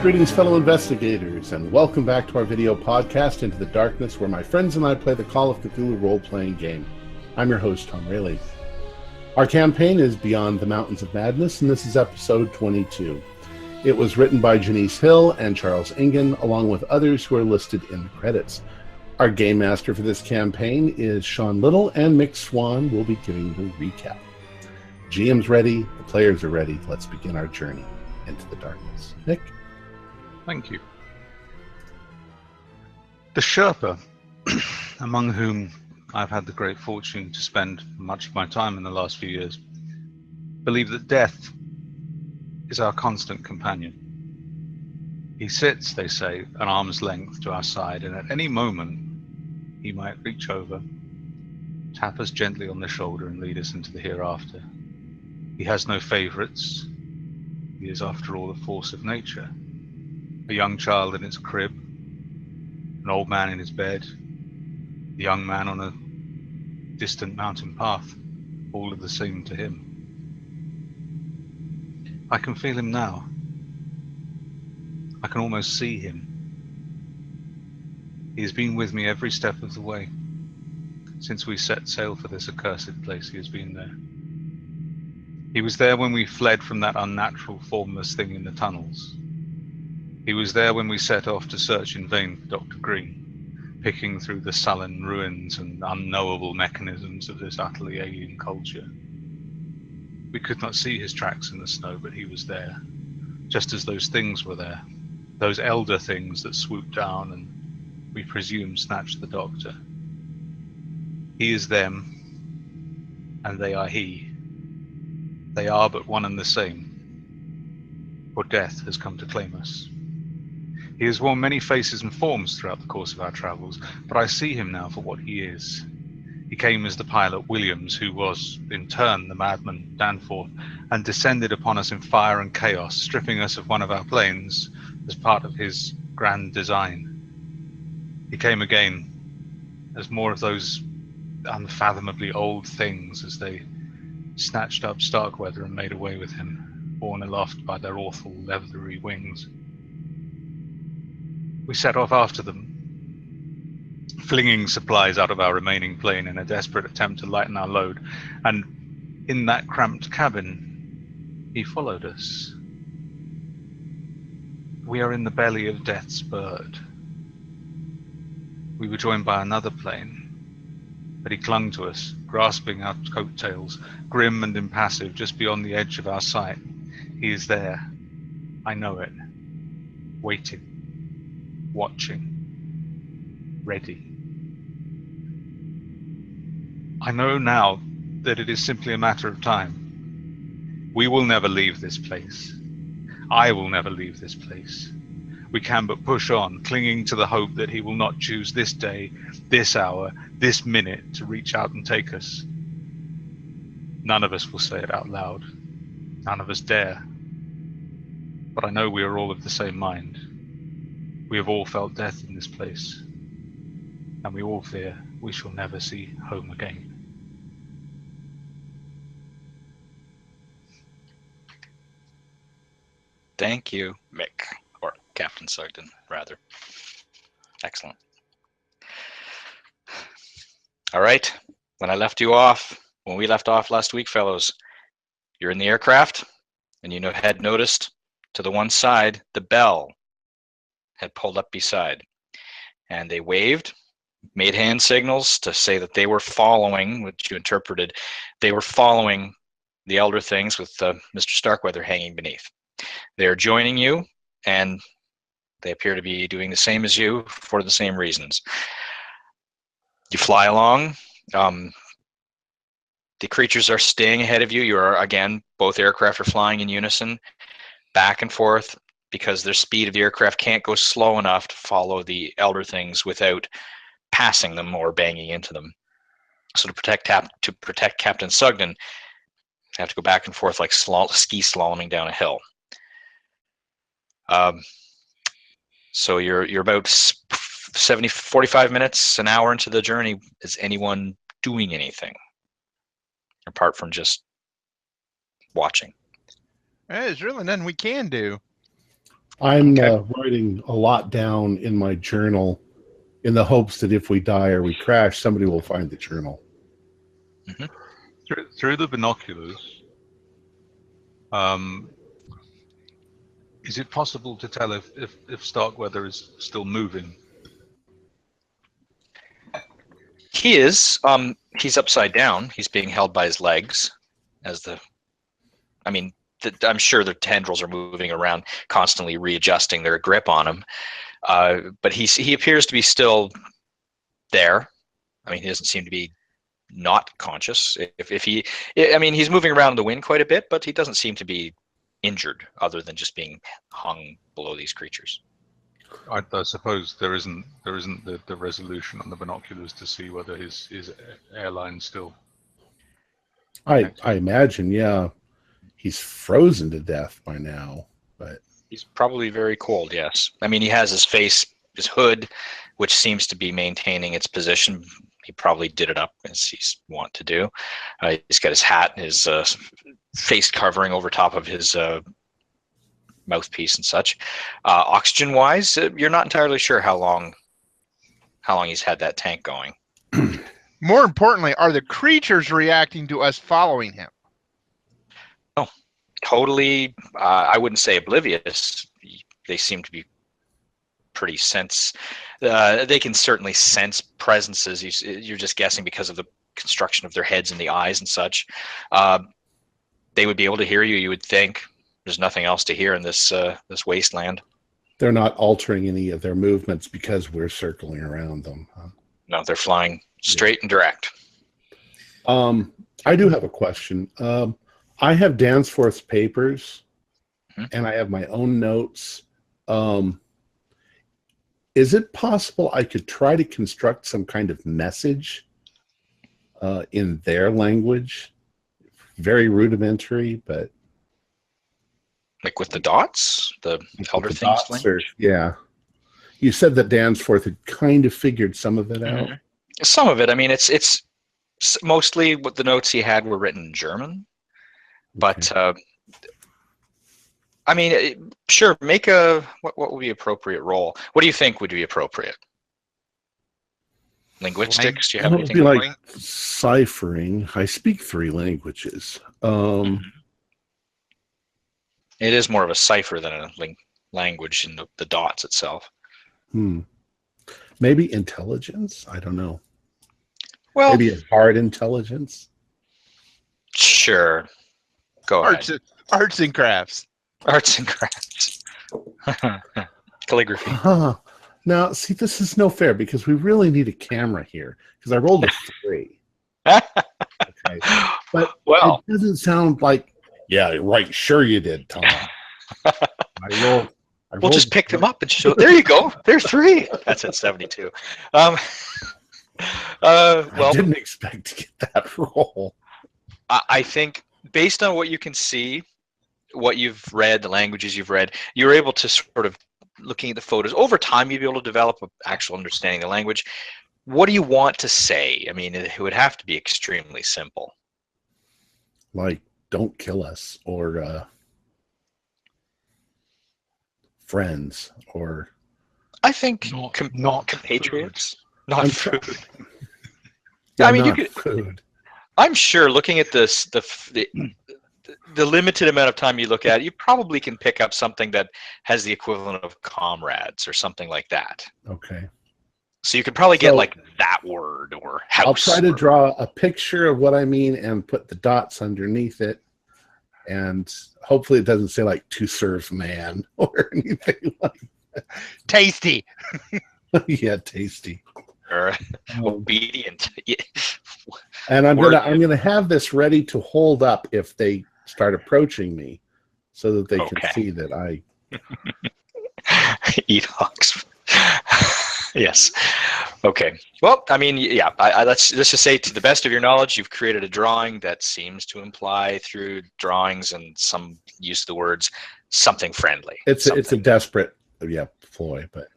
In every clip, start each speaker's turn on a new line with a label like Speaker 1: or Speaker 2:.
Speaker 1: Greetings, fellow investigators, and welcome back to our video podcast, Into the Darkness, where my friends and I play the Call of Cthulhu role-playing game. I'm your host, Tom Rayleigh. Our campaign is Beyond the Mountains of Madness, and this is episode 22. It was written by Janice Hill and Charles Ingen, along with others who are listed in the credits. Our game master for this campaign is Sean Little, and Mick Swan will be giving the recap. GM's ready, the players are ready. Let's begin our journey into the darkness. Mick?
Speaker 2: Thank you. The Sherpa, among whom I've had the great fortune to spend much of my time in the last few years, believe that death is our constant companion. He sits, they say, an arm's length to our side, and at any moment he might reach over, tap us gently on the shoulder, and lead us into the hereafter. He has no favorites. He is, after all, the force of nature. A young child in its crib, an old man in his bed, a young man on a distant mountain path, all of the same to him. I can feel him now. I can almost see him. He has been with me every step of the way. Since we set sail for this accursed place, he has been there. He was there when we fled from that unnatural, formless thing in the tunnels. He was there when we set off to search in vain for Dr. Green, picking through the sullen ruins and unknowable mechanisms of this utterly alien culture. We could not see his tracks in the snow, but he was there, just as those things were there, those elder things that swooped down and, we presume, snatched the Doctor. He is them, and they are he. They are but one and the same, for death has come to claim us. He has worn many faces and forms throughout the course of our travels, but I see him now for what he is. He came as the pilot Williams, who was, in turn, the madman Danforth, and descended upon us in fire and chaos, stripping us of one of our planes as part of his grand design. He came again as more of those unfathomably old things as they snatched up Starkweather and made away with him, borne aloft by their awful leathery wings. We set off after them, flinging supplies out of our remaining plane in a desperate attempt to lighten our load, and in that cramped cabin, he followed us. We are in the belly of Death's bird. We were joined by another plane, but he clung to us, grasping our coattails, grim and impassive, just beyond the edge of our sight. He is there. I know it. Waiting. Watching. Ready. I know now that it is simply a matter of time. We will never leave this place. I will never leave this place. We can but push on, clinging to the hope that he will not choose this day, this hour, this minute to reach out and take us. None of us will say it out loud. None of us dare. But I know we are all of the same mind. We have all felt death in this place, and we all fear we shall never see home again.
Speaker 3: Thank you, Mick, or Captain Sugden, rather. Excellent. All right, when we left off last week, fellows, you're in the aircraft, and you had noticed to the one side, the bell had pulled up beside, and they waved, made hand signals to say that they were following, which you interpreted, they were following the elder things with Mr. Starkweather hanging beneath. They are joining you, and they appear to be doing the same as you for the same reasons. You fly along. The creatures are staying ahead of you. You are, again, both aircraft are flying in unison, back and forth, because their speed of the aircraft can't go slow enough to follow the elder things without passing them or banging into them. So to protect Captain Sugden, you have to go back and forth like ski slaloming down a hill. So you're about 45 minutes, an hour into the journey. Is anyone doing anything apart from just watching?
Speaker 4: There's really nothing we can do.
Speaker 1: I'm
Speaker 3: Okay.
Speaker 1: writing a lot down in my journal in the hopes that if we die or we crash, somebody will find the journal.
Speaker 3: Hmm.
Speaker 2: Through the binoculars, is it possible to tell if Starkweather is still moving?
Speaker 3: He is. He's upside down. He's being held by his legs, as the. I mean, I'm sure the tendrils are moving around, constantly readjusting their grip on him. But he appears to be still there. I mean, he doesn't seem to be not conscious. He's moving around in the wind quite a bit, but he doesn't seem to be injured, other than just being hung below these creatures.
Speaker 2: I suppose there isn't the resolution on the binoculars to see whether his airline's still.
Speaker 1: I imagine, yeah, he's frozen to death by now, but
Speaker 3: He's probably very cold. Yes, I mean he has his hood, which seems to be maintaining its position. He probably did it up as he's wont to do. He's got his hat, his face covering over top of his mouthpiece and such. Oxygen-wise, you're not entirely sure how long he's had that tank going.
Speaker 4: More importantly, are the creatures reacting to us following him?
Speaker 3: Oh, totally. I wouldn't say oblivious. They seem to be pretty they can certainly sense presences. You're just guessing because of the construction of their heads and the eyes and such. They would be able to hear you, you would think. There's nothing else to hear in this wasteland.
Speaker 1: they're not altering any of their movements because we're circling around them. Huh?
Speaker 3: No, they're flying straight and direct.
Speaker 1: I do have a question. I have Danforth's papers, and I have my own notes. Is it possible I could try to construct some kind of message in their language? Very rudimentary, but...
Speaker 3: Like with the dots? The Elder Things language?
Speaker 1: Yeah. You said that Danforth had kind of figured some of it out.
Speaker 3: Some of it. I mean, it's mostly what the notes he had were written in German. But, I mean, sure, make what would be appropriate role? What do you think would be appropriate? Linguistics? Do you have anything?
Speaker 1: It would be like ciphering. I speak 3 languages.
Speaker 3: It is more of a cipher than a language in the dots itself.
Speaker 1: Maybe intelligence? I don't know.
Speaker 3: Well,
Speaker 1: maybe a hard intelligence?
Speaker 3: Sure. Go ahead.
Speaker 4: Arts and crafts.
Speaker 3: Arts and crafts. Calligraphy.
Speaker 1: Now, see, this is no fair because we really need a camera here because I rolled a 3. Okay. But it doesn't sound like, yeah, right, sure you did, Tom.
Speaker 3: We'll just pick them up and show. There you go. There's 3. That's at 72.
Speaker 1: I didn't expect to get that roll.
Speaker 3: I think based on what you can see, what you've read, the languages you've read, you're able to sort of, looking at the photos, over time you'll be able to develop an actual understanding of the language. What do you want to say? I mean, it would have to be extremely simple.
Speaker 1: Like, don't kill us, or friends, or...
Speaker 3: I think
Speaker 2: not
Speaker 3: compatriots. Not food.
Speaker 1: Yeah,
Speaker 3: I mean,
Speaker 1: not
Speaker 3: you could...
Speaker 1: food.
Speaker 3: I'm sure looking at this, the limited amount of time you look at it, you probably can pick up something that has the equivalent of comrades or something like that.
Speaker 1: Okay.
Speaker 3: So you could probably get like that word or house.
Speaker 1: I'll try to draw a picture of what I mean and put the dots underneath it. And hopefully it doesn't say like "to serve man" or anything like that.
Speaker 4: Tasty.
Speaker 1: Yeah, tasty.
Speaker 3: Or obedient. Yeah.
Speaker 1: And I'm gonna have this ready to hold up if they start approaching me, so that they can see that I
Speaker 3: eat hawks. Yes. Okay. Well, I mean, yeah. Let's just say, to the best of your knowledge, you've created a drawing that seems to imply, through drawings and some use of the words, something friendly.
Speaker 1: It's a desperate ploy, but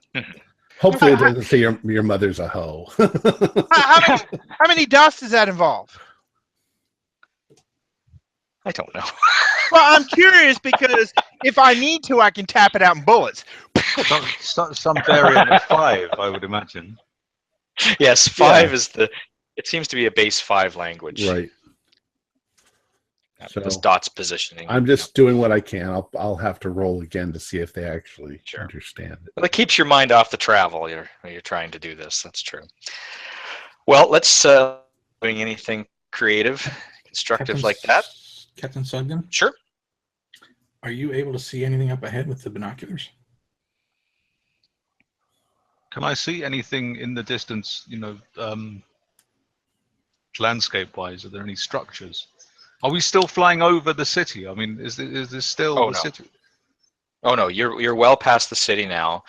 Speaker 1: hopefully it doesn't say your mother's a hoe.
Speaker 4: How many dots does that involve?
Speaker 3: I don't know.
Speaker 4: Well, I'm curious because If I need to, I can tap it out in bullets.
Speaker 2: Some variant of 5, I would imagine.
Speaker 3: Yes, 5 is the. It seems to be a base 5 language.
Speaker 1: Right. So
Speaker 3: this dots positioning.
Speaker 1: I'm just doing what I can. I'll have to roll again to see if they actually understand it.
Speaker 3: Well, it keeps your mind off the travel. You're trying to do this. That's true. Well, let's doing anything creative, constructive like that.
Speaker 5: Captain Sugden?
Speaker 3: Sure.
Speaker 5: Are you able to see anything up ahead with the binoculars?
Speaker 2: Can I see anything in the distance, landscape-wise? Are there any structures? Are we still flying over the city? I mean, is this still the city?
Speaker 3: Oh, no, you're well past the city now.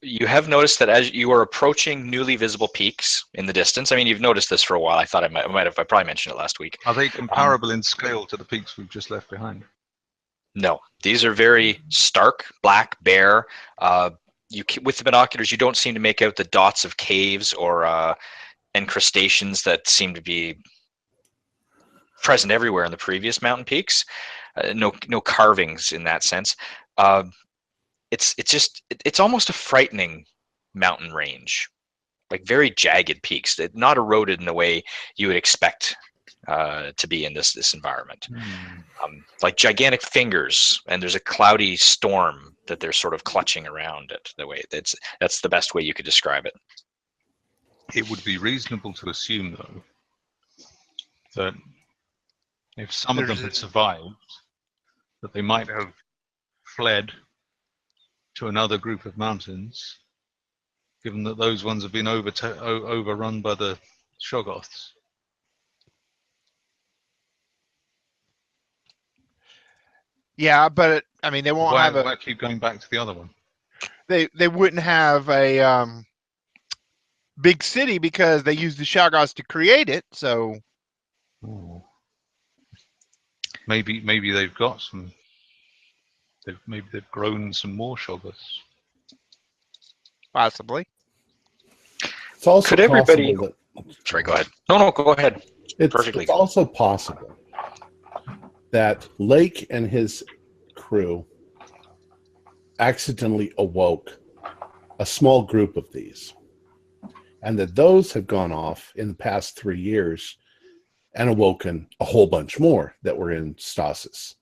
Speaker 3: You have noticed that as you are approaching newly visible peaks in the distance, I mean, you've noticed this for a while. I thought I probably mentioned it last week.
Speaker 2: Are they comparable in scale to the peaks we've just left behind?
Speaker 3: No, these are very stark, black, bare. With the binoculars, you don't seem to make out the dots of caves or incrustations that seem to be present everywhere in the previous mountain peaks. No carvings in that sense. It's almost a frightening mountain range, like very jagged peaks, not eroded in the way you would expect to be in this environment. Like gigantic fingers, and there's a cloudy storm that they're sort of clutching around it. That's the best way you could describe it.
Speaker 2: It would be reasonable to assume, though, that if some of them had survived, that they might have fled to another group of mountains, given that those ones have been overrun by the Shoggoths.
Speaker 4: Yeah, but I mean, they won't have
Speaker 2: Why keep going back to the other one?
Speaker 4: They wouldn't have a big city because they used the Shoggoths to create it. So
Speaker 2: maybe they've got some. Maybe they've grown some more Shoggoths.
Speaker 4: Possibly.
Speaker 1: It's also
Speaker 3: Could everybody?
Speaker 1: possible
Speaker 3: Sorry, go ahead. No, go ahead.
Speaker 1: It's also possible that Lake and his crew accidentally awoke a small group of these, and that those have gone off in the past 3 years and awoken a whole bunch more that were in stasis.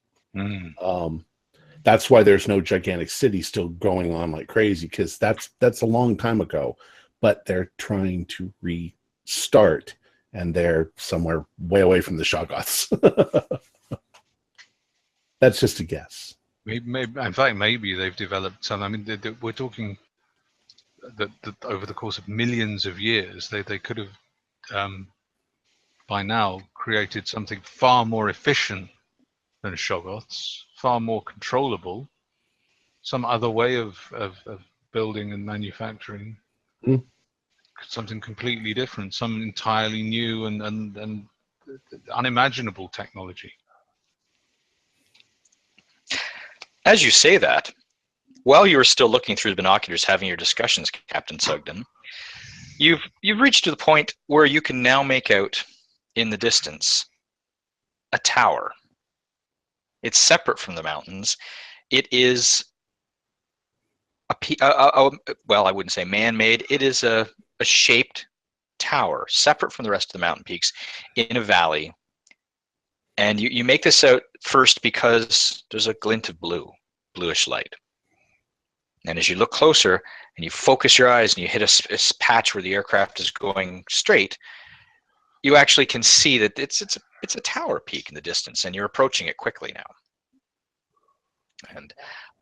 Speaker 1: That's why there's no gigantic city still going on like crazy, because that's a long time ago, but they're trying to restart, and they're somewhere way away from the Shoggoths. That's just a guess.
Speaker 2: Maybe, in fact, maybe they've developed some. I mean, we're talking that over the course of millions of years, they could have by now created something far more efficient than Shoggoths, far more controllable, some other way of building and manufacturing, something completely different, some entirely new and unimaginable technology.
Speaker 3: As you say that, while you were still looking through the binoculars, having your discussions, Captain Sugden, you've reached to the point where you can now make out in the distance a tower. It's separate from the mountains. It is well, I wouldn't say man-made. It is a shaped tower, separate from the rest of the mountain peaks, in a valley. And you make this out first because there's a glint of bluish light. And as you look closer and you focus your eyes and you hit a patch where the aircraft is going straight, you actually can see that it's a tower peak in the distance, and you're approaching it quickly now. And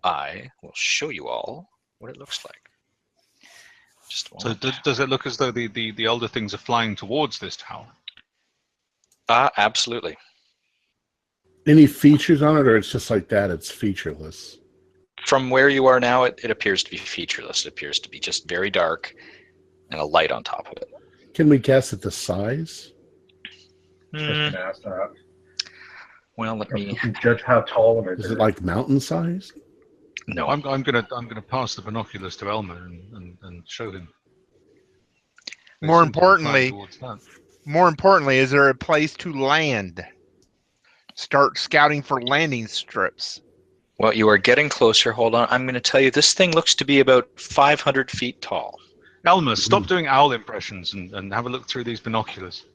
Speaker 3: I will show you all what it looks like. Just a moment.
Speaker 2: So does it look as though the older things are flying towards this tower?
Speaker 3: Absolutely.
Speaker 1: Any features on it, or it's just like that? It's featureless.
Speaker 3: From where you are now, it appears to be featureless. It appears to be just very dark and a light on top of it.
Speaker 1: Can we guess at the size?
Speaker 6: Just ask that.
Speaker 3: Well, let me
Speaker 6: judge how tall it is.
Speaker 1: Is it like mountain size?
Speaker 3: No.
Speaker 2: I'm gonna pass the binoculars to Elmer and show him.
Speaker 4: More importantly, is there a place to land? Start scouting for landing strips.
Speaker 3: Well, you are getting closer. Hold on. I'm going to tell you, this thing looks to be about 500 feet tall.
Speaker 2: Elmer, stop doing owl impressions and have a look through these binoculars.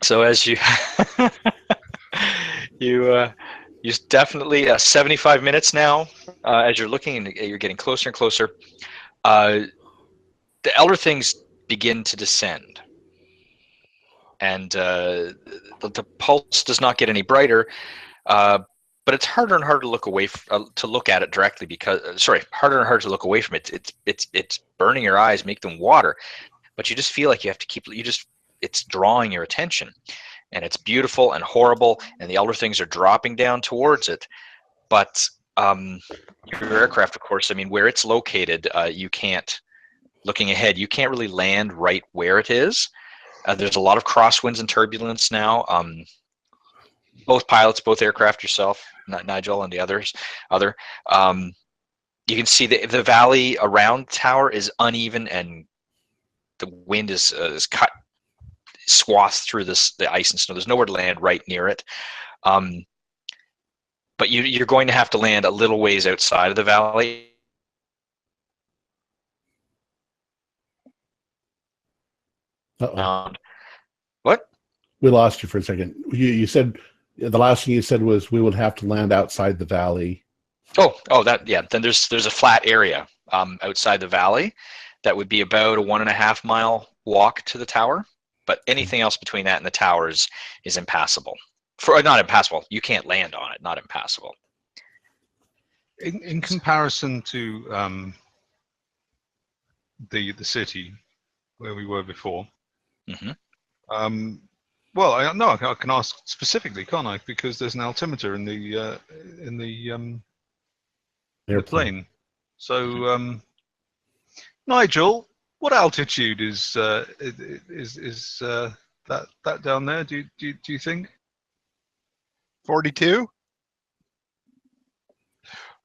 Speaker 3: So as you you definitely 75 minutes now. As you're looking and you're getting closer and closer, the elder things begin to descend, and the pulse does not get any brighter. But it's harder and harder to look away to look at it directly because harder and harder to look away from it. It's burning your eyes, make them water, but you just feel like you have to keep. It's drawing your attention, and it's beautiful and horrible, and the elder things are dropping down towards it. But your aircraft, of course, I mean, where it's located, you can't. Looking ahead, you can't really land right where it is. There's a lot of crosswinds and turbulence now. Both pilots, both aircraft, yourself, Nigel, and the other. You can see the valley around the tower is uneven, and the wind is cut swaths through the ice and snow. There's nowhere to land right near it. But you're going to have to land a little ways outside of the valley. What?
Speaker 1: We lost you for a second. You said the last thing you said was we would have to land outside the valley.
Speaker 3: Then there's a flat area outside the valley that would be about a 1.5 mile walk to the tower. But anything else between that and the tower is impassable. Not impassable. You can't land on it. Not impassable.
Speaker 2: In comparison to the city where we were before.
Speaker 3: Mm-hmm.
Speaker 2: Well, I can ask specifically, can't I? Because there's an altimeter in the plane. So, Nigel, what altitude is that down there? Do you think?
Speaker 4: 42.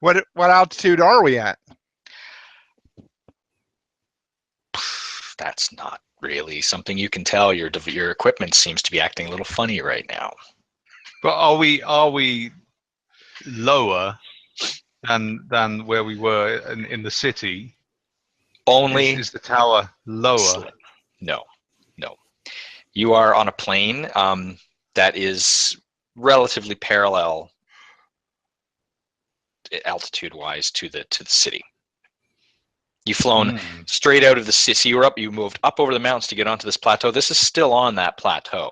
Speaker 4: What altitude are we at?
Speaker 3: That's not really something you can tell. Your equipment seems to be acting a little funny right now.
Speaker 2: But are we lower than where we were in the city?
Speaker 3: Only
Speaker 2: is the tower lower?
Speaker 3: No. You are on a plane that is relatively parallel altitude-wise to the city. You've flown straight out of the city. You moved up over the mountains to get onto this plateau. This is still on that plateau.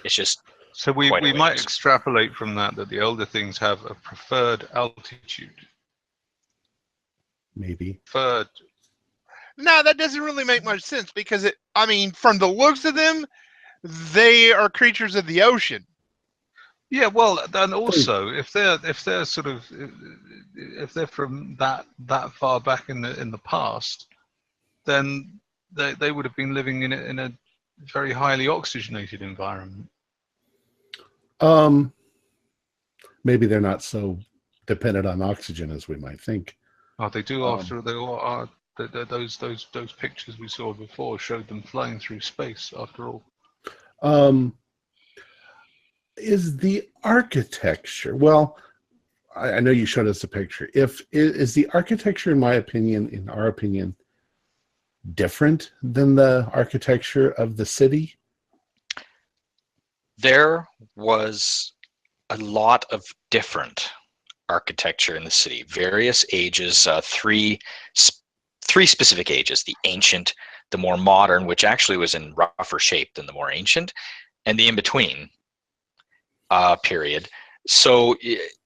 Speaker 3: It's just
Speaker 2: so we might extrapolate from that the elder things have a preferred altitude.
Speaker 1: Maybe.
Speaker 2: Preferred.
Speaker 4: No, that doesn't really make much sense because from the looks of them, they are creatures of the ocean.
Speaker 2: Yeah, well, and also if they're from that far back in the past, then they would have been living in a very highly oxygenated environment.
Speaker 1: Maybe they're not so dependent on oxygen as we might think.
Speaker 2: Oh, they do. After they are those pictures we saw before showed them flying through space. After all.
Speaker 1: Is the architecture, well, I know you showed us a picture. Is the architecture, in our opinion, different than the architecture of the city?
Speaker 3: There was a lot of different architecture in the city, various ages, three specific ages: the ancient, the more modern, which actually was in rougher shape than the more ancient, and the in-between period. So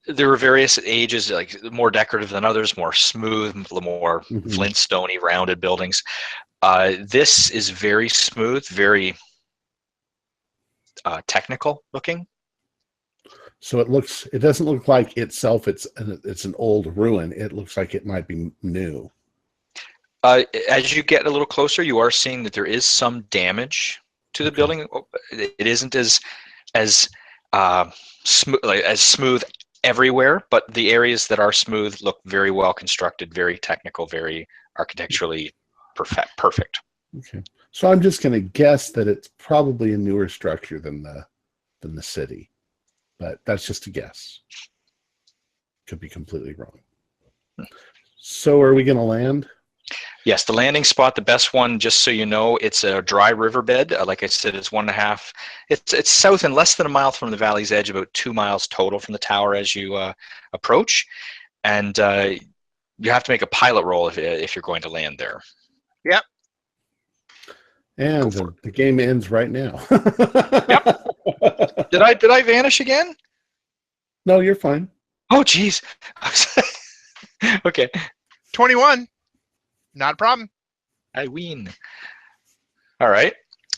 Speaker 3: there were various ages, like more decorative than others, more smooth, more Flintstone-y rounded buildings. This is very smooth, very technical looking.
Speaker 1: So it doesn't look like itself it's an old ruin. It looks like it might be new.
Speaker 3: As you get a little closer, you are seeing that there is some damage to the building. It isn't as smooth everywhere, but the areas that are smooth look very well constructed, very technical, very architecturally perfect.
Speaker 1: Okay. So I'm just going to guess that it's probably a newer structure than the city, but that's just a guess. Could be completely wrong. So are we going to land?
Speaker 3: Yes, the landing spot, the best one, just so you know, it's a dry riverbed. Like I said, it's 1.5. It's south and less than a mile from the valley's edge, about 2 miles total from the tower as you approach. And you have to make a pilot roll if you're going to land there.
Speaker 4: Yep.
Speaker 1: And the game ends right now.
Speaker 3: Yep. Did I vanish again?
Speaker 1: No, you're fine.
Speaker 3: Oh, geez. Okay.
Speaker 4: 21. Not a problem.
Speaker 3: I win. All right.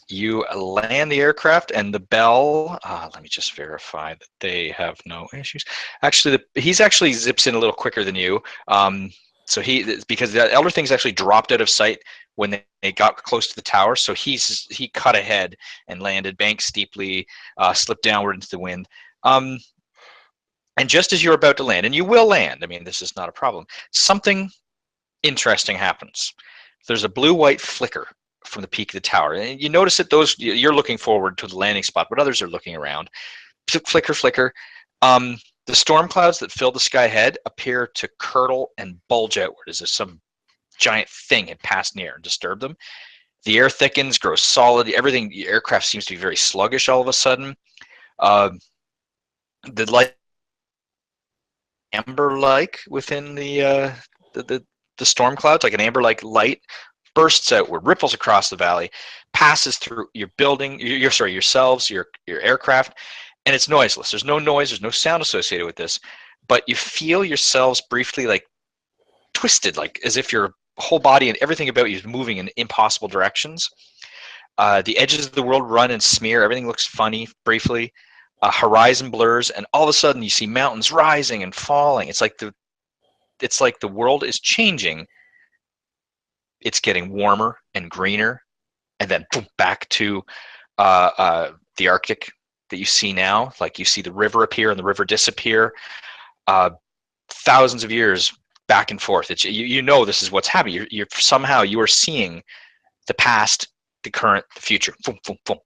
Speaker 3: You land the aircraft, and the bell. Let me just verify that they have no issues. Actually, he's actually zips in a little quicker than you. So because the elder things actually dropped out of sight when they got close to the tower. So he cut ahead and landed, banked steeply, slipped downward into the wind. And just as you're about to land, and you will land. I mean, this is not a problem. Something interesting happens. There's a blue-white flicker from the peak of the tower, and you notice that you're looking forward to the landing spot, but others are looking around. Flicker, flicker. The storm clouds that fill the sky ahead appear to curdle and bulge outward as if some giant thing had passed near and disturbed them. The air thickens, grows solid. The aircraft seems to be very sluggish all of a sudden. The light amber-like within the storm clouds, like an amber-like light, bursts outward, ripples across the valley, passes through your building, yourselves, your aircraft, and it's noiseless. There's no noise, there's no sound associated with this, but you feel yourselves briefly like twisted, like as if your whole body and everything about you is moving in impossible directions. The edges of the world run and smear. Everything looks funny briefly. Horizon blurs, and all of a sudden you see mountains rising and falling. It's like the world is changing. It's getting warmer and greener, and then boom, back to the Arctic that you see now. Like you see the river appear and the river disappear. Thousands of years back and forth. It's you know this is what's happening. You're somehow you are seeing the past, the current, the future. Boom, boom, boom.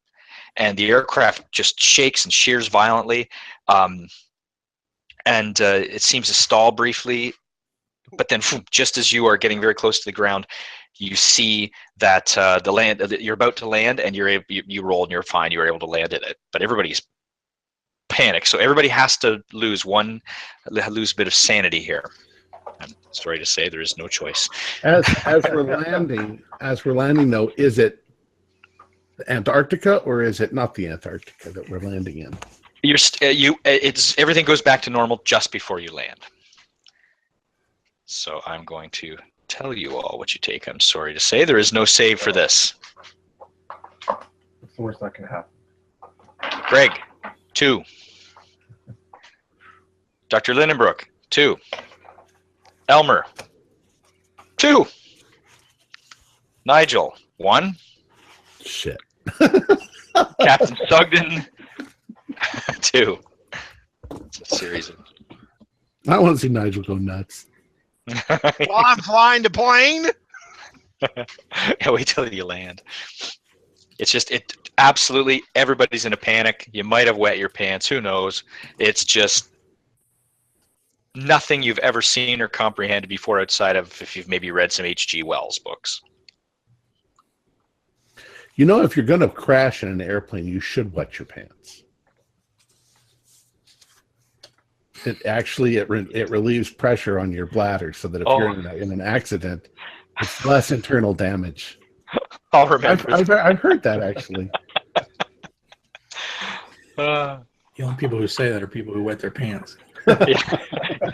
Speaker 3: And the aircraft just shakes and shears violently, and it seems to stall briefly. But then, just as you are getting very close to the ground, you see that you're about to land, and you roll and you're fine. You're able to land it. But everybody's panicked, so everybody has to lose a bit of sanity here. I'm sorry to say, there is no choice.
Speaker 1: As we're landing, though, is it Antarctica or is it not the Antarctica that we're landing in?
Speaker 3: Everything goes back to normal just before you land. So I'm going to tell you all what you take. I'm sorry to say, there is no save for this.
Speaker 6: What's the worst that can happen?
Speaker 3: Greg, 2. Dr. Lindenbrook, 2. Elmer, 2. Nigel, 1.
Speaker 1: Shit.
Speaker 3: Captain Sugden, 2. It's a series of...
Speaker 1: I want to see Nigel go nuts.
Speaker 4: While I'm flying the plane.
Speaker 3: Yeah, wait till you land. It's just absolutely everybody's in a panic. You might have wet your pants. Who knows? It's just nothing you've ever seen or comprehended before outside of if you've maybe read some H.G. Wells books.
Speaker 1: You know, if you're going to crash in an airplane, you should wet your pants. It relieves pressure on your bladder, so that if you're in an accident, it's less internal damage.
Speaker 3: I'll remember.
Speaker 1: I've heard that actually.
Speaker 5: The only people who say that are people who wet their pants.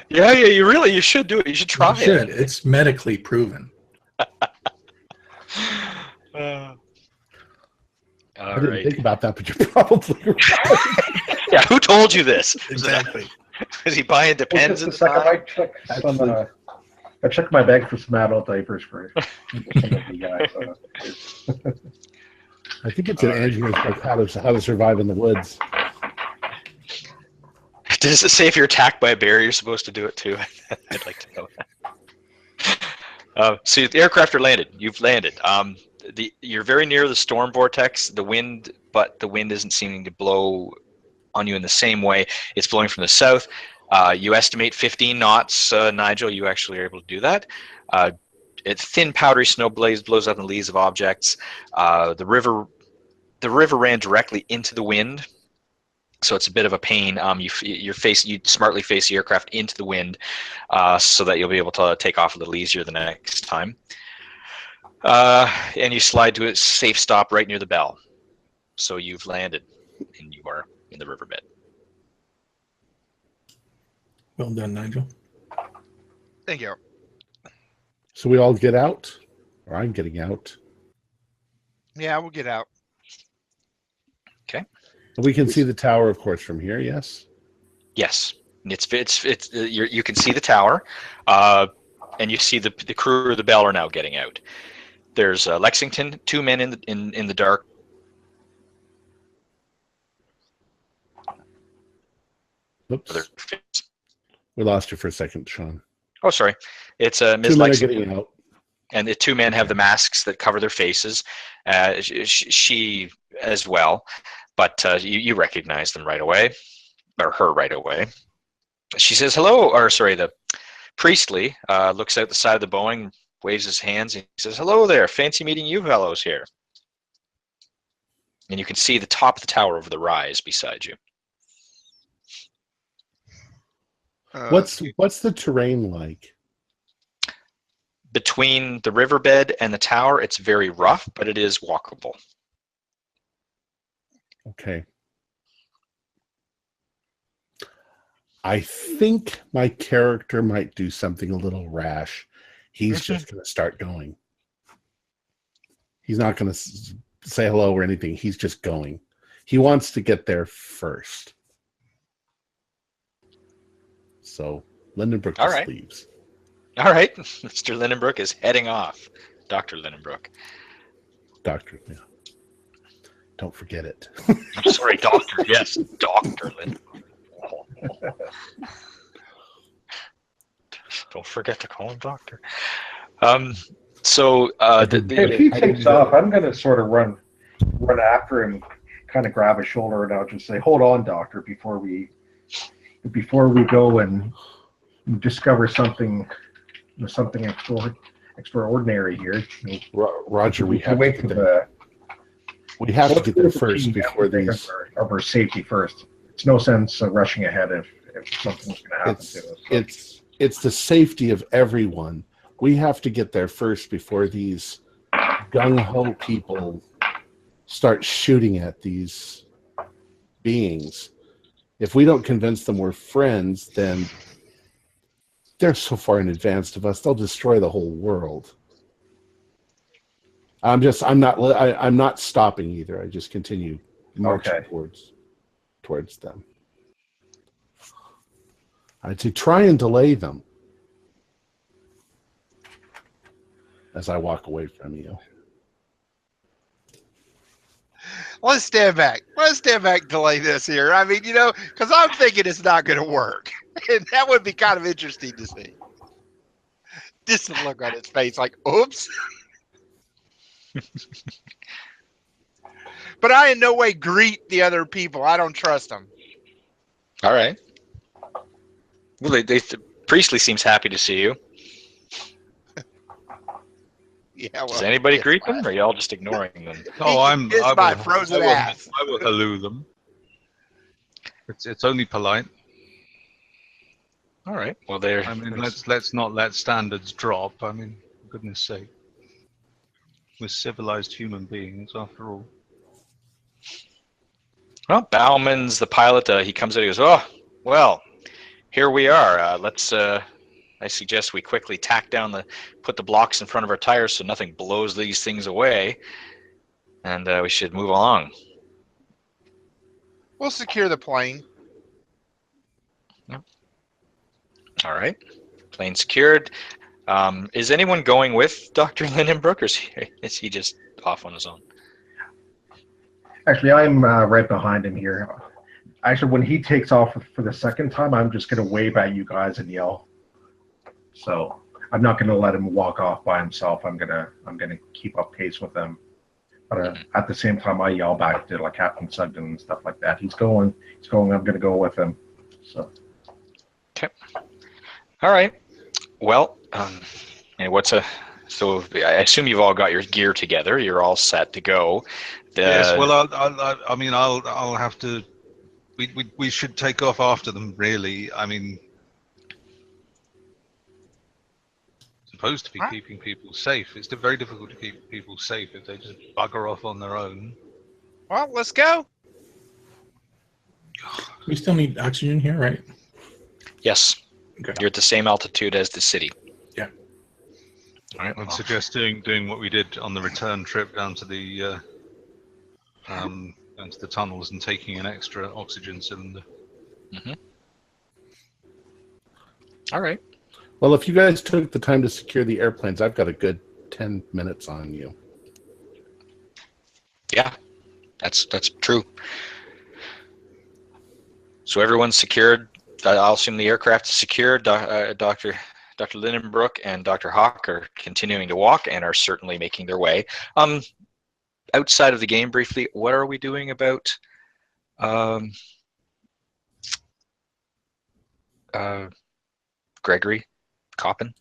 Speaker 3: Yeah. You should do it. You should try it.
Speaker 5: It's medically proven.
Speaker 1: I didn't think about that, but you're probably right.
Speaker 3: Yeah, who told you this?
Speaker 5: Exactly.
Speaker 3: Is he buying Depends?
Speaker 6: Just a second, I checked my bag for some adult diapers for the guy. So.
Speaker 1: I think it's an Andrew's book, How to Survive in the Woods.
Speaker 3: Does it say if you're attacked by a bear, you're supposed to do it too? I'd like to know that. So the aircraft are landed. You've landed. you're very near the storm vortex. But the wind isn't seeming to blow on you in the same way. It's blowing from the south. You estimate 15 knots, Nigel. You actually are able to do that. It's thin, powdery snow blows up in the leaves of objects. The river ran directly into the wind, so it's a bit of a pain. You smartly face the aircraft into the wind, so that you'll be able to take off a little easier the next time. And you slide to a safe stop right near the bell. So you've landed, and you are in the riverbed.
Speaker 5: Well done, Nigel.
Speaker 4: Thank you.
Speaker 1: So we all get out, or I'm getting out.
Speaker 4: Yeah, we'll get out.
Speaker 3: Okay.
Speaker 1: And we can see the tower, of course, from here. Yes.
Speaker 3: Yes, you can see the tower, and you see the crew of the Bell are now getting out. There's Lexington, 2 men in the dark.
Speaker 1: Oops. We lost you for a second, Sean.
Speaker 3: Oh, sorry. It's Ms.
Speaker 1: 2 men are
Speaker 3: Lexington,
Speaker 1: getting out.
Speaker 3: and the 2 men have the masks that cover their faces. She as well, but you recognize them right away, or her right away. She says hello, or sorry, the Priestley looks out the side of the Boeing, waves his hands, and he says, "Hello there, fancy meeting you fellows here." And you can see the top of the tower over the rise beside you.
Speaker 1: What's the terrain like?
Speaker 3: Between the riverbed and the tower, it's very rough, but it is walkable.
Speaker 1: Okay. I think my character might do something a little rash. He's just going to start going. He's not going to say hello or anything. He's just going. He wants to get there first. So Lindenbrook
Speaker 3: All
Speaker 1: just
Speaker 3: right.
Speaker 1: leaves.
Speaker 3: All right, Mr. Lindenbrook is heading off. Dr. Lindenbrook.
Speaker 1: Doctor, yeah. Don't forget it.
Speaker 3: I'm sorry, Doctor. Yes, Dr. Lindenbrook. Don't forget to call him Doctor.
Speaker 6: If he takes off, I'm going to sort of run after him, kind of grab his shoulder, and I'll just say, "Hold on, Doctor, before we go and discover something extraordinary here."
Speaker 1: Roger, we have
Speaker 6: wait
Speaker 1: to
Speaker 6: for
Speaker 1: get there first before these.
Speaker 6: Of our safety first. It's no sense rushing ahead if something's going to happen to us.
Speaker 1: It's the safety of everyone. We have to get there first before these gung-ho people start shooting at these beings. If we don't convince them we're friends, then they're so far in advance of us, they'll destroy the whole world. I'm not stopping either. I just continue marching towards them. To try and delay them as I walk away from you.
Speaker 4: Let's stand back. Delay this here. I mean, because I'm thinking it's not going to work. And that would be kind of interesting to see. Just a look on his face like, oops. But I in no way greet the other people. I don't trust them.
Speaker 3: All right. Well, Priestley seems happy to see you.
Speaker 4: Yeah. Well,
Speaker 3: does anybody greet them, or are you all just ignoring them?
Speaker 2: Oh, I will hello them. It's only polite.
Speaker 3: All right. Well,
Speaker 2: let's not let standards drop. I mean, for goodness sake, we're civilized human beings after all.
Speaker 3: Well, Bauman's the pilot. He comes in and goes, "Oh, well, here we are. Let's. I suggest we quickly put the blocks in front of our tires so nothing blows these things away, and we should move along."
Speaker 4: We'll secure the plane.
Speaker 3: Yep. All right. Plane secured. Is anyone going with Dr. Lindenbrook, or is he just off on his own?
Speaker 6: Actually, I'm right behind him here. Actually, when he takes off for the second time, I'm just going to wave at you guys and yell. So I'm not going to let him walk off by himself. I'm gonna keep up pace with him. But at the same time, I yell back to like Captain Sugden and stuff like that. He's going. I'm going to go with him. So.
Speaker 3: Okay. All right. Well, and so I assume you've all got your gear together. You're all set to go.
Speaker 2: Yes. Well, I'll have to. We should take off after them. Really. I mean, supposed to be keeping people safe. It's very difficult to keep people safe if they just bugger off on their own.
Speaker 4: Well, let's go.
Speaker 5: We still need oxygen here, right?
Speaker 3: Yes.
Speaker 5: Okay.
Speaker 3: You're at the same altitude as the city.
Speaker 5: Yeah.
Speaker 3: All right.
Speaker 2: I'd suggest doing what we did on the return trip down to the tunnels and taking an extra oxygen cylinder.
Speaker 3: Mm-hmm. All right.
Speaker 1: Well, if you guys took the time to secure the airplanes, I've got a good 10 minutes on you.
Speaker 3: Yeah, that's true. So everyone's secured. I'll assume the aircraft is secured. Dr. Lindenbrook and Dr. Hawk are continuing to walk and are certainly making their way. Outside of the game, briefly, what are we doing about Gregory Coppin?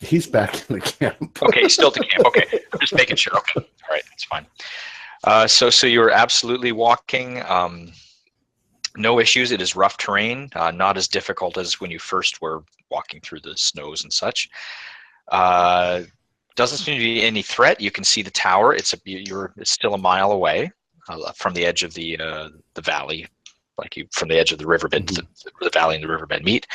Speaker 1: He's back in the camp.
Speaker 3: Okay, he's still at the camp. Okay, I'm just making sure. Okay, all right, that's fine. So you were absolutely walking. No issues. It is rough terrain, not as difficult as when you first were walking through the snows and such. Doesn't seem to be any threat. You can see the tower. It's still a mile away from the edge of the valley, from the edge of the riverbed. The valley and the riverbed meet.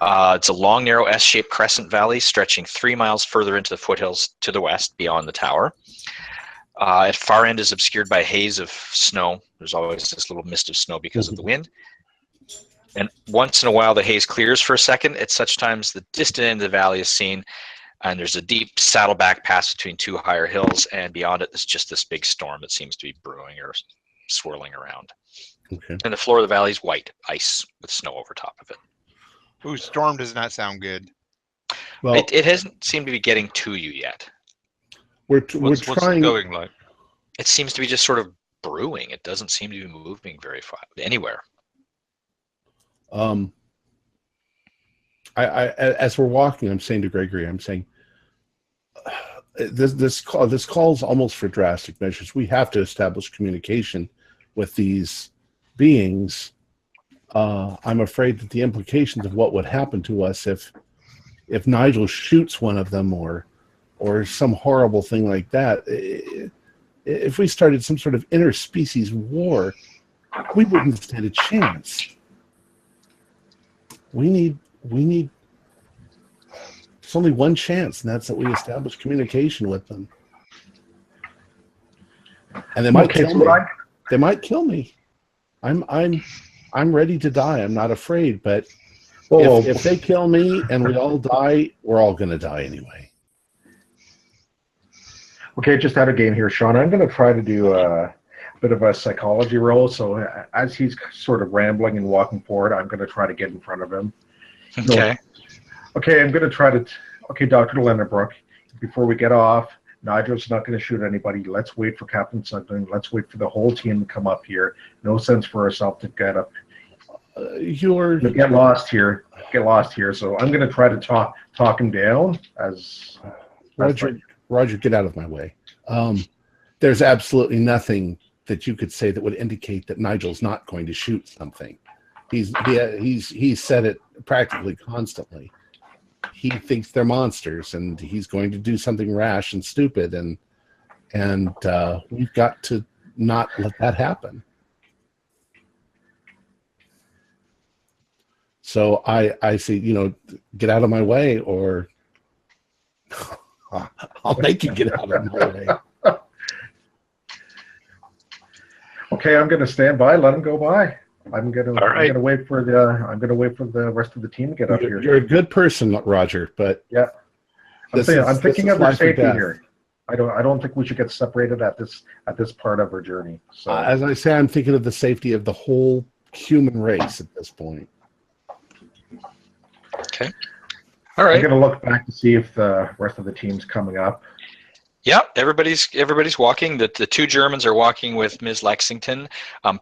Speaker 3: It's a long, narrow S-shaped crescent valley stretching 3 miles further into the foothills to the west beyond the tower. At far end is obscured by a haze of snow. There's always this little mist of snow because of the wind. And once in a while, the haze clears for a second. At such times, the distant end of the valley is seen, and there's a deep saddleback pass between two higher hills, and beyond it is just this big storm that seems to be brewing or swirling around.
Speaker 1: Okay.
Speaker 3: And the floor of the valley is white, ice with snow over top of it.
Speaker 4: Ooh, storm does not sound good.
Speaker 1: Well,
Speaker 3: It hasn't seemed to be getting to you yet.
Speaker 1: we're
Speaker 2: What's
Speaker 1: trying.
Speaker 2: it going like?
Speaker 3: It seems to be just sort of brewing. It doesn't seem to be moving very far anywhere.
Speaker 1: As we're walking, I'm saying to Gregory, I'm saying, this calls almost for drastic measures. We have to establish communication with these beings. I'm afraid that the implications of what would happen to us if Nigel shoots one of them or some horrible thing like that, if we started some sort of interspecies war, we wouldn't stand a chance. We need there's only one chance, and that's that we establish communication with them. And they might kill me. They might kill me. I'm ready to die. I'm not afraid, but if they kill me and we all die, we're all going to die anyway.
Speaker 6: Okay, just out of game here, Sean. I'm going to try to do a bit of a psychology roll. So as he's sort of rambling and walking forward, I'm going to try to get in front of him.
Speaker 3: Okay.
Speaker 6: Okay, I'm going to try to... Okay, Dr. Lindenbrook, before we get off, Nigel's not going to shoot anybody. Let's wait for Captain Sugden. Let's wait for the whole team to come up here. No sense for ourselves to get up. Get lost here. So I'm going to try to talk him down as...
Speaker 1: Roger, get out of my way. There's absolutely nothing that you could say that would indicate that Nigel's not going to shoot something. He's said it practically constantly. He thinks they're monsters, and he's going to do something rash and stupid, and we've got to not let that happen. So I say, get out of my way, or I'll make you get out of my way.
Speaker 6: Okay, I'm going to stand by. Let him go by. I'm going to wait for the rest of the team to get up here.
Speaker 1: You're a good person, Roger, but
Speaker 6: yeah, I'm thinking of their safety here. I don't think we should get separated at this part of our journey. So
Speaker 1: as I say, I'm thinking of the safety of the whole human race at this point.
Speaker 3: Okay. All
Speaker 6: I'm
Speaker 3: right.
Speaker 6: gonna look back to see if the rest of the team's coming up.
Speaker 3: Yeah, everybody's walking. The two Germans are walking with Ms. Lexington.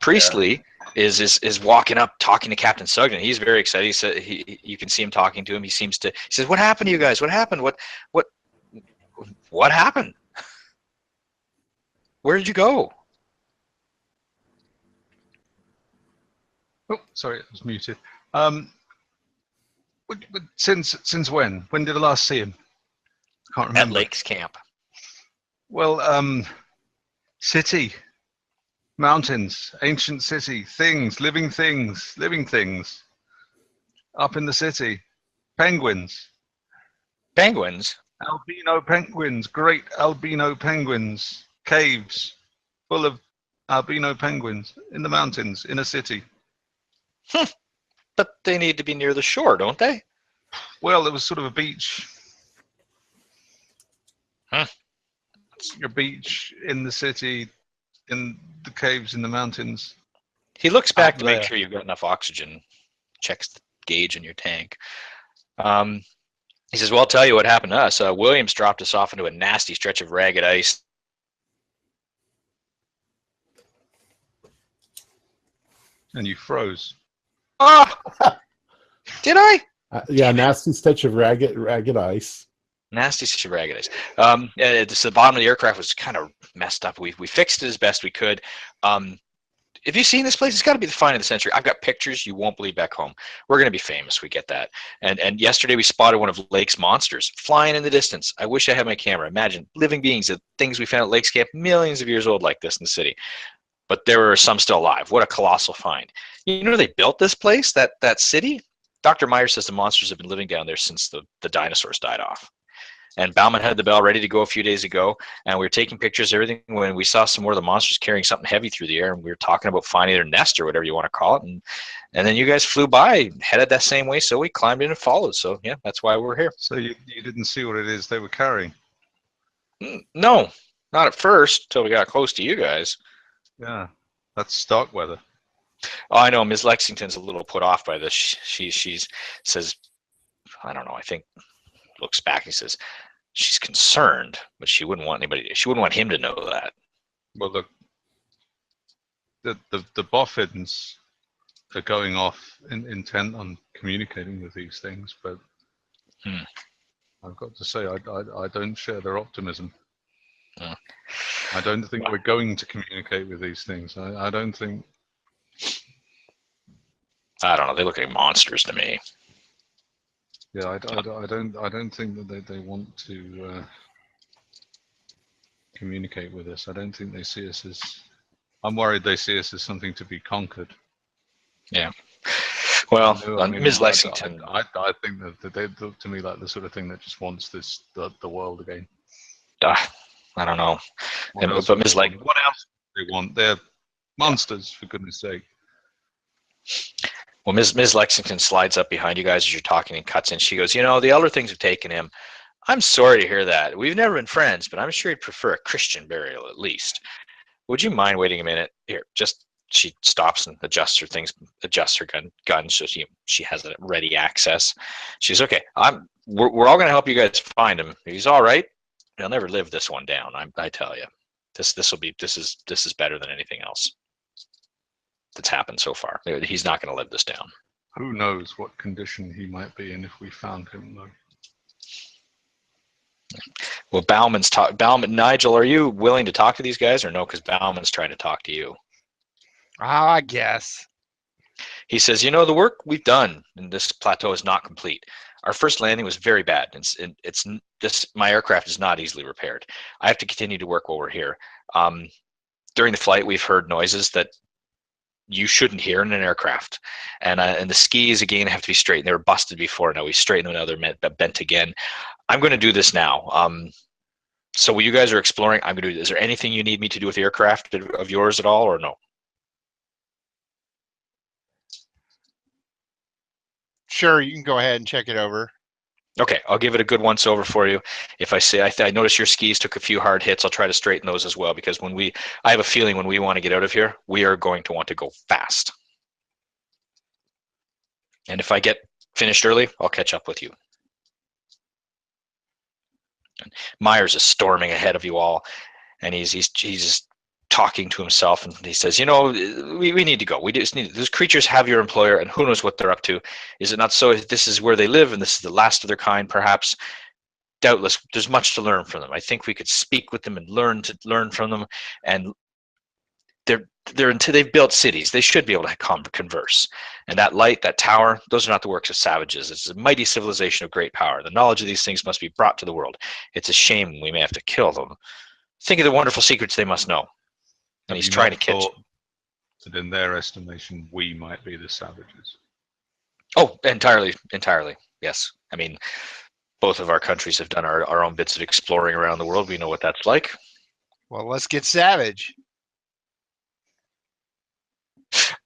Speaker 3: Priestley is walking up, talking to Captain Sugden. He's very excited. He said you can see him talking to him. He says, "What happened to you guys? What happened? What happened? Where did you go?"
Speaker 2: Oh, sorry, I was muted. Since when? When did I last see him? I can't
Speaker 3: At
Speaker 2: remember.
Speaker 3: Lakes Camp.
Speaker 2: Well, city, mountains, ancient city, living things, up in the city, penguins,
Speaker 3: Penguins.
Speaker 2: albino penguins, great albino penguins, caves full of albino penguins in the mountains, in a city.
Speaker 3: But they need to be near the shore, don't they?
Speaker 2: Well, it was sort of a beach.
Speaker 3: Huh.
Speaker 2: A beach in the city, in the caves in the mountains.
Speaker 3: He looks back to make
Speaker 2: there.
Speaker 3: sure you've got enough oxygen. Checks the gauge in your tank. He says, "Well, I'll tell you what happened to us. Williams dropped us off into a nasty stretch of ragged ice.
Speaker 2: And you froze.
Speaker 3: Ah, did I?
Speaker 1: Yeah, nasty stitch of ragged ice.
Speaker 3: Nasty stretch of ragged ice. The bottom of the aircraft was kind of messed up. We fixed it as best we could. Have you seen this place? It's got to be the find of the century. I've got pictures you won't believe back home. We're going to be famous. We get that. And yesterday we spotted one of Lake's monsters flying in the distance. I wish I had my camera. Imagine living beings, the things we found at Lake's Camp, millions of years old like this in the city. But there were some still alive. What a colossal find. You know, they built this place, that city? Dr. Meyer says the monsters have been living down there since the dinosaurs died off. And Bauman had the bell ready to go a few days ago, and we were taking pictures, everything, when we saw some more of the monsters carrying something heavy through the air, and we were talking about finding their nest or whatever you want to call it, and then you guys flew by, headed that same way, so we climbed in and followed. So yeah, that's why we're here.
Speaker 2: So you didn't see what it is they were carrying?
Speaker 3: No, not at first, till we got close to you guys.
Speaker 2: Yeah, that's Starkweather.
Speaker 3: Oh, I know, Ms. Lexington's a little put off by this. She says, I don't know, I think, looks back, he says, she's concerned, but she wouldn't want him to know that.
Speaker 2: Well, look, the boffins are going off intent on communicating with these things, but I've got to say, I don't share their optimism. I don't think we're going to communicate with these things. I don't think.
Speaker 3: I don't know. They look like monsters to me.
Speaker 2: Yeah, I don't think that they want to communicate with us. I don't think they see us as. I'm worried they see us as something to be conquered.
Speaker 3: Yeah. Well,
Speaker 2: I mean,
Speaker 3: Ms. Lexington.
Speaker 2: I think that they look to me like the sort of thing that just wants the world again.
Speaker 3: I don't know.
Speaker 2: What else
Speaker 3: But Ms.
Speaker 2: what else do they want? They're monsters, for goodness sake.
Speaker 3: Well, Ms. Lexington slides up behind you guys as you're talking and cuts in. She goes, "You know, the elder things have taken him. I'm sorry to hear that. We've never been friends, but I'm sure he'd prefer a Christian burial at least. Would you mind waiting a minute? Here, just." She stops and adjusts her gun so she has a ready access. She says, "Okay, we're all going to help you guys find him. If he's all right, he'll never live this one down. I tell you, this is better than anything else that's happened so far. He's not going to live this down."
Speaker 2: Who knows what condition he might be in if we found him, though.
Speaker 3: Well, Bauman, Nigel, are you willing to talk to these guys or no? Because Bauman's trying to talk to you.
Speaker 4: I guess.
Speaker 3: He says, "You know, the work we've done in this plateau is not complete. Our first landing was very bad. My aircraft is not easily repaired. I have to continue to work while we're here. During the flight, we've heard noises that you shouldn't hear in an aircraft, and the skis again have to be straightened. They were busted before. Now we straighten them. Now they're bent again. I'm going to do this now. So while you guys are exploring, I'm going to do. Is there anything you need me to do with the aircraft of yours at all, or no?"
Speaker 4: Sure, you can go ahead and check it over.
Speaker 3: Okay, I'll give it a good once over for you. If I say I notice your skis took a few hard hits, I'll try to straighten those as well, because I have a feeling when we want to get out of here, we are going to want to go fast. And if I get finished early, I'll catch up with you. Myers is storming ahead of you all, and he's talking to himself, and he says, we need to go. We just need, those creatures have your employer, and who knows what they're up to. Is it not so? This is where they live, and this is the last of their kind, perhaps. Doubtless, there's much to learn from them. I think we could speak with them and learn from them. And they've built cities. They should be able to converse. And that light, that tower, those are not the works of savages. It's a mighty civilization of great power. The knowledge of these things must be brought to the world. It's a shame we may have to kill them. Think of the wonderful secrets they must know. And he's trying to catch them.
Speaker 2: That in their estimation, we might be the savages.
Speaker 3: Oh, entirely. Yes. I mean, both of our countries have done our own bits of exploring around the world. We know what that's like.
Speaker 4: Well, let's get savage.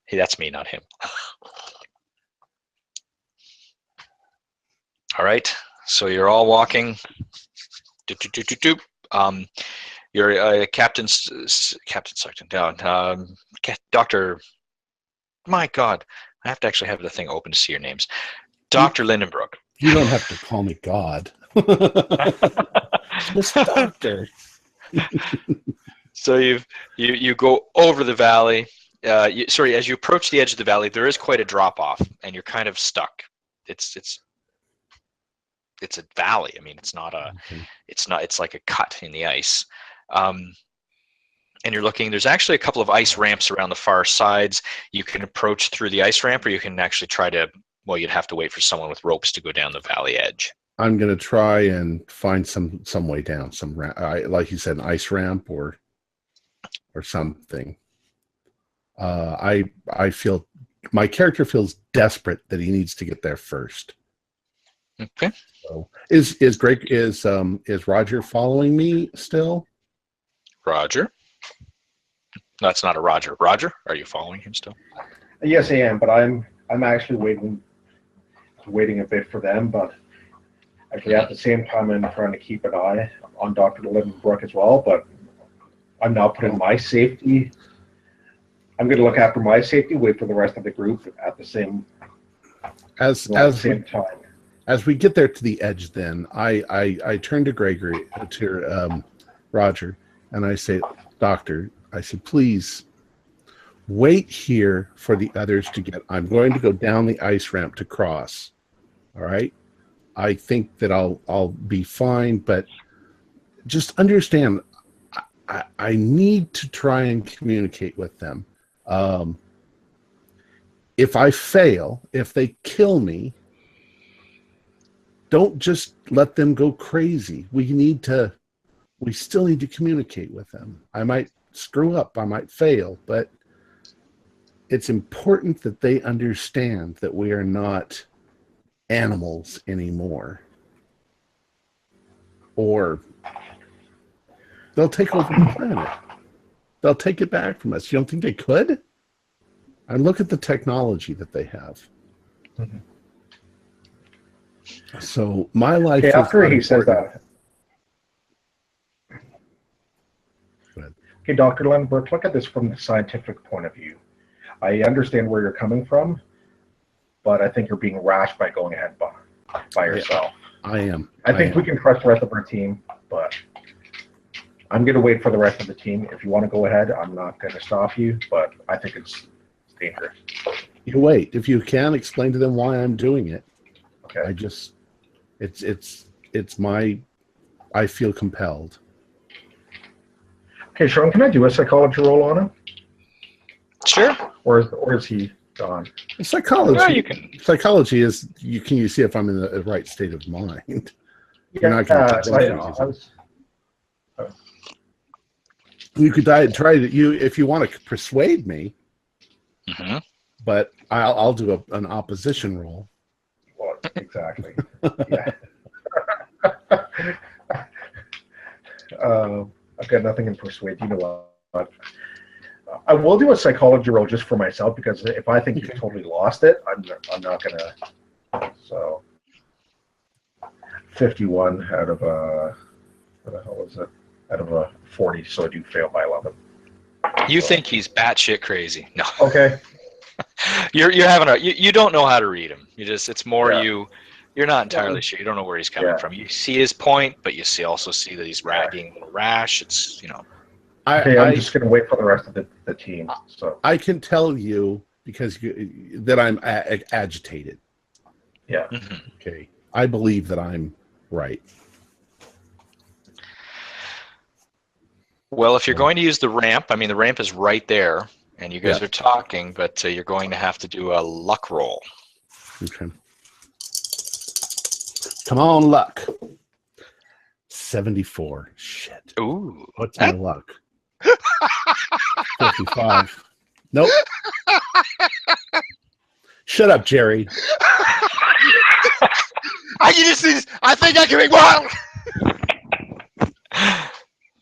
Speaker 3: Hey, that's me, not him. All right. So you're all walking. You're Captain Sugden down. Dr. My God, I have to actually have the thing open to see your names. Dr. Lindenbrook.
Speaker 1: You don't have to call me God. Miss Doctor.
Speaker 3: So you go over the valley. As you approach the edge of the valley, there is quite a drop off, and you're kind of stuck. It's a valley. I mean, it's like a cut in the ice. And you're looking. There's actually a couple of ice ramps around the far sides. You can approach through the ice ramp, or you can actually try to. Well, you'd have to wait for someone with ropes to go down the valley edge.
Speaker 1: I'm going to try and find some way down, like you said, an ice ramp or something. I feel my character feels desperate that he needs to get there first.
Speaker 3: Okay.
Speaker 1: So is Roger following me still?
Speaker 3: Roger? That's not a Roger. Roger, are you following him still?
Speaker 6: Yes, I am, but I'm actually waiting a bit for them, but actually at the same time I'm trying to keep an eye on Dr. Lindenbrook as well, but I'm now putting my safety. I'm going to look after my safety, wait for the rest of the group at the same time.
Speaker 1: As we get there to the edge, then I turn to Roger, and I say, Doctor, I said, please wait here for the others to get. I'm going to go down the ice ramp to cross. All right. I think that I'll be fine, but just understand, I need to try and communicate with them. If I fail, if they kill me, don't just let them go crazy. We still need to communicate with them. I might screw up, I might fail, but it's important that they understand that we are not animals anymore. Or they'll take over the planet. They'll take it back from us. You don't think they could? And look at the technology that they have.
Speaker 6: Mm-hmm.
Speaker 1: So my life.
Speaker 6: Okay, after he says that.
Speaker 1: Go ahead.
Speaker 6: Okay, Dr. Lindenbrook, look at this from the scientific point of view. I understand where you're coming from, but I think you're being rash by going ahead by yourself.
Speaker 1: I am.
Speaker 6: I think we can trust the rest of our team, but I'm going to wait for the rest of the team. If you want to go ahead, I'm not going to stop you, but I think it's dangerous.
Speaker 1: You wait. If you can, explain to them why I'm doing it.
Speaker 6: Okay.
Speaker 1: I feel compelled.
Speaker 6: Okay, Sean, can I do a psychology roll on him?
Speaker 3: Sure.
Speaker 6: Or is he gone?
Speaker 1: Psychology.
Speaker 3: Yeah, you can.
Speaker 1: Psychology is you see if I'm in the right state of mind. You could try to if you want to persuade me.
Speaker 3: Mm-hmm.
Speaker 1: But I'll do an opposition roll.
Speaker 6: Well, exactly. Yeah. I've got nothing in persuade. You know what? I will do a psychology roll just for myself, because if I think you've totally lost it, I'm not gonna. So 51 out of what the hell is it? Out of a 40, so I do fail by 11.
Speaker 3: You think he's batshit crazy? No.
Speaker 6: Okay.
Speaker 3: You're having you don't know how to read him. It's more
Speaker 6: Yeah.
Speaker 3: You're not entirely sure. You don't know where he's coming from. You see his point, but you also see that he's being a little rash. It's, you know.
Speaker 6: Okay, I'm just going to wait for the rest of the team. So
Speaker 1: I can tell you because that I'm agitated.
Speaker 6: Yeah.
Speaker 3: Mm-hmm.
Speaker 1: Okay. I believe that I'm right.
Speaker 3: Well, if you're going to use the ramp, I mean, the ramp is right there, and you guys are talking, but you're going to have to do a luck roll.
Speaker 1: Okay. Come on, luck. 74. Shit.
Speaker 3: Ooh.
Speaker 1: What's my luck? 55. Nope. Shut up, Jerry.
Speaker 4: I can just see this. I think I can make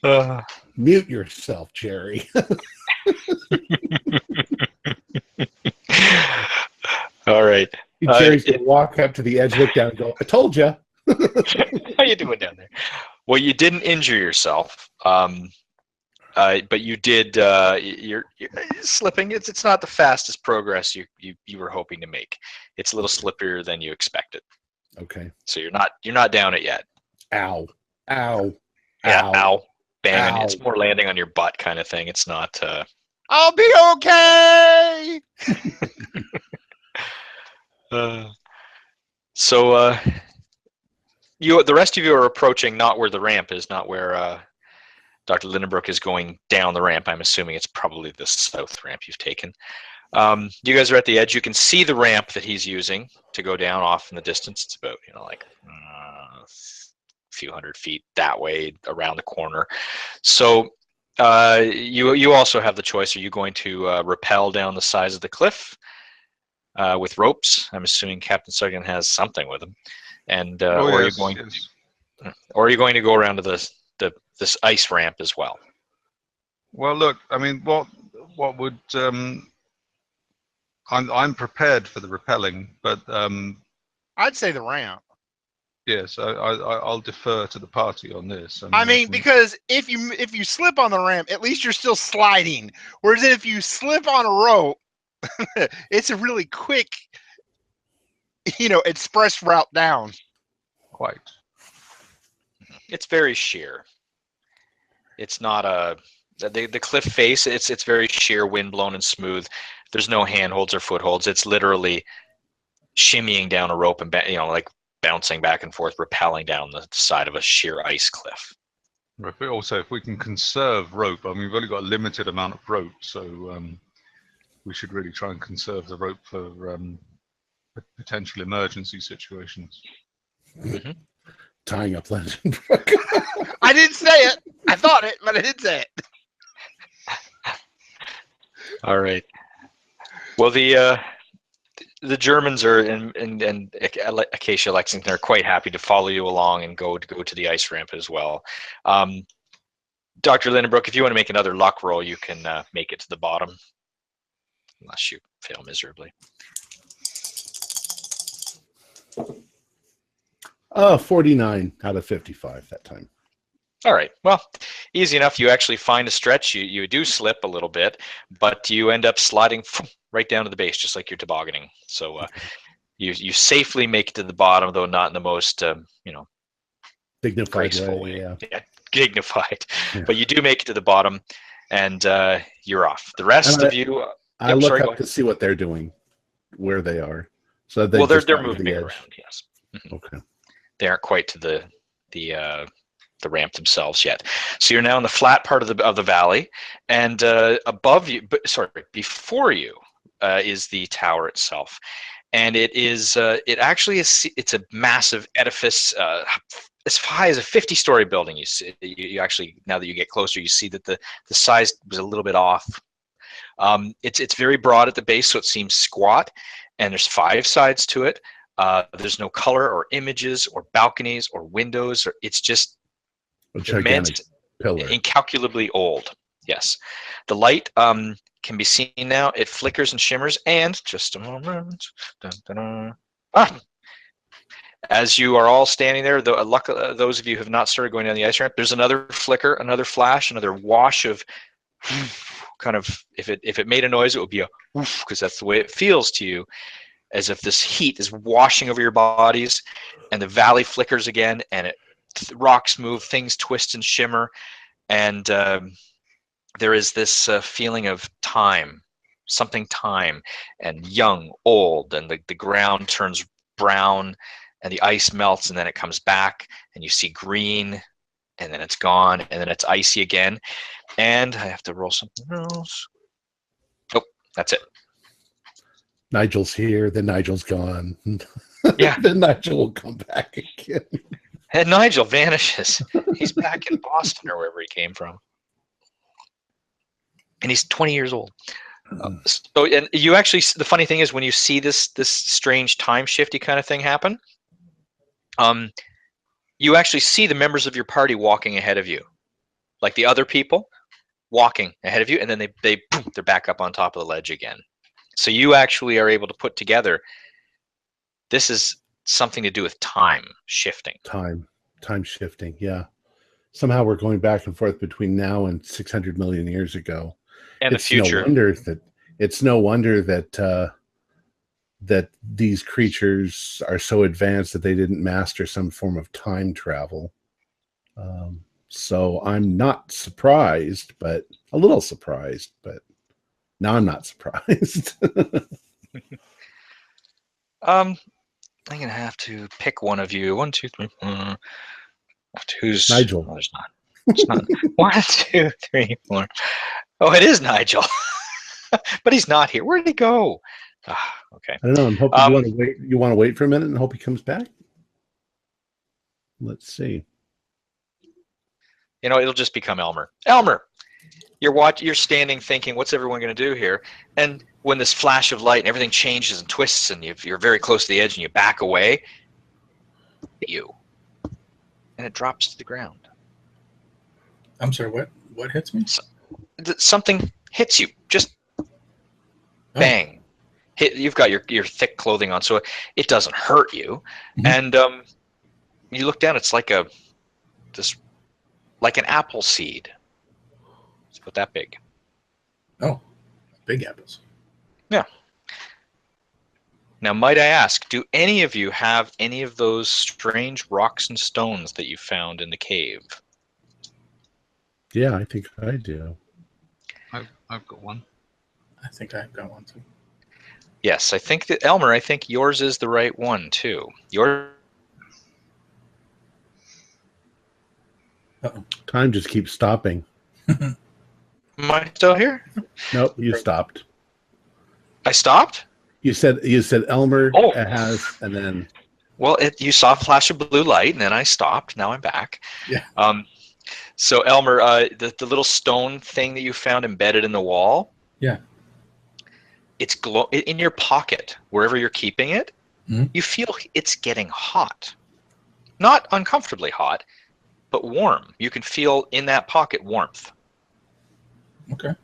Speaker 4: one.
Speaker 1: Mute yourself, Jerry.
Speaker 3: All right.
Speaker 1: Jerry's going to walk up to the edge, look down, and go, I told you.
Speaker 3: How you doing down there? Well, you didn't injure yourself, but you did. You're slipping. It's not the fastest progress you were hoping to make. It's a little slippier than you expected.
Speaker 1: Okay.
Speaker 3: So you're not down it yet.
Speaker 1: Ow. Ow.
Speaker 3: Yeah. Ow. Bang.
Speaker 1: Ow.
Speaker 3: It's more landing on your butt kind of thing. It's not.
Speaker 4: I'll be okay.
Speaker 3: So the rest of you are approaching not where the ramp is, not where Dr. Lindenbrook is going down the ramp. I'm assuming it's probably the south ramp you've taken. You guys are at the edge. You can see the ramp that he's using to go down off in the distance. It's about, like a few hundred feet that way around the corner. So you also have the choice. Are you going to rappel down the sides of the cliff with ropes? I'm assuming Captain Sugden has something with him. And or are you going to go around to this ice ramp as well?
Speaker 2: Well, look, I mean, what would I'm prepared for the rappelling, but
Speaker 4: I'd say the ramp.
Speaker 2: yes, I'll defer to the party on this.
Speaker 4: I mean, because if you slip on the ramp, at least you're still sliding. Whereas if you slip on a rope, it's a really quick, express route down.
Speaker 2: Quite.
Speaker 3: It's very sheer. It's not the cliff face. It's very sheer, windblown and smooth. There's no handholds or footholds. It's literally shimmying down a rope and like bouncing back and forth, rappelling down the side of a sheer ice cliff.
Speaker 2: But also, if we can conserve rope, I mean, we've only got a limited amount of rope, so we should really try and conserve the rope for potential emergency situations.
Speaker 3: Mm-hmm.
Speaker 1: Tying up legend.
Speaker 4: I didn't say it. I thought it, but I didn't say it.
Speaker 3: All right. Well, the Germans are and Acacia Lexington are quite happy to follow you along and go to the ice ramp as well. Dr. Lindenbrook, if you want to make another luck roll, you can make it to the bottom, unless you fail miserably.
Speaker 1: 49 out of 55 that time.
Speaker 3: All right. Well, easy enough. You actually find a stretch. You do slip a little bit, but you end up sliding right down to the base, just like you're tobogganing. So you safely make it to the bottom, though not in the most
Speaker 1: dignified
Speaker 3: graceful
Speaker 1: way. Yeah.
Speaker 3: Dignified.
Speaker 1: Yeah.
Speaker 3: But you do make it to the bottom, and you're off. The rest of you.
Speaker 1: I look up to see what they're doing, where they are. So they're
Speaker 3: moving around. Yes. Mm-hmm.
Speaker 1: Okay.
Speaker 3: They aren't quite to the ramp themselves yet. So you're now in the flat part of the valley, and before you is the tower itself, and it's a massive edifice as high as a 50-story building. You actually, now that you get closer, you see that the size was a little bit off. It's very broad at the base, so it seems squat, and there's 5 sides to it. There's no color or images or balconies or windows, it's just immense,
Speaker 1: pillar.
Speaker 3: Incalculably old. Yes. The light can be seen now. It flickers and shimmers, and just a moment. Dun, dun, dun. As you are all standing there, those of you who have not started going down the ice ramp, there's another flicker, another flash, another wash of kind of, if it made a noise, it would be a woof, because that's the way it feels to you. as if this heat is washing over your bodies, and the valley flickers again, and rocks move, things twist and shimmer, and there is this feeling of time, and young, old, and the ground turns brown, and the ice melts, and then it comes back, and you see green, and then it's gone, and then it's icy again, and I have to roll something else. Oh, that's it.
Speaker 1: Nigel's here, then Nigel's gone.
Speaker 3: Yeah.
Speaker 1: Then Nigel will come back again.
Speaker 3: And Nigel vanishes. He's back in Boston or wherever he came from. And he's 20 years old. So, and you actually, the funny thing is when you see this strange time shifty kind of thing happen, you actually see the members of your party walking ahead of you, like the other people walking ahead of you, and then they're back up on top of the ledge again. So you actually are able to put together, this is something to do with time shifting.
Speaker 1: Time shifting, yeah. Somehow we're going back and forth between now and 600 million years ago.
Speaker 3: And
Speaker 1: it's
Speaker 3: the future.
Speaker 1: No wonder that that these creatures are so advanced that they didn't master some form of time travel. So I'm not surprised, but a little surprised, but now I'm not surprised.
Speaker 3: I'm gonna have to pick one of you. 1, 2, 3, 4. Who's
Speaker 1: Nigel?
Speaker 3: Oh, there's not. It's not. 1, 2, 3, 4. Oh, it is Nigel. But he's not here. Where did he go? Okay.
Speaker 1: I don't know. I'm hoping you want to wait for a minute and hope he comes back. Let's see.
Speaker 3: You know, it'll just become Elmer. Elmer, you're standing thinking, what's everyone going to do here? And when this flash of light and everything changes and twists and you're very close to the edge and you back away, and it drops to the ground.
Speaker 5: I'm sorry, what hits me?
Speaker 3: Something hits you. Just bang. You've got your thick clothing on, so it doesn't hurt you. Mm-hmm. And you look down, it's like an apple seed. It's about that big.
Speaker 5: Oh, big apples.
Speaker 3: Yeah. Now, might I ask, do any of you have any of those strange rocks and stones that you found in the cave?
Speaker 1: Yeah, I think I do.
Speaker 2: I've got one.
Speaker 5: I think I've got one too.
Speaker 3: Yes, I think that Elmer, I think yours is the right one too.
Speaker 1: Time just keeps stopping.
Speaker 3: Am I still here?
Speaker 1: Nope, you stopped.
Speaker 3: I stopped?
Speaker 1: You said Elmer has, and then.
Speaker 3: Well, you saw a flash of blue light, and then I stopped. Now I'm back.
Speaker 5: Yeah.
Speaker 3: So Elmer, the little stone thing that you found embedded in the wall.
Speaker 5: Yeah.
Speaker 3: It's in your pocket, wherever you're keeping it.
Speaker 5: Mm-hmm.
Speaker 3: You feel it's getting hot, not uncomfortably hot, but warm. You can feel in that pocket warmth.
Speaker 5: Okay.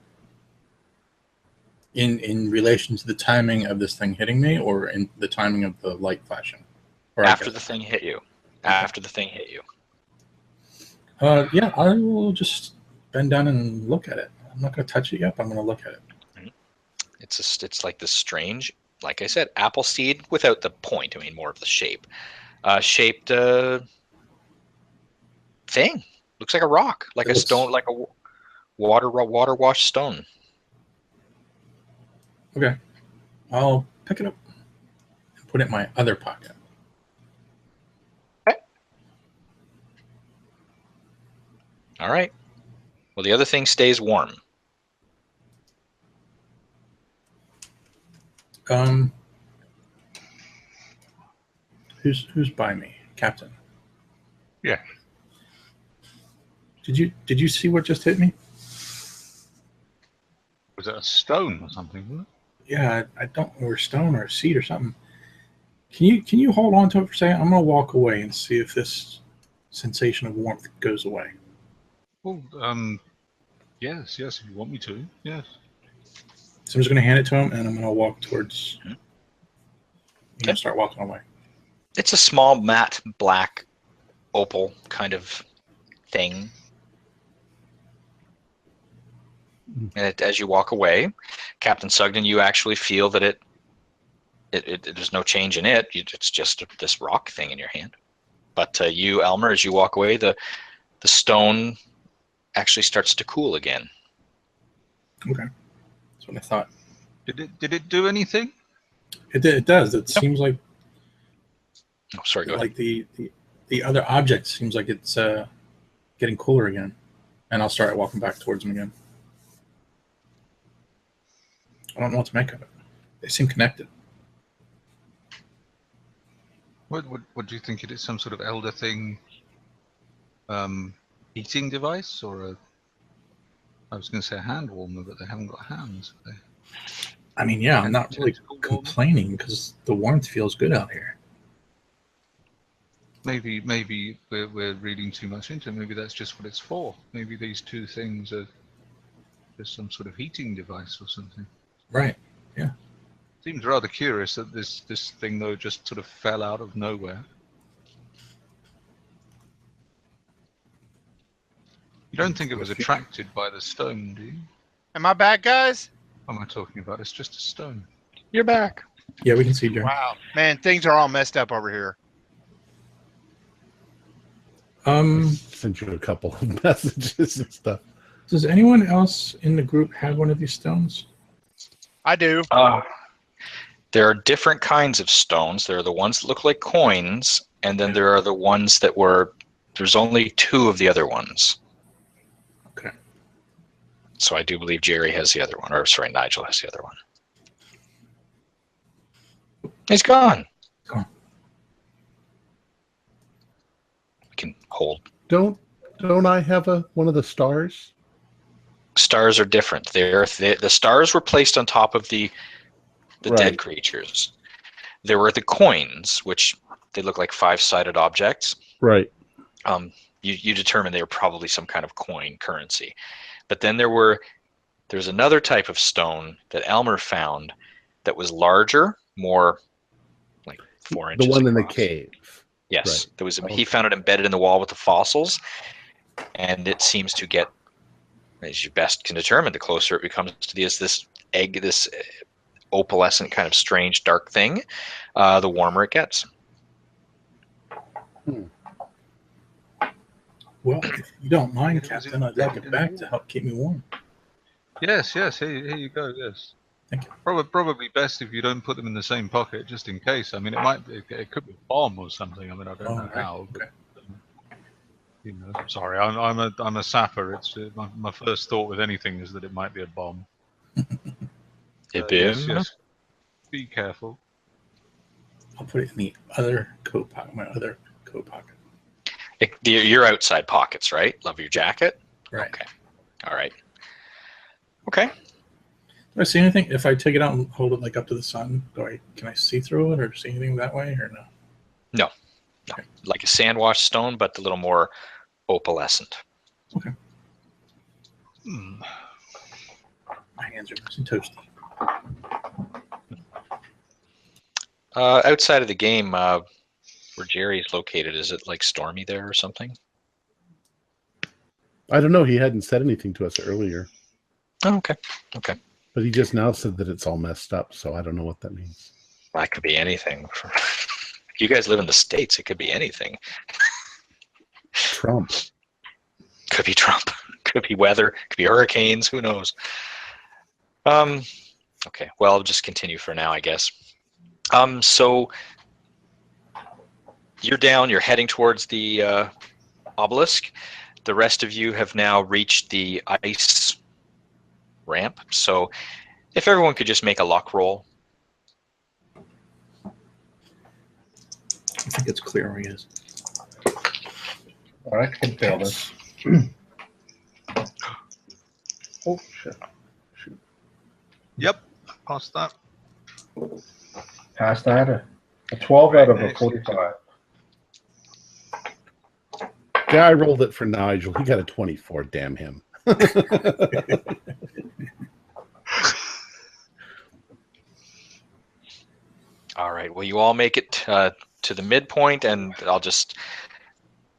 Speaker 5: In relation to the timing of this thing hitting me, or in the timing of the light flashing? Or
Speaker 3: after the thing hit you. Okay. After the thing hit you.
Speaker 5: Yeah, I will just bend down and look at it. I'm not going to touch it yet, but I'm going to look at it.
Speaker 3: It's like this strange, like I said, apple seed without the point. I mean, more of the shape. Shaped thing. Looks like a rock, like a stone, like a water washed stone.
Speaker 5: Okay, I'll pick it up and put it in my other pocket.
Speaker 3: Okay. All right. Well, the other thing stays warm.
Speaker 5: Who's by me, Captain?
Speaker 2: Yeah.
Speaker 5: Did you see what just hit me?
Speaker 2: Was it a stone or something? Wasn't it?
Speaker 5: Yeah, I don't know, or a stone or a seed or something. Can you hold on to it for a second? I'm gonna walk away and see if this sensation of warmth goes away.
Speaker 2: Well, yes, if you want me to, yes.
Speaker 5: So I'm just gonna hand it to him, and I'm gonna walk towards. Start walking away.
Speaker 3: It's a small matte black opal kind of thing. And as you walk away, Captain Sugden, you actually feel that there's no change in it. It's just this rock thing in your hand. But you, Elmer, as you walk away, the stone actually starts to cool again.
Speaker 5: Okay, that's what I thought.
Speaker 2: Did it do anything?
Speaker 5: It does. It seems like
Speaker 3: Oh, sorry, go ahead.
Speaker 5: like the other object seems like it's getting cooler again, and I'll start walking back towards them again. I don't know what to make of it. They seem connected.
Speaker 2: What do you think it is? Some sort of elder thing? Heating device, or I was going to say a hand warmer, but they haven't got hands.
Speaker 5: I mean, yeah, I'm not really complaining because the warmth feels good out here.
Speaker 2: Maybe we're reading too much into it. Maybe that's just what it's for. Maybe these two things are just some sort of heating device or something.
Speaker 5: Right. Yeah.
Speaker 2: Seems rather curious that this thing though just sort of fell out of nowhere. You don't think it was attracted by the stone, do you?
Speaker 4: Am I back, guys?
Speaker 2: What am I talking about? It's just a stone.
Speaker 3: You're back.
Speaker 5: Yeah, we can see Jerry.
Speaker 4: Wow, man, things are all messed up over here.
Speaker 1: Sent you a couple of messages and stuff.
Speaker 5: Does anyone else in the group have one of these stones?
Speaker 4: I do.
Speaker 3: There are different kinds of stones. There are the ones that look like coins, and then there are the ones that were. There's only two of the other ones.
Speaker 5: Okay.
Speaker 3: So I do believe Jerry has the other one, or sorry, Nigel has the other one. He's gone.
Speaker 5: Gone.
Speaker 3: We can hold.
Speaker 1: Don't I have one of the stars?
Speaker 3: Stars are different. The stars were placed on top of the
Speaker 1: Right.
Speaker 3: dead creatures. There were the coins, which they look like five-sided objects.
Speaker 1: Right.
Speaker 3: You determined they were probably some kind of coin currency. But then there's another type of stone that Elmer found that was larger, more like 4 inches.
Speaker 1: The one in the
Speaker 3: across.
Speaker 1: cave.
Speaker 3: Yes,
Speaker 1: Right.
Speaker 3: there was.
Speaker 1: Okay.
Speaker 3: He found it embedded in the wall with the fossils, and it seems to get, as you best can determine, the closer it becomes to this egg, this opalescent kind of strange dark thing, the warmer it gets.
Speaker 5: Well, if you don't mind, Captain, I'd like it back to help keep me warm.
Speaker 2: Yes. Here you go. Yes.
Speaker 5: Thank you.
Speaker 2: Probably best if you don't put them in the same pocket, just in case. I mean, it could be a bomb or something. I mean, I don't know how.
Speaker 5: Okay.
Speaker 2: You know, sorry, I'm a sapper. It's my first thought with anything is that it might be a bomb. Yes. Be careful.
Speaker 5: I'll put it in the other coat pocket, my other coat pocket.
Speaker 3: Your outside pockets, right? Love your jacket.
Speaker 5: Right.
Speaker 3: Okay. All right. Okay.
Speaker 5: Do I see anything? If I take it out and hold it like up to the sun, can I see through it or see anything that way or no?
Speaker 3: No.
Speaker 5: Okay.
Speaker 3: Like a sand wash stone, but a little more opalescent.
Speaker 5: Okay. My hands are nice and toasty.
Speaker 3: Outside of the game, where Jerry's located, is it like stormy there or something?
Speaker 1: I don't know. He hadn't said anything to us earlier,
Speaker 3: Oh, okay. Okay.
Speaker 1: but he just now said that it's all messed up. So I don't know what that means.
Speaker 3: That could be anything. You guys live in the States. It could be anything.
Speaker 1: Trump.
Speaker 3: Could be Trump. Could be weather. Could be hurricanes. Who knows? Okay. Well, I'll just continue for now, I guess. So you're down. You're heading towards the obelisk. The rest of you have now reached the ice ramp. So if everyone could just make a luck roll.
Speaker 5: I think it's clear where he is.
Speaker 6: All right, I can fail this. Oh, shit. Shoot.
Speaker 2: Yep. Past that.
Speaker 6: Past that, a 12 out of a 45.
Speaker 1: Yeah, I rolled it for Nigel. He got a 24. Damn him.
Speaker 3: All right. Well, you all make it to the midpoint, and I'll just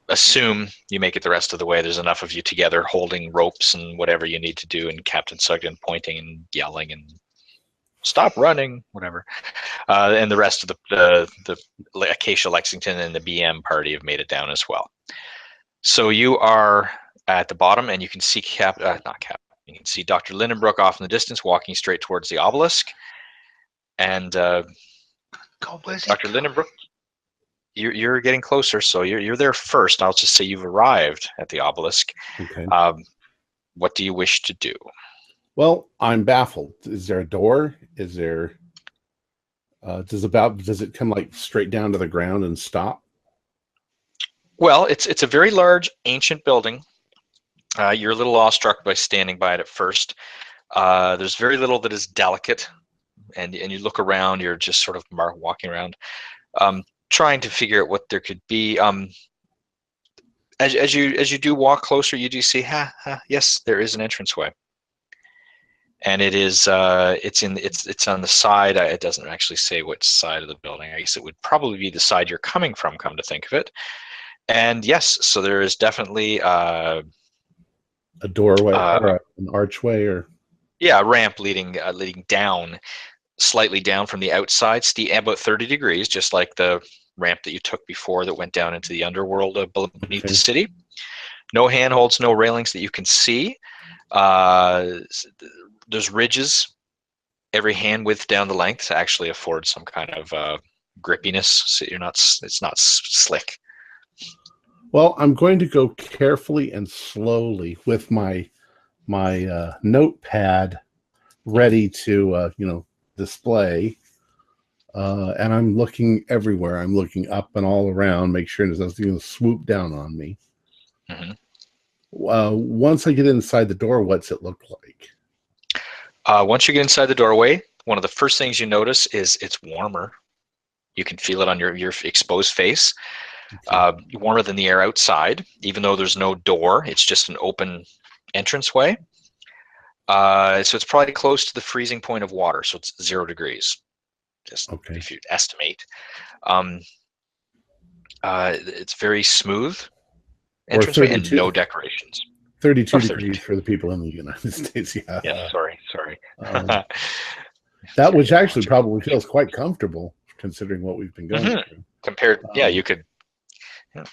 Speaker 3: assume you make it the rest of the way. There's enough of you together holding ropes and whatever you need to do, and Captain Sugden pointing and yelling and stop running, whatever. And the rest of the Acacia Lexington and the BM party have made it down as well. So you are at the bottom, and you can see you can see Dr. Lindenbrook off in the distance, walking straight towards the obelisk. And Dr. Lindenbrook, you're getting closer, so you're there first. I'll just say you've arrived at the obelisk.
Speaker 1: Okay.
Speaker 3: What do you wish to do?
Speaker 1: Well, I'm baffled. Is there a door? Is there? Does it come like straight down to the ground and stop?
Speaker 3: Well, it's a very large ancient building. You're a little awestruck by standing by it at first. There's very little that is delicate, and you look around. You're just sort of walking around, trying to figure out what there could be. As you do walk closer, you do see, yes, there is an entranceway, and it is it's on the side. It doesn't actually say which side of the building. I guess it would probably be the side you're coming from. Come to think of it, and yes, so there is definitely a
Speaker 1: doorway or an archway, or
Speaker 3: a ramp leading down, slightly down from the outside, about 30 degrees, just like the ramp that you took before that went down into the underworld beneath the city. No handholds, no railings that you can see. There's ridges every hand width down the length to actually afford some kind of grippiness, so it's not slick.
Speaker 1: Well, I'm going to go carefully and slowly with my notepad ready to display. And I'm looking everywhere. I'm looking up and all around, make sure there's nothing going to swoop down on me.
Speaker 3: Mm-hmm.
Speaker 1: Once I get inside the door, what's it look like?
Speaker 3: Once you get inside the doorway, one of the first things you notice is it's warmer. You can feel it on your exposed face. Okay. Warmer than the air outside, even though there's no door. It's just an open entranceway. So it's probably close to the freezing point of water. So it's 0 degrees. Just if you estimate. It's very smooth entranceway and no decorations.
Speaker 1: 32 degrees for the people in the United States. Yeah.
Speaker 3: Yeah. Sorry.
Speaker 1: That which actually probably feels quite comfortable considering what we've been going through.
Speaker 3: Compared, you could. Yeah.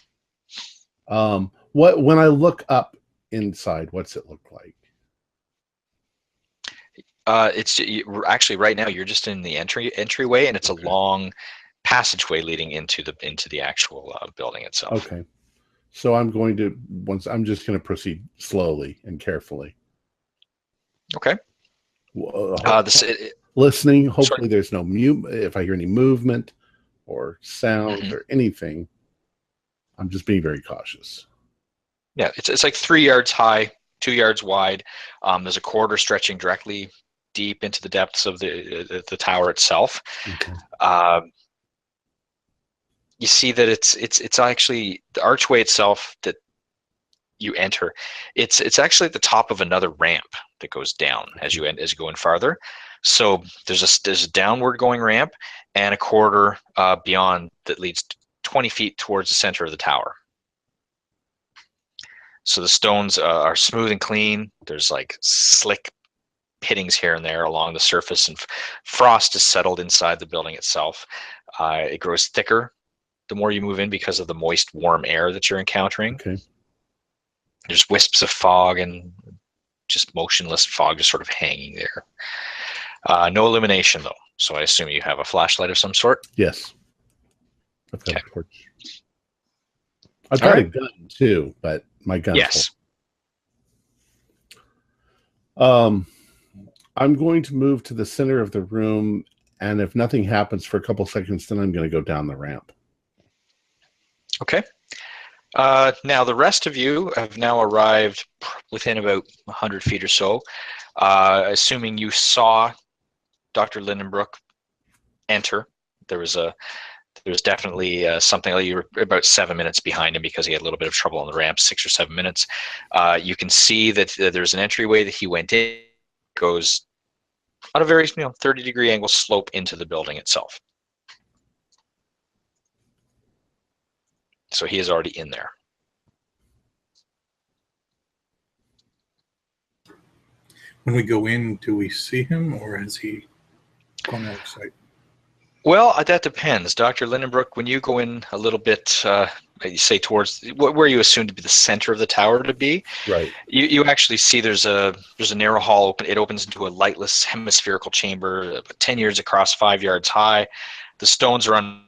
Speaker 1: When I look up inside, what's it look like?
Speaker 3: It's actually right now you're just in the entryway, and it's a long passageway leading into the actual building itself.
Speaker 1: Okay, so I'm just going to proceed slowly and carefully.
Speaker 3: Okay.
Speaker 1: Listening. Hopefully, there's no if I hear any movement or sound or anything, I'm just being very cautious.
Speaker 3: Yeah, it's like 3 yards high, 2 yards wide. There's a corridor stretching directly deep into the depths of the tower itself.
Speaker 1: Okay.
Speaker 3: You see that it's actually the archway itself that you enter. It's actually at the top of another ramp that goes down as you go in farther. So there's a downward going ramp and a corridor beyond that leads 20 feet towards the center of the tower. So the stones are smooth and clean. There's like slick pittings here and there along the surface, and frost is settled inside the building itself. It grows thicker the more you move in because of the moist, warm air that you're encountering.
Speaker 1: Okay.
Speaker 3: There's wisps of fog and just motionless fog just sort of hanging there. No illumination, though, so I assume you have a flashlight of some sort?
Speaker 1: Yes. I've got a torch. I've got a gun, too, but my gun's full. I'm going to move to the center of the room, and if nothing happens for a couple seconds, then I'm going to go down the ramp.
Speaker 3: Okay. Now, the rest of you have now arrived within about 100 feet or so, assuming you saw Dr. Lindenbrook enter. There was definitely something like you were about 7 minutes behind him because he had a little bit of trouble on the ramp, 6 or 7 minutes. You can see that there's an entryway that he went in, goes on a very 30-degree angle slope into the building itself. So he is already in there.
Speaker 5: When we go in, do we see him, or has he on the other side?
Speaker 3: Well, that depends. Dr. Lindenbrook, when you go in a little bit, you say towards where you assume to be the center of the tower to be,
Speaker 1: Right.
Speaker 3: you actually see there's a narrow hall. It opens into a lightless hemispherical chamber, 10 yards across, 5 yards high. The stones are on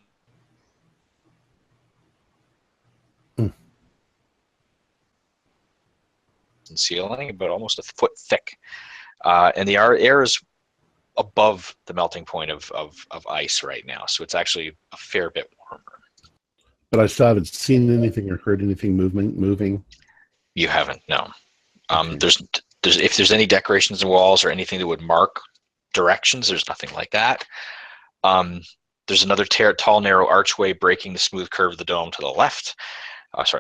Speaker 3: ceiling, about almost a foot thick, and the air is above the melting point of ice right now, so it's actually a fair bit warmer.
Speaker 1: But I still haven't seen anything or heard anything moving.
Speaker 3: You haven't, no.
Speaker 1: Okay.
Speaker 3: There's if there's any decorations in walls or anything that would mark directions, there's nothing like that. There's another tall, narrow archway breaking the smooth curve of the dome to the left.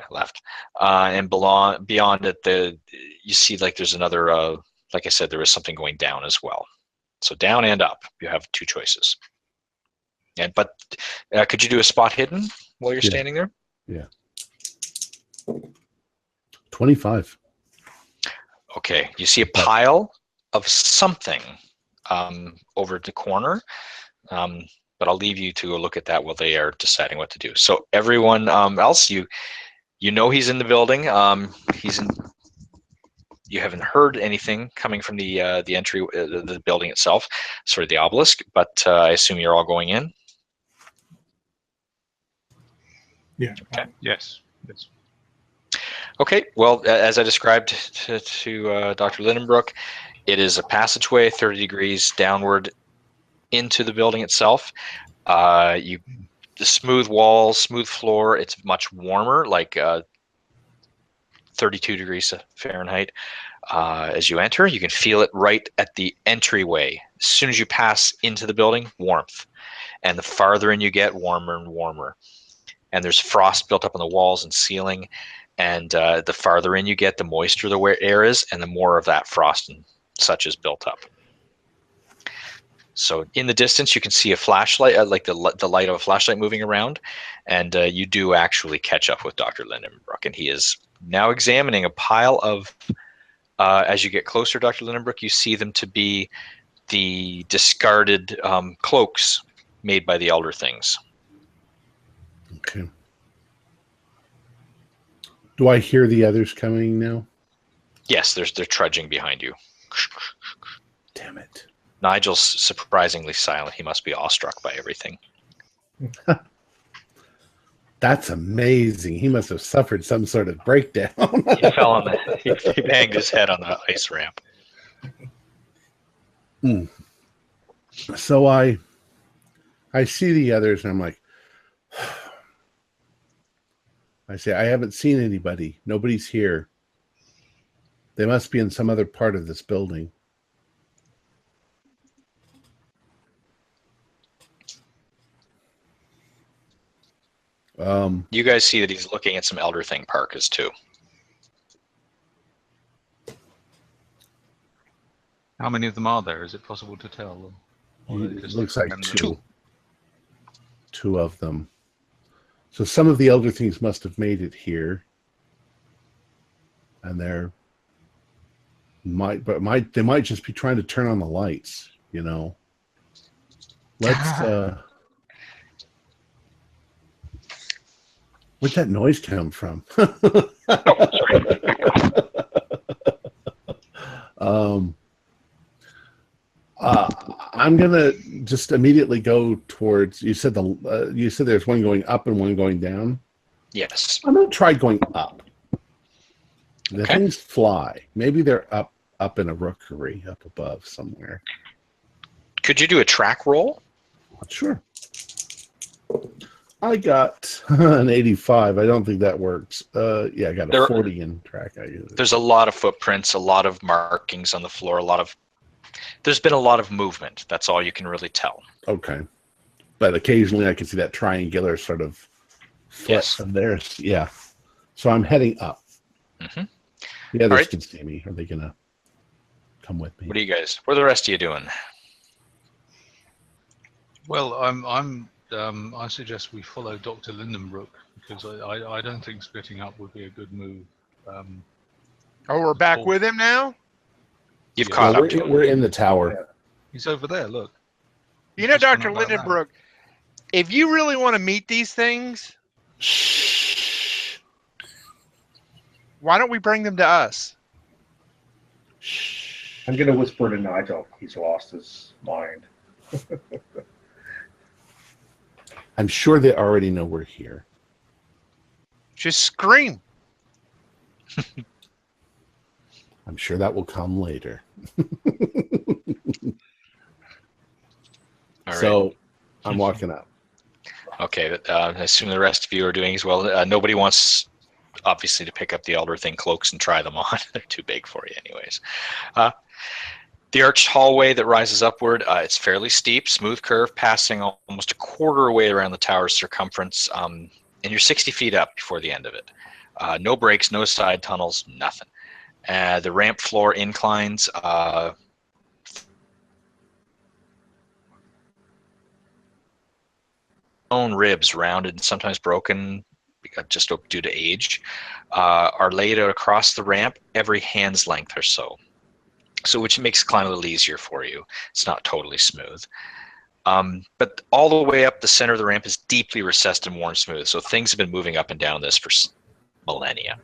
Speaker 3: Left. And beyond it, you see like there's another. Like I said, there is something going down as well. So down and up, you have two choices. But could you do a spot hidden while you're standing there?
Speaker 1: Yeah. 25.
Speaker 3: Okay. You see a pile of something over the corner, but I'll leave you to look at that while they are deciding what to do. So everyone else, you know he's in the building. You haven't heard anything coming from the entry, the building itself, sort of the obelisk, but I assume you're all going in.
Speaker 5: Yeah.
Speaker 2: Okay. Yes.
Speaker 3: Okay. Well, as I described to Dr. Lindenbrook, it is a passageway 30 degrees downward into the building itself. The smooth walls, smooth floor. It's much warmer, like 32 degrees Fahrenheit. As you enter, you can feel it right at the entryway. As soon as you pass into the building, warmth. And the farther in you get, warmer and warmer. And there's frost built up on the walls and ceiling. And the farther in you get, the moister the air is, and the more of that frost and such is built up. So in the distance, you can see a flashlight, like the light of a flashlight moving around. And you do actually catch up with Dr. Lindenbrook. And he is now examining a pile of, as you get closer, Dr. Lindenbrook, you see them to be the discarded cloaks made by the Elder Things.
Speaker 1: Okay. Do I hear the others coming now?
Speaker 3: Yes, they're trudging behind you.
Speaker 1: Damn it.
Speaker 3: Nigel's surprisingly silent. He must be awestruck by everything.
Speaker 1: That's amazing. He must have suffered some sort of breakdown.
Speaker 3: He fell on he banged his head on the ice ramp.
Speaker 1: So I see the others and I'm like, I say, I haven't seen anybody. Nobody's here. They must be in some other part of this building.
Speaker 3: You guys see that he's looking at some Elder Thing parkas too.
Speaker 2: How many of them are there? Is it possible to tell?
Speaker 1: It looks like two. Two of them. So some of the Elder Things must have made it here. And they might just be trying to turn on the lights, you know. Let's where'd that noise come from? I'm gonna just immediately go towards. You said there's one going up and one going down.
Speaker 3: Yes.
Speaker 1: I'm gonna try going up. The things fly. Maybe they're up in a rookery up above somewhere.
Speaker 3: Could you do a track roll?
Speaker 1: Sure. I got an 85. I don't think that works. Yeah, I got a 40 in track.
Speaker 3: There's a lot of footprints, a lot of markings on the floor, there's been a lot of movement. That's all you can really tell.
Speaker 1: Okay. But occasionally I can see that triangular sort of flip of theirs. Yeah. So I'm heading up. Mm-hmm. The others can see me. Are they going to come with me?
Speaker 3: What are the rest of you doing?
Speaker 2: Well, I suggest we follow Dr. Lindenbrook because I don't think splitting up would be a good move.
Speaker 4: We're back with him now?
Speaker 3: You've caught up to him.
Speaker 1: We're in the tower.
Speaker 2: He's over there, look.
Speaker 4: You know,
Speaker 2: Just wonder
Speaker 4: Dr.
Speaker 2: about that.
Speaker 4: Lindenbrook, if you really want to meet these things,
Speaker 1: Shh.
Speaker 4: why don't we bring them to us?
Speaker 1: Shh.
Speaker 6: I'm gonna whisper to Nigel. He's lost his mind.
Speaker 1: I'm sure they already know we're here.
Speaker 4: Just scream.
Speaker 1: I'm sure that will come later.
Speaker 3: All right.
Speaker 1: So I'm walking up.
Speaker 3: Okay, I assume the rest of you are doing as well. Nobody wants, obviously, to pick up the Elder Thing cloaks and try them on. They're too big for you anyways. The arched hallway that rises upward, it's fairly steep, smooth curve, passing almost a quarter way around the tower's circumference, and you're 60 feet up before the end of it. No breaks, no side tunnels, nothing. The ramp floor inclines, bone ribs, rounded and sometimes broken, just due to age, are laid out across the ramp every hand's length or so. So which makes climb a little easier for you. It's not totally smooth. But all the way up the center of the ramp is deeply recessed and worn smooth. So things have been moving up and down this for millennia.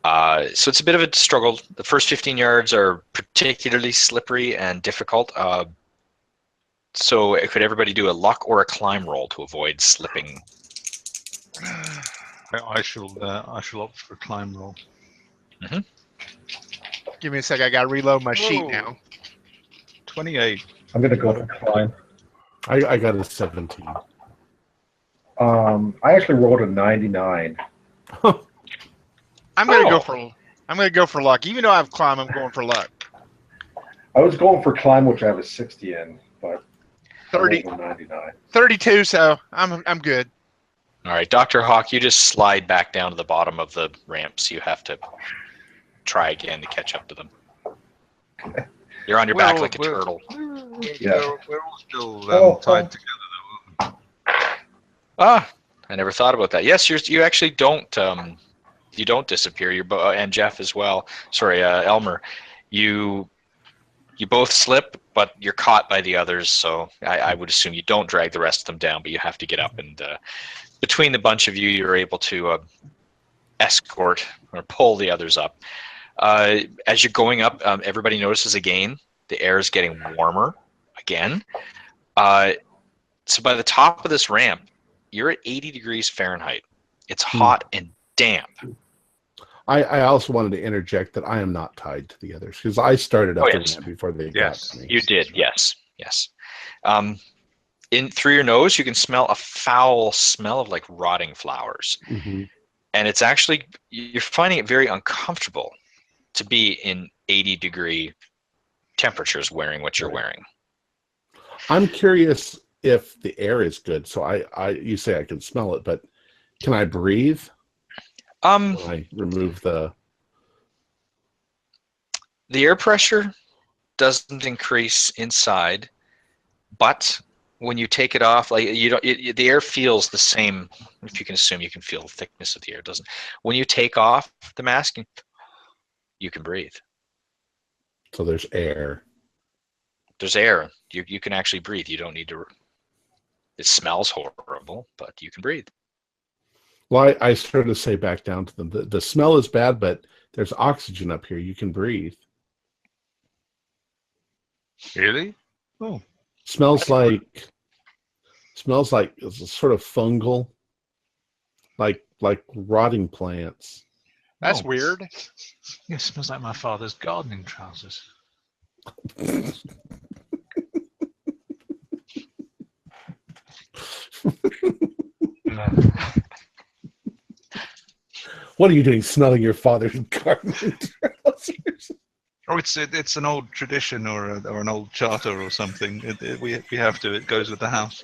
Speaker 3: So it's a bit of a struggle. The first 15 yards are particularly slippery and difficult. So could everybody do a luck or a climb roll to avoid slipping?
Speaker 2: I shall opt for a climb roll.
Speaker 3: Mm-hmm.
Speaker 4: Give me a sec. I got to reload my sheet now.
Speaker 2: 28.
Speaker 6: I'm gonna go for climb.
Speaker 1: I got a 17.
Speaker 6: I actually rolled a 99.
Speaker 4: I'm gonna go for luck. Even though I have climb, I'm going for luck.
Speaker 6: I was going for climb, which I have a 60 in, but
Speaker 4: 30,
Speaker 6: I rolled a 99.
Speaker 4: 32. So I'm good.
Speaker 3: All right, Dr. Hawk, you just slide back down to the bottom of the ramp, so you have to try again to catch up to them. You're on your back like a turtle.
Speaker 6: Yeah.
Speaker 2: We're all still tied together, though.
Speaker 3: I never thought about that. Yes, you actually don't. You don't disappear. And Jeff as well. Sorry, Elmer. You both slip, but you're caught by the others. So I would assume you don't drag the rest of them down, but you have to get up. And between the bunch of you, you're able to escort or pull the others up. As you're going up, everybody notices again the air is getting warmer again. So by the top of this ramp, you're at 80 degrees Fahrenheit. It's hot and damp.
Speaker 1: I also wanted to interject that I am not tied to the others because I started up the ramp before they got to me.
Speaker 3: You did, yes. In through your nose, you can smell a foul smell of like rotting flowers.
Speaker 1: Mm-hmm.
Speaker 3: And it's actually, you're finding it very uncomfortable to be in 80-degree temperatures wearing what you're wearing.
Speaker 1: I'm curious if the air is good. So you say I can smell it, but can I breathe? When I remove the
Speaker 3: air pressure doesn't increase inside, but when you take it off, like the air feels the same. If you can assume, you can feel the thickness of the air. It doesn't. When you take off the mask, you can breathe.
Speaker 1: So there's air.
Speaker 3: There's air. You can actually breathe. You don't need to. It smells horrible, but you can breathe.
Speaker 1: Well, I started to say back down to them, the smell is bad, but there's oxygen up here. You can breathe.
Speaker 2: Really? Oh.
Speaker 1: Smells like it's sort of fungal, like rotting plants.
Speaker 4: That's weird.
Speaker 2: Yeah, it smells like my father's gardening trousers.
Speaker 1: What are you doing, smelling your father's gardening trousers?
Speaker 2: Oh, it's an old tradition or an old charter or something. We have to. It goes with the house.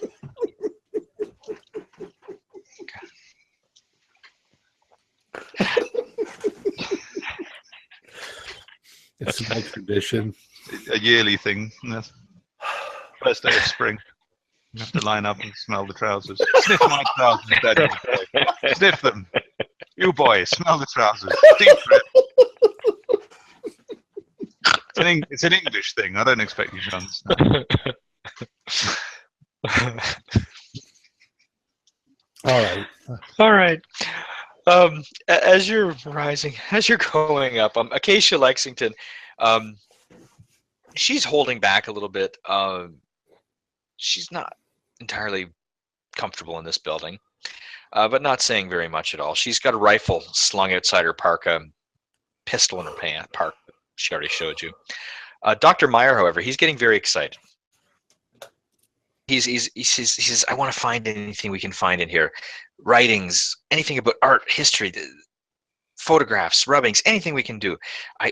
Speaker 1: It's an old tradition.
Speaker 2: A yearly thing. First day of spring. You have to line up and smell the trousers. Sniff my trousers, Daddy. Sniff them. You boy, smell the trousers. Deep breath. It's an English thing. I don't expect you to understand.
Speaker 1: All right.
Speaker 3: All right. As you're rising, as you're going up, Acacia Lexington, she's holding back a little bit. She's not entirely comfortable in this building, but not saying very much at all. She's got a rifle slung outside her parka, pistol in her park. She already showed you. Dr. Meyer, however, he's getting very excited. He says, I want to find anything we can find in here. Writings, anything about art, history, photographs, rubbings, anything we can do.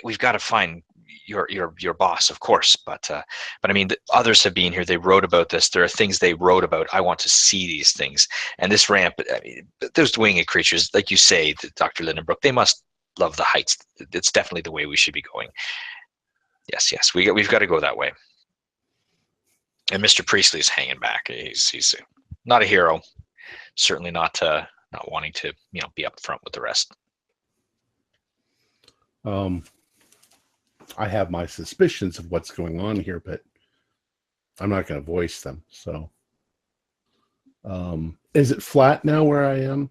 Speaker 3: We've got to find your boss, of course. But I mean, others have been here. They wrote about this. There are things they wrote about. I want to see these things. And this ramp, I mean, those winged creatures, like you say, Dr. Lindenbrook, they must love the heights. It's definitely the way we should be going. Yes, we've got to go that way. And Mr. Priestley's hanging back. He's not a hero. Certainly not wanting to be up front with the rest.
Speaker 1: I have my suspicions of what's going on here, but I'm not going to voice them. So, is it flat now where I am?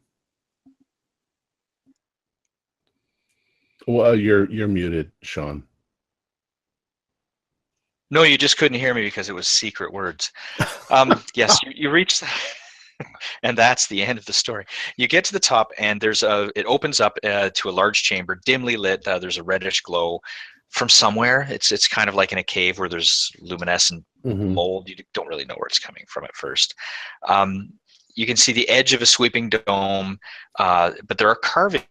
Speaker 1: Well, you're muted, Sean.
Speaker 3: No, you just couldn't hear me because it was secret words. Yes, you reached that. And that's the end of the story. You get to the top, and it opens up to a large chamber, dimly lit. There's a reddish glow from somewhere. It's kind of like in a cave where there's luminescent mold. You don't really know where it's coming from at first. You can see the edge of a sweeping dome, but there are carvings.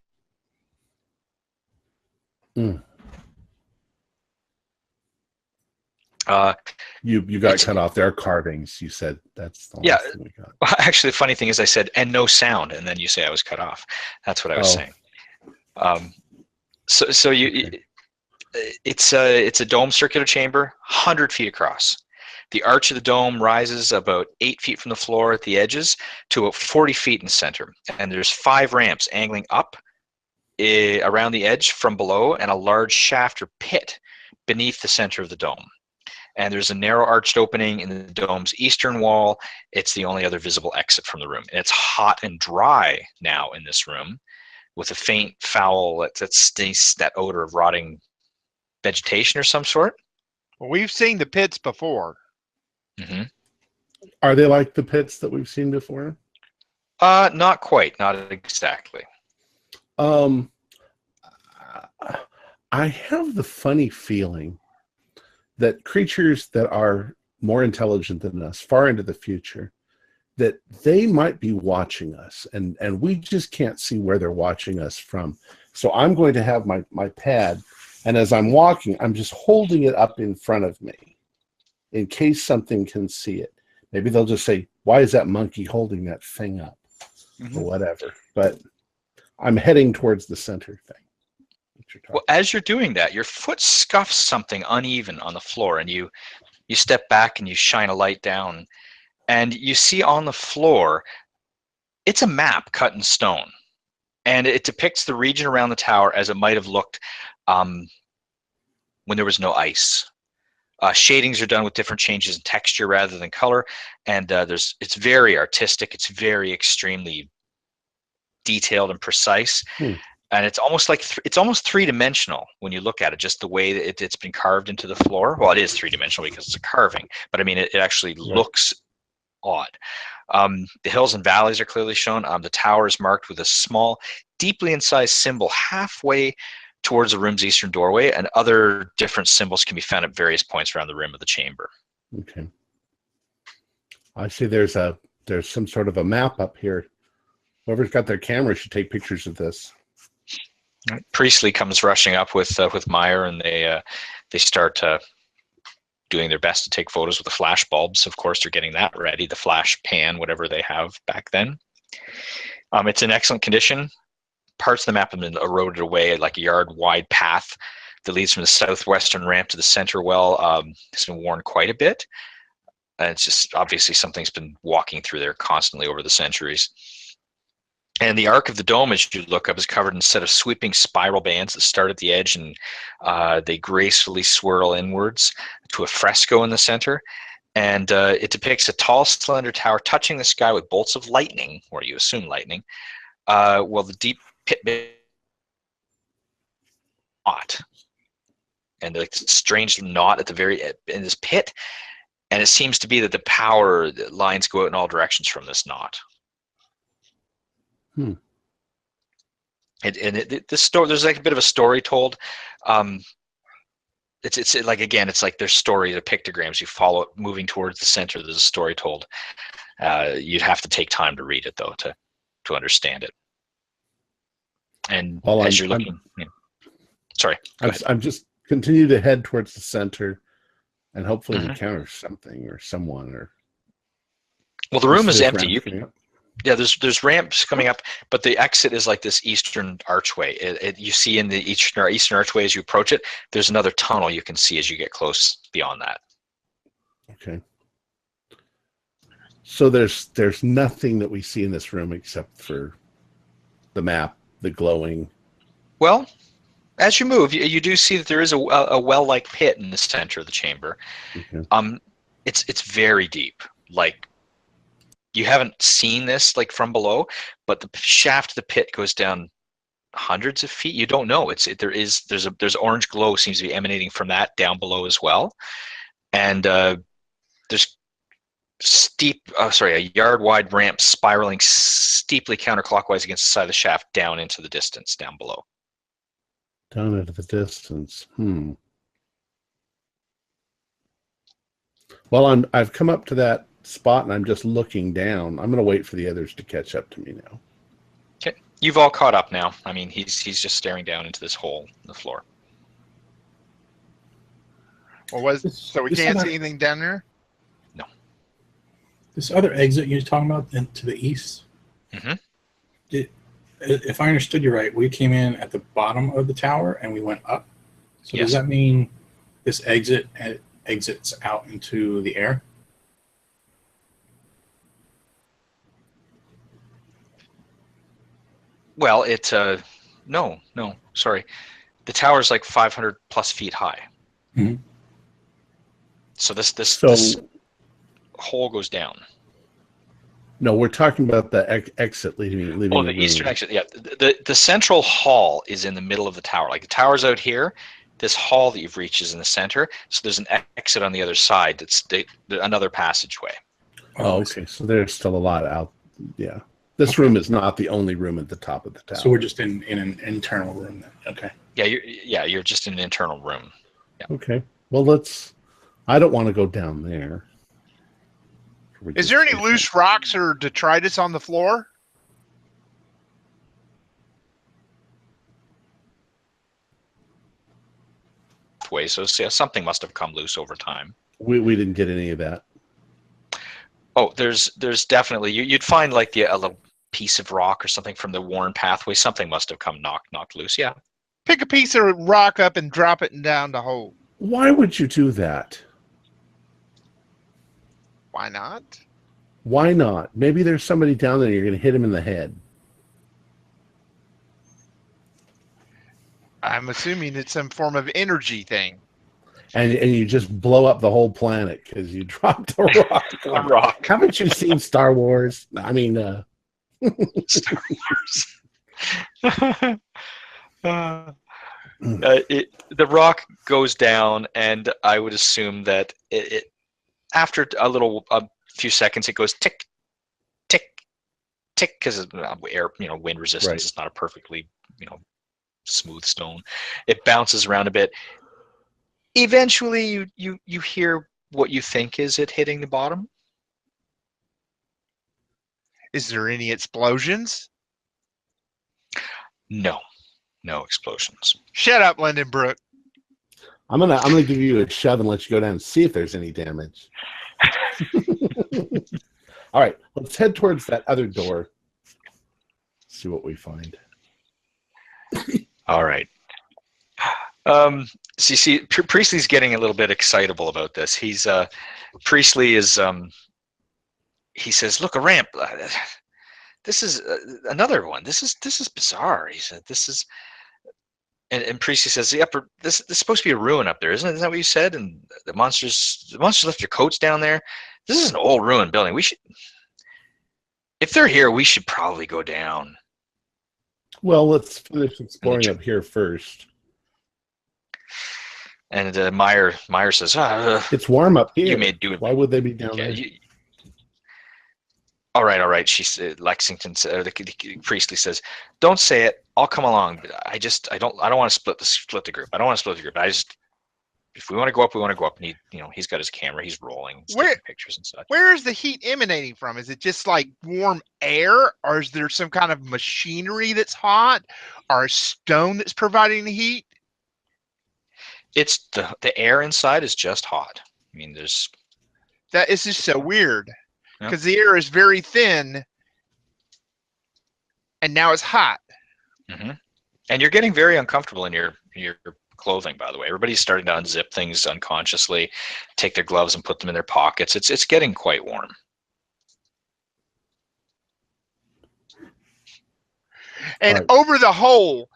Speaker 1: You got cut off. There are carvings. You said that's the last thing we got.
Speaker 3: Well, actually, the funny thing is I said, and no sound, and then you say I was cut off. That's what I was saying. So it's a dome circular chamber, 100 feet across. The arch of the dome rises about 8 feet from the floor at the edges to about 40 feet in the center. And there's 5 ramps angling up around the edge from below, and a large shaft or pit beneath the center of the dome. And there's a narrow arched opening in the dome's eastern wall. It's the only other visible exit from the room. And it's hot and dry now in this room, with a faint foul that odor of rotting vegetation or some sort.
Speaker 4: Well, we've seen the pits before.
Speaker 3: Mm-hmm.
Speaker 1: Are they like the pits that we've seen before?
Speaker 3: Not quite. Not exactly.
Speaker 1: I have the funny feeling that creatures that are more intelligent than us, far into the future, that they might be watching us, and we just can't see where they're watching us from. So I'm going to have my pad, and as I'm walking, I'm just holding it up in front of me in case something can see it. Maybe they'll just say, why is that monkey holding that thing up? Or whatever. But I'm heading towards the center thing.
Speaker 3: Well, as you're doing that, your foot scuffs something uneven on the floor, and you step back and you shine a light down, and you see on the floor, it's a map cut in stone, and it depicts the region around the tower as it might have looked when there was no ice. Shadings are done with different changes in texture rather than color, and it's very artistic. It's very extremely detailed and precise. And it's almost like it's almost three-dimensional when you look at it, just the way that it's been carved into the floor. Well, it is three-dimensional because it's a carving, but I mean, it actually looks odd. The hills and valleys are clearly shown. The tower is marked with a small, deeply incised symbol halfway towards the room's eastern doorway, and other different symbols can be found at various points around the rim of the chamber.
Speaker 1: Okay. I see there's some sort of a map up here. Whoever's got their camera should take pictures of this.
Speaker 3: Priestley comes rushing up with Meyer, and they start doing their best to take photos with the flash bulbs. Of course, they're getting that ready, the flash pan, whatever they have back then. It's in excellent condition. Parts of the map have been eroded away, like a yard-wide path that leads from the southwestern ramp to the center well. Has been worn quite a bit. And it's just obviously something's been walking through there constantly over the centuries. And the arc of the dome, as you look up, is covered in a set of sweeping spiral bands that start at the edge, and they gracefully swirl inwards to a fresco in the center. And it depicts a tall, slender tower touching the sky with bolts of lightning, or you assume lightning, while the deep pit knot, and the strange knot at the very in this pit, and it seems to be that the power lines go out in all directions from this knot. This story, there's like a bit of a story told. It's like, again, it's like there's stories, the pictograms you follow it moving towards the center. There's a story told. You'd have to take time to read it though to understand it. And as you're looking, sorry,
Speaker 1: I'm just continue to head towards the center, and hopefully encounter something or someone. Or
Speaker 3: well, the room is empty. You can. Yeah, there's ramps coming up, but the exit is like this eastern archway. You see in the eastern archway as you approach it, there's another tunnel you can see as you get close beyond that.
Speaker 1: Okay. So there's nothing that we see in this room except for the map, the glowing.
Speaker 3: Well, as you move, you do see that there is a well-like pit in the center of the chamber. Okay. It's very deep, like. You haven't seen this like from below, but the shaft of the pit goes down hundreds of feet. You don't know. There's orange glow seems to be emanating from that down below as well, and there's a yard-wide ramp spiraling steeply counterclockwise against the side of the shaft down into the distance down below.
Speaker 1: Down into the distance. Well, I've come up to that spot and I'm just looking down. I'm going to wait for the others to catch up to me now.
Speaker 3: Okay, you've all caught up now. I mean, he's just staring down into this hole in the floor.
Speaker 4: Well, so we can't see anything down there?
Speaker 3: No.
Speaker 5: This other exit you're talking about to the east. If I understood you right, we came in at the bottom of the tower and we went up. So does that mean this exit exits out into the air?
Speaker 3: Well, no, sorry. The tower is like 500 plus feet high. So this hole goes down.
Speaker 1: No, we're talking about the exit leading
Speaker 3: the room. Eastern exit. Yeah, the central hall is in the middle of the tower. Like the tower's out here. This hall that you've reached is in the center. So there's an exit on the other side. That's another passageway.
Speaker 1: Oh, okay. So there's still a lot out. Yeah. This room is not the only room at the top of the tower.
Speaker 5: So we're just in an internal room then. Okay.
Speaker 3: Yeah, you're just in an internal room. Yeah.
Speaker 1: Okay. Well, I don't want to go down there.
Speaker 4: Is there any loose rocks or detritus on the floor?
Speaker 3: So something must have come loose over time.
Speaker 1: We didn't get any of that.
Speaker 3: Oh, there's definitely you'd find like a little piece of rock or something from the worn pathway. Something must have come knocked loose. Yeah.
Speaker 4: Pick a piece of rock up and drop it down the hole.
Speaker 1: Why would you do that?
Speaker 4: Why not?
Speaker 1: Why not? Maybe there's somebody down there and you're going to hit him in the head.
Speaker 4: I'm assuming it's some form of energy thing.
Speaker 1: And you just blow up the whole planet because you dropped a rock.
Speaker 3: A rock.
Speaker 1: Haven't you seen Star Wars? I mean,
Speaker 3: Star Wars. The rock goes down, and I would assume that it after a few seconds, it goes tick, tick, tick, because air, wind resistance is not a perfectly, smooth stone. It bounces around a bit. Eventually, you hear what you think is it hitting the bottom.
Speaker 4: Is there any explosions?
Speaker 3: No explosions.
Speaker 4: Shut up, Lindenbrook.
Speaker 1: I'm gonna give you a shove and let you go down and see if there's any damage. All right, let's head towards that other door. See what we find.
Speaker 3: All right. So you see, Priestley's getting a little bit excitable about this. Priestley is. He says, "Look, a ramp. This is another one. This is bizarre." He said, "This is." And Priestley says the upper. This is supposed to be a ruin up there, isn't it? Isn't that what you said? And the monsters left their coats down there. This is an old ruined building. We should, if they're here, we should probably go down.
Speaker 1: Well, let's finish exploring up here first.
Speaker 3: And Meyer says,
Speaker 1: "It's warm up here.
Speaker 3: You may do it.
Speaker 1: Why would they be down there?"
Speaker 3: All right. She said, Lexington, the Priestley says, "Don't say it. I'll come along. But I don't want to split the group. I don't want to split the group. If we want to go up, we want to go up." And he's got his camera. He's rolling, taking pictures and such.
Speaker 4: Where is the heat emanating from? Is it just like warm air, or is there some kind of machinery that's hot, or a stone that's providing the heat?
Speaker 3: It's the air inside is just hot. I mean,
Speaker 4: that is just so weird because the air is very thin, and now it's hot.
Speaker 3: Mm-hmm. And you're getting very uncomfortable in your clothing. By the way, everybody's starting to unzip things unconsciously, take their gloves and put them in their pockets. It's getting quite warm.
Speaker 4: And over the hole.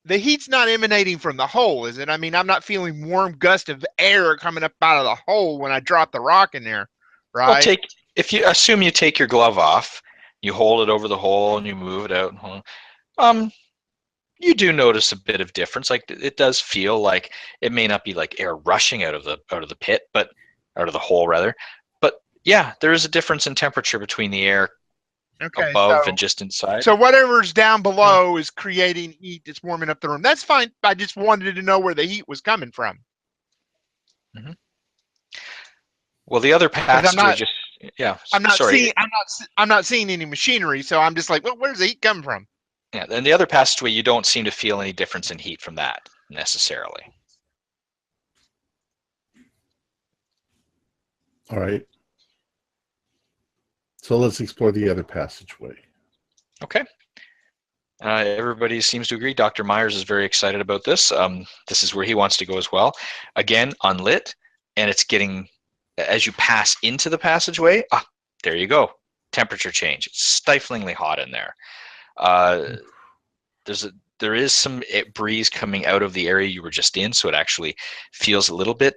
Speaker 4: The heat's not emanating from the hole, is it? I mean, I'm not feeling warm gust of air coming up out of the hole when I drop the rock in there, right?
Speaker 3: Well, if you assume you take your glove off, you hold it over the hole and you move it out. You do notice a bit of difference. Like it does feel like it may not be like air rushing out of the pit, but out of the hole rather. But yeah, there is a difference in temperature between the air above and just inside.
Speaker 4: So whatever's down below is creating heat that's warming up the room. That's fine. I just wanted to know where the heat was coming from.
Speaker 3: Mm-hmm. Well, the other passage
Speaker 4: I'm not seeing any machinery, so I'm just like, well, where's the heat coming from?
Speaker 3: Yeah, and the other passageway, you don't seem to feel any difference in heat from that necessarily.
Speaker 1: All right. So let's explore the other passageway.
Speaker 3: Okay. Everybody seems to agree. Dr. Myers is very excited about this. This is where he wants to go as well. Again, unlit, and it's getting, as you pass into the passageway, there you go. Temperature change. It's stiflingly hot in there. There is some breeze coming out of the area you were just in, so it actually feels a little bit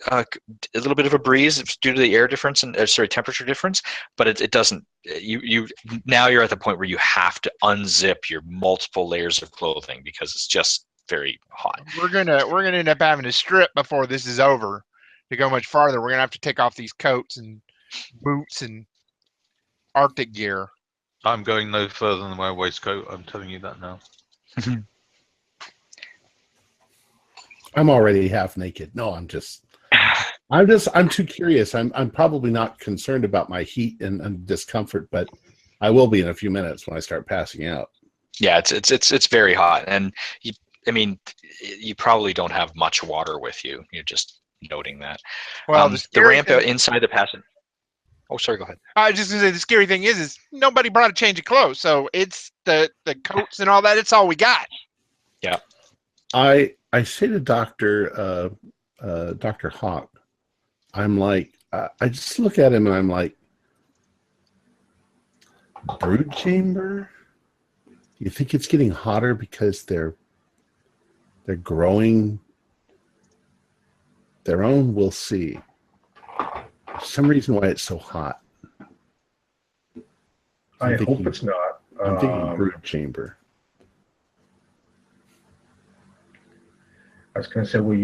Speaker 3: of a breeze due to the air difference and temperature difference, but it doesn't. Now you're at the point where you have to unzip your multiple layers of clothing because it's just very hot.
Speaker 4: We're gonna end up having to strip before this is over to go much farther. We're gonna have to take off these coats and boots and Arctic gear.
Speaker 2: I'm going no further than my waistcoat. I'm telling you that now.
Speaker 1: I'm already half naked. No, I'm too curious. I'm probably not concerned about my heat and discomfort, but I will be in a few minutes when I start passing out.
Speaker 3: Yeah, it's very hot, and you probably don't have much water with you. You're just noting that.
Speaker 4: Well,
Speaker 3: the ramp out inside the passage. Oh, sorry. Go ahead.
Speaker 4: I was just gonna say the scary thing is nobody brought a change of clothes, so it's the coats and all that. It's all we got.
Speaker 3: Yeah.
Speaker 1: I say to Dr. Hawk, I'm like, I just look at him and I'm like, brood chamber? You think it's getting hotter because they're growing their own? We'll see. There's some reason why it's so hot.
Speaker 6: I hope it's not.
Speaker 1: I'm thinking brood chamber.
Speaker 6: I was going to say, well,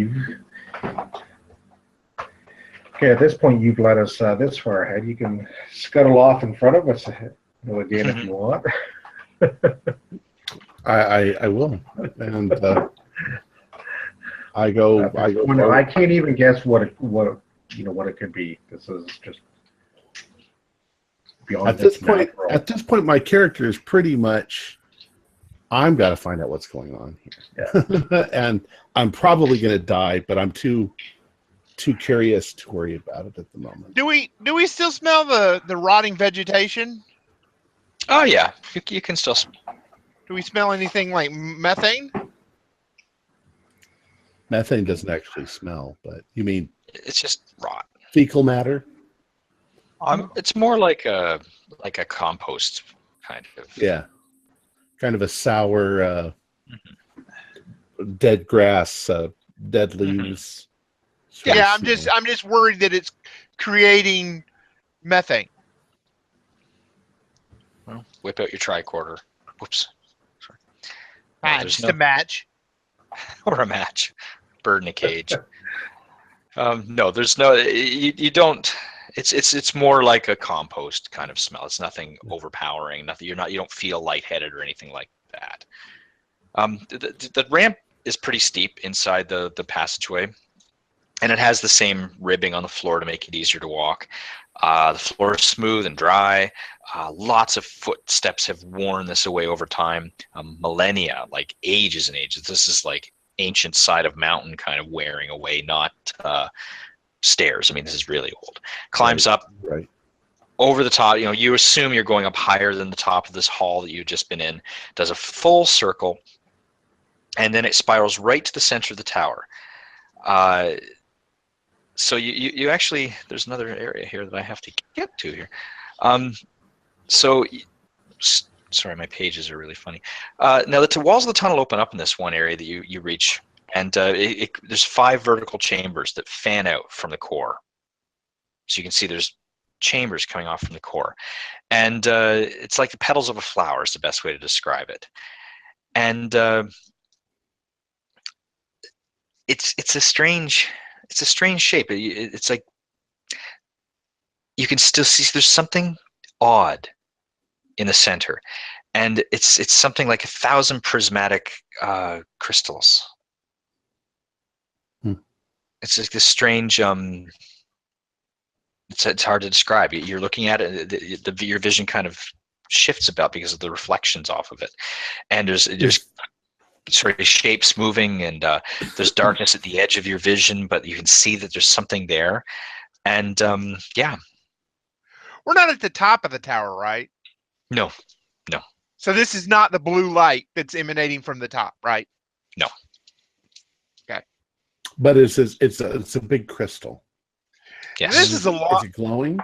Speaker 6: okay, at this point, you've led us this far ahead. You can scuttle off in front of us again if you want.
Speaker 1: I will, and I go.
Speaker 6: I can't even guess what it could be. This is just beyond
Speaker 1: at this point. Natural. At this point, my character is pretty much. I'm got to find out what's going on here, yeah. And I'm probably going to die, but I'm too curious to worry about it at the moment.
Speaker 4: Do we still smell the rotting vegetation?
Speaker 3: Oh yeah, you can still.
Speaker 4: Do we smell anything like methane?
Speaker 1: Methane doesn't actually smell, but you mean
Speaker 3: it's just rot.
Speaker 1: Fecal matter?
Speaker 3: It's more like a compost kind of.
Speaker 1: Yeah, kind of a sour. dead grass, dead leaves. sort of
Speaker 4: Yeah,
Speaker 1: smell.
Speaker 4: I'm just worried that it's creating methane.
Speaker 3: Well, whip out your tricorder. Whoops. Sorry. No, there's
Speaker 4: Just
Speaker 3: no
Speaker 4: a match.
Speaker 3: or a match. Bird in a cage. No, there's no. You don't. It's more like a compost kind of smell. It's nothing overpowering. Nothing. You don't feel lightheaded or anything like that. The ramp is pretty steep inside the passageway, and it has the same ribbing on the floor to make it easier to walk. The floor is smooth and dry. Lots of footsteps have worn this away over time. Millennia, like ages and ages. This is like ancient side of mountain kind of wearing away, not stairs. I mean, this is really old. Climbs up over the top. You assume you're going up higher than the top of this hall that you've just been in. Does a full circle, and then it spirals right to the center of the tower. So you actually, there's another area here that I have to get to here. Sorry, my pages are really funny. Now the walls of the tunnel open up in this one area that you reach, and there's 5 vertical chambers that fan out from the core. So you can see there's chambers coming off from the core, and it's like the petals of a flower is the best way to describe it. And it's a strange shape. It's like you can still see there's something odd in the center, and it's something like 1,000 prismatic crystals. It's like this strange. It's hard to describe. You're looking at it, your vision kind of shifts about because of the reflections off of it, and there's sort of shapes moving, and there's darkness at the edge of your vision, but you can see that there's something there. And yeah,
Speaker 4: we're not at the top of the tower, right?
Speaker 3: No.
Speaker 4: So this is not the blue light that's emanating from the top, right?
Speaker 3: No.
Speaker 4: Okay.
Speaker 1: But it's a big crystal.
Speaker 3: Yes.
Speaker 4: This is a lot.
Speaker 1: Is it glowing?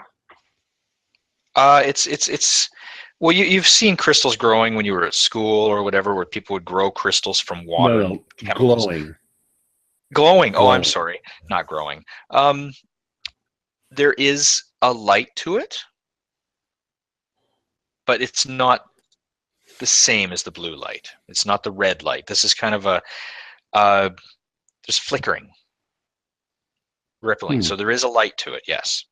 Speaker 3: It's well, you've seen crystals growing when you were at school or whatever, where people would grow crystals from water.
Speaker 1: No, glowing.
Speaker 3: Glowing. Oh, I'm sorry, not growing. There is a light to it, but it's not the same as the blue light. It's not the red light. This is kind of there's flickering, rippling. So there is a light to it. Yes.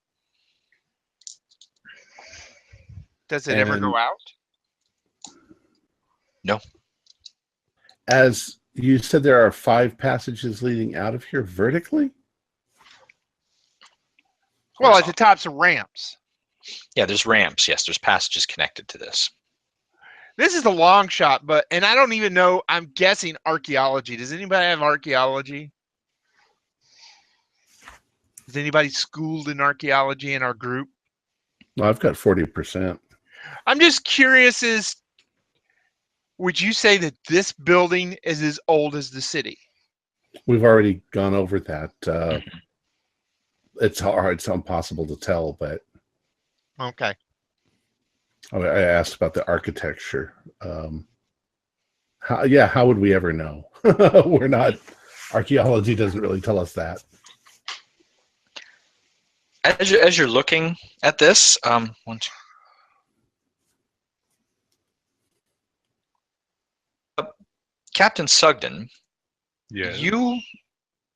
Speaker 4: Does it ever go out?
Speaker 3: No.
Speaker 1: As you said, there are 5 passages leading out of here vertically?
Speaker 4: Well, at the tops of ramps.
Speaker 3: Yeah, there's ramps. Yes, there's passages connected to this.
Speaker 4: This is a long shot, and I don't even know. I'm guessing archaeology. Does anybody have archaeology? Is anybody schooled in archaeology in our group?
Speaker 1: Well, I've got 40%.
Speaker 4: I'm just curious, would you say that this building is as old as the city?
Speaker 1: We've already gone over that. It's hard. It's impossible to tell, but
Speaker 4: okay.
Speaker 1: I asked about the architecture. How would we ever know? We're not. Archaeology doesn't really tell us that.
Speaker 3: As you're looking at this, Captain Sugden,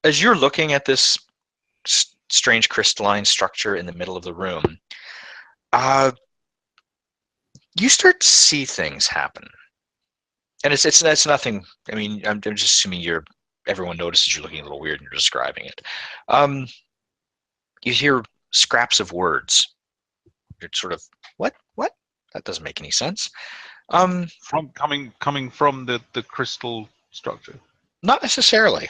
Speaker 3: as you're looking at this strange crystalline structure in the middle of the room, you start to see things happen, and it's nothing. I mean, I'm just assuming everyone notices you're looking a little weird and you're describing it. You hear scraps of words. You're sort of what? That doesn't make any sense.
Speaker 2: From coming from the crystal structure.
Speaker 3: Not necessarily.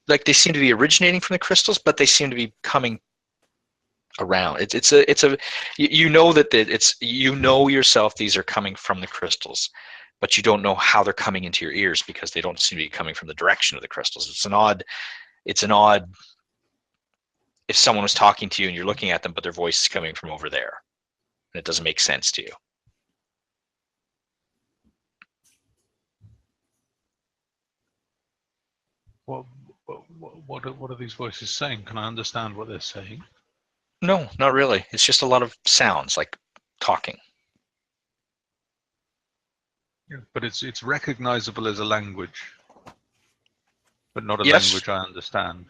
Speaker 3: Like they seem to be originating from the crystals, but they seem to be coming around. You know yourself these are coming from the crystals, but you don't know how they're coming into your ears because they don't seem to be coming from the direction of the crystals. It's an odd if someone was talking to you and you're looking at them, but their voice is coming from over there. And it doesn't make sense to you.
Speaker 2: What, what are these voices saying? Can I understand what they're saying?
Speaker 3: No, not really. It's just a lot of sounds, like talking.
Speaker 2: Yeah, but it's recognizable as a language, but not a
Speaker 3: Yes.
Speaker 2: language I understand.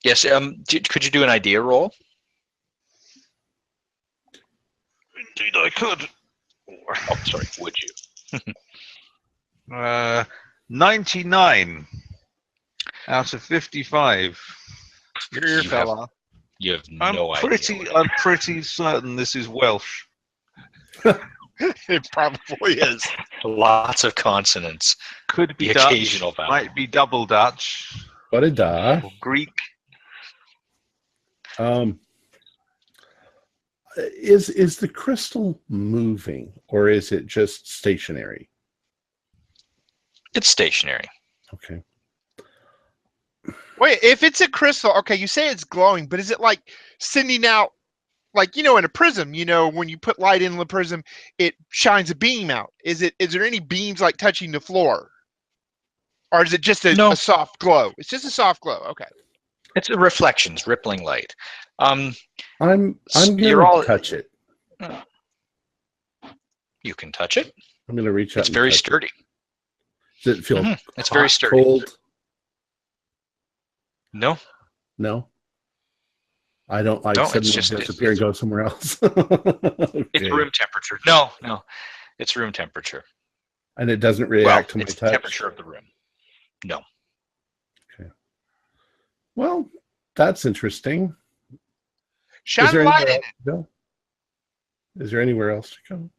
Speaker 3: Yes. Could you do an idea roll?
Speaker 2: Indeed, I could.
Speaker 3: Oh, sorry. Would you?
Speaker 2: 99 out of 55.
Speaker 4: You're your
Speaker 3: You have
Speaker 4: fella.
Speaker 3: You have no idea.
Speaker 2: I'm pretty certain this is Welsh.
Speaker 4: It probably is.
Speaker 3: Lots of consonants.
Speaker 2: Could be
Speaker 3: The
Speaker 2: Dutch.
Speaker 3: occasional vowel.
Speaker 2: Might be double Dutch.
Speaker 1: What a da.
Speaker 2: Or Greek.
Speaker 1: Is the crystal moving, or is it just stationary?
Speaker 3: It's stationary.
Speaker 1: Okay.
Speaker 4: Wait, if it's a crystal, okay, you say it's glowing, but is it like sending out, like, you know, in a prism, you know, when you put light in the prism, it shines a beam out. Is there any beams like touching the floor? Or is it just
Speaker 3: No.
Speaker 4: a soft glow? It's just a soft glow. Okay.
Speaker 3: It's reflections, rippling light.
Speaker 1: I'm
Speaker 3: You're
Speaker 1: gonna
Speaker 3: all-
Speaker 1: touch it.
Speaker 3: You can touch it.
Speaker 1: I'm gonna reach out.
Speaker 3: It's
Speaker 1: and
Speaker 3: very
Speaker 1: touch
Speaker 3: sturdy.
Speaker 1: It. Does it feel
Speaker 3: It's
Speaker 1: hot,
Speaker 3: very sturdy.
Speaker 1: cold?
Speaker 3: No.
Speaker 1: No. I don't like
Speaker 3: No, it's
Speaker 1: suddenly
Speaker 3: just-
Speaker 1: disappear and go somewhere else.
Speaker 3: It's
Speaker 1: Okay.
Speaker 3: room temperature. No. It's room temperature.
Speaker 1: And it doesn't react to my
Speaker 3: it's the
Speaker 1: touch.
Speaker 3: temperature of the room. No.
Speaker 1: Well, that's interesting.
Speaker 4: Shine a light in it.
Speaker 1: to go? Is there anywhere else to go?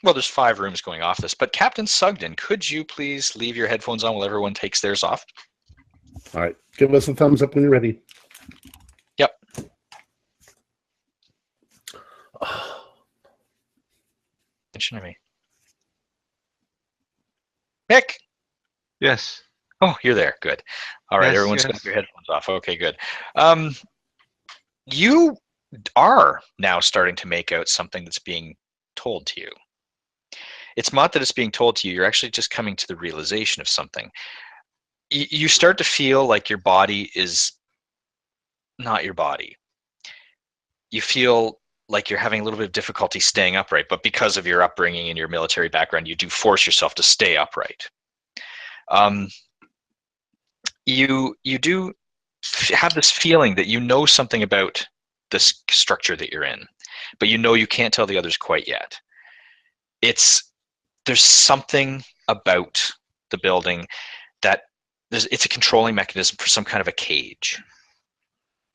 Speaker 3: Well, there's 5 rooms going off this, but Captain Sugden, could you please leave your headphones on while everyone takes theirs off?
Speaker 1: All right. Give us a thumbs up when you're ready.
Speaker 3: Yep. Attention to me. Mick!
Speaker 2: Yes.
Speaker 3: Oh, you're there. Good. All right,
Speaker 2: Yes,
Speaker 3: everyone's
Speaker 2: yes.
Speaker 3: got their headphones off. Okay, good. You are now starting to make out something that's being told to you. It's not that it's being told to you. You're actually just coming to the realization of something. You start to feel like your body is not your body. You feel like you're having a little bit of difficulty staying upright, but because of your upbringing and your military background, you do force yourself to stay upright. You do have this feeling that you know something about this structure that you're in, but you know you can't tell the others quite yet. There's something about the building that it's a controlling mechanism for some kind of a cage.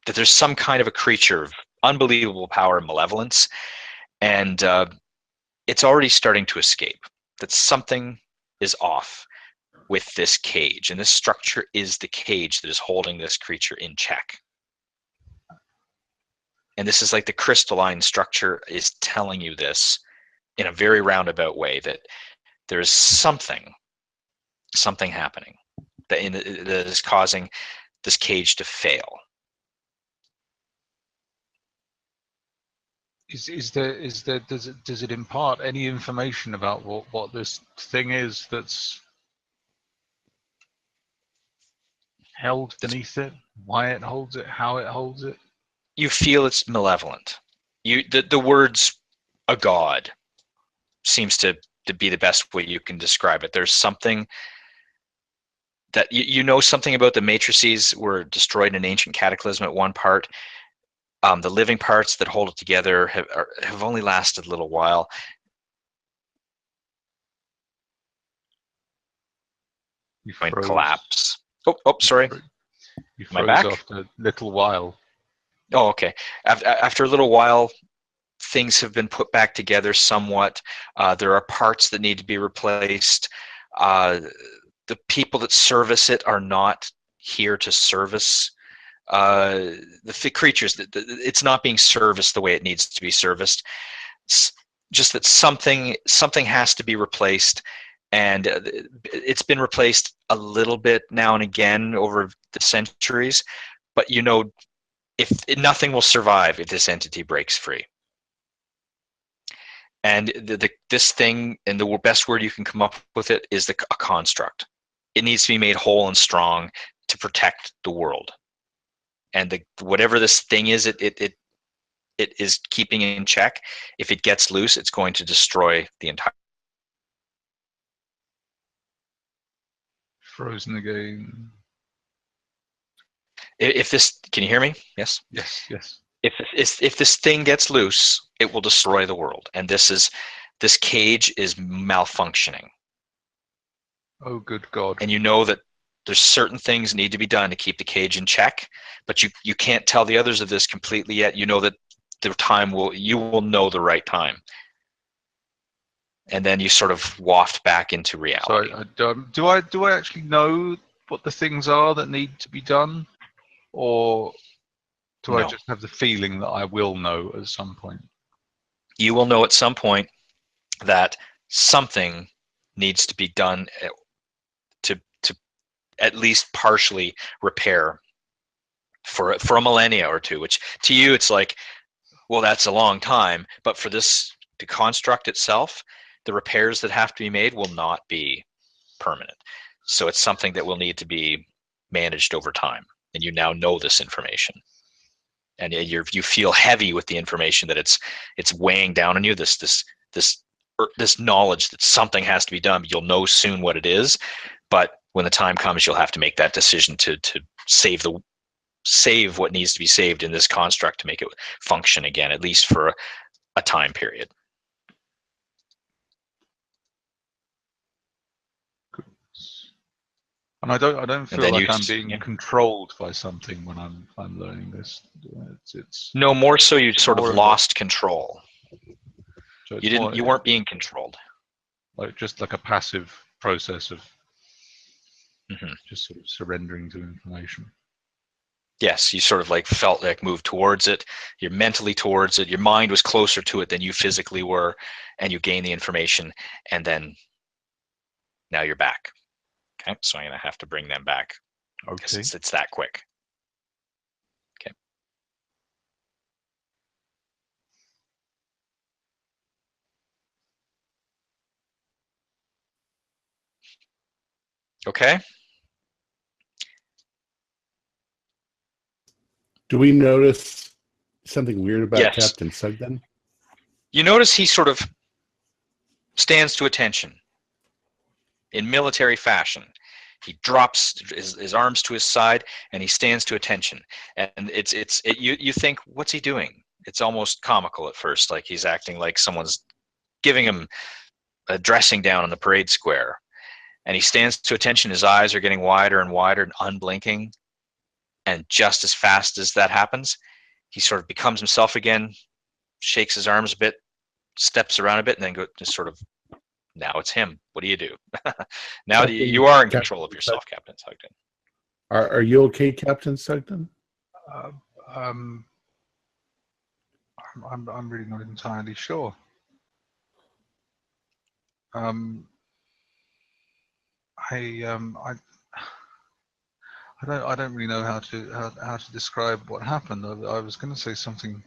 Speaker 3: That there's some kind of a creature of unbelievable power and malevolence, and it's already starting to escape. That something is off with this cage, and this structure is the cage that is holding this creature in check. And this is like the crystalline structure is telling you this in a very roundabout way, that there's something happening that is causing this cage to fail.
Speaker 2: Does it impart any information about what this thing is that's held beneath it, why it holds it, how it holds it?
Speaker 3: You feel it's malevolent. The words "a god" seems to be the best way you can describe it. There's something that you know something about. The matrices were destroyed in an ancient cataclysm at one part. The living parts that hold it together have only lasted a little while.
Speaker 2: You
Speaker 3: Might
Speaker 2: froze.
Speaker 3: collapse. Oh, you
Speaker 2: You
Speaker 3: Am I
Speaker 2: froze
Speaker 3: back?
Speaker 2: after a little while.
Speaker 3: Oh, okay. After a little while, things have been put back together somewhat. There are parts that need to be replaced. The people that service it are not here to service the creatures. It's not being serviced the way it needs to be serviced. It's just that something has to be replaced, and it's been replaced a little bit now and again over the centuries. But you know, if nothing will survive if this entity breaks free. And this thing, and the best word you can come up with it is a construct. it needs to be made whole and strong to protect the world. And whatever this thing is, it is keeping in check. If it gets loose, it's going to destroy the entire.
Speaker 2: Frozen again.
Speaker 3: If this, can you hear me? Yes.
Speaker 2: Yes.
Speaker 3: If this thing gets loose, it will destroy the world. And this cage is malfunctioning.
Speaker 2: Oh, good God.
Speaker 3: And you know that there's certain things need to be done to keep the cage in check, but you can't tell the others of this completely yet. You know that the time you will know the right time. And then you sort of waft back into reality.
Speaker 2: So do I actually know what the things are that need to be done? Or do I just have the feeling that I will know at some point?
Speaker 3: You will know at some point that something needs to be done to at least partially repair for a millennia or two, which to you it's like, well, that's a long time, but for the construct itself, the repairs that have to be made will not be permanent. So it's something that will need to be managed over time, and you now know this information, and you feel heavy with the information that it's weighing down on you. This knowledge that something has to be done. You'll know soon what it is, but when the time comes, you'll have to make that decision to save what needs to be saved in this construct to make it function again, at least for a time period.
Speaker 2: And I don't feel like I'm being controlled by something when I'm learning this. It's
Speaker 3: no, more so you sort of lost control.
Speaker 2: So
Speaker 3: you weren't being controlled.
Speaker 2: Just like a passive process of just sort of surrendering to information.
Speaker 3: Yes, you sort of like felt like moved towards it. You're mentally towards it. Your mind was closer to it than you physically were, and you gain the information, and then now you're back. Okay, so I'm going to have to bring them back.
Speaker 2: Okay.
Speaker 3: It's that quick. Okay. Okay.
Speaker 1: Do we notice something weird about
Speaker 3: Yes.
Speaker 1: Captain Sugden?
Speaker 3: You notice he sort of stands to attention in military fashion. He drops his arms to his side and he stands to attention. And you think, what's he doing? It's almost comical at first, like he's acting like someone's giving him a dressing down in the parade square. And he stands to attention. His eyes are getting wider and wider and unblinking. And just as fast as that happens, he sort of becomes himself again, shakes his arms a bit, steps around a bit, and then just sort of, now it's him. What do you do? Now you are in control of yourself, Captain Sugden.
Speaker 1: Are you okay, Captain Sugden?
Speaker 2: I'm really not entirely sure. I don't really know how to describe what happened. I was going to say something,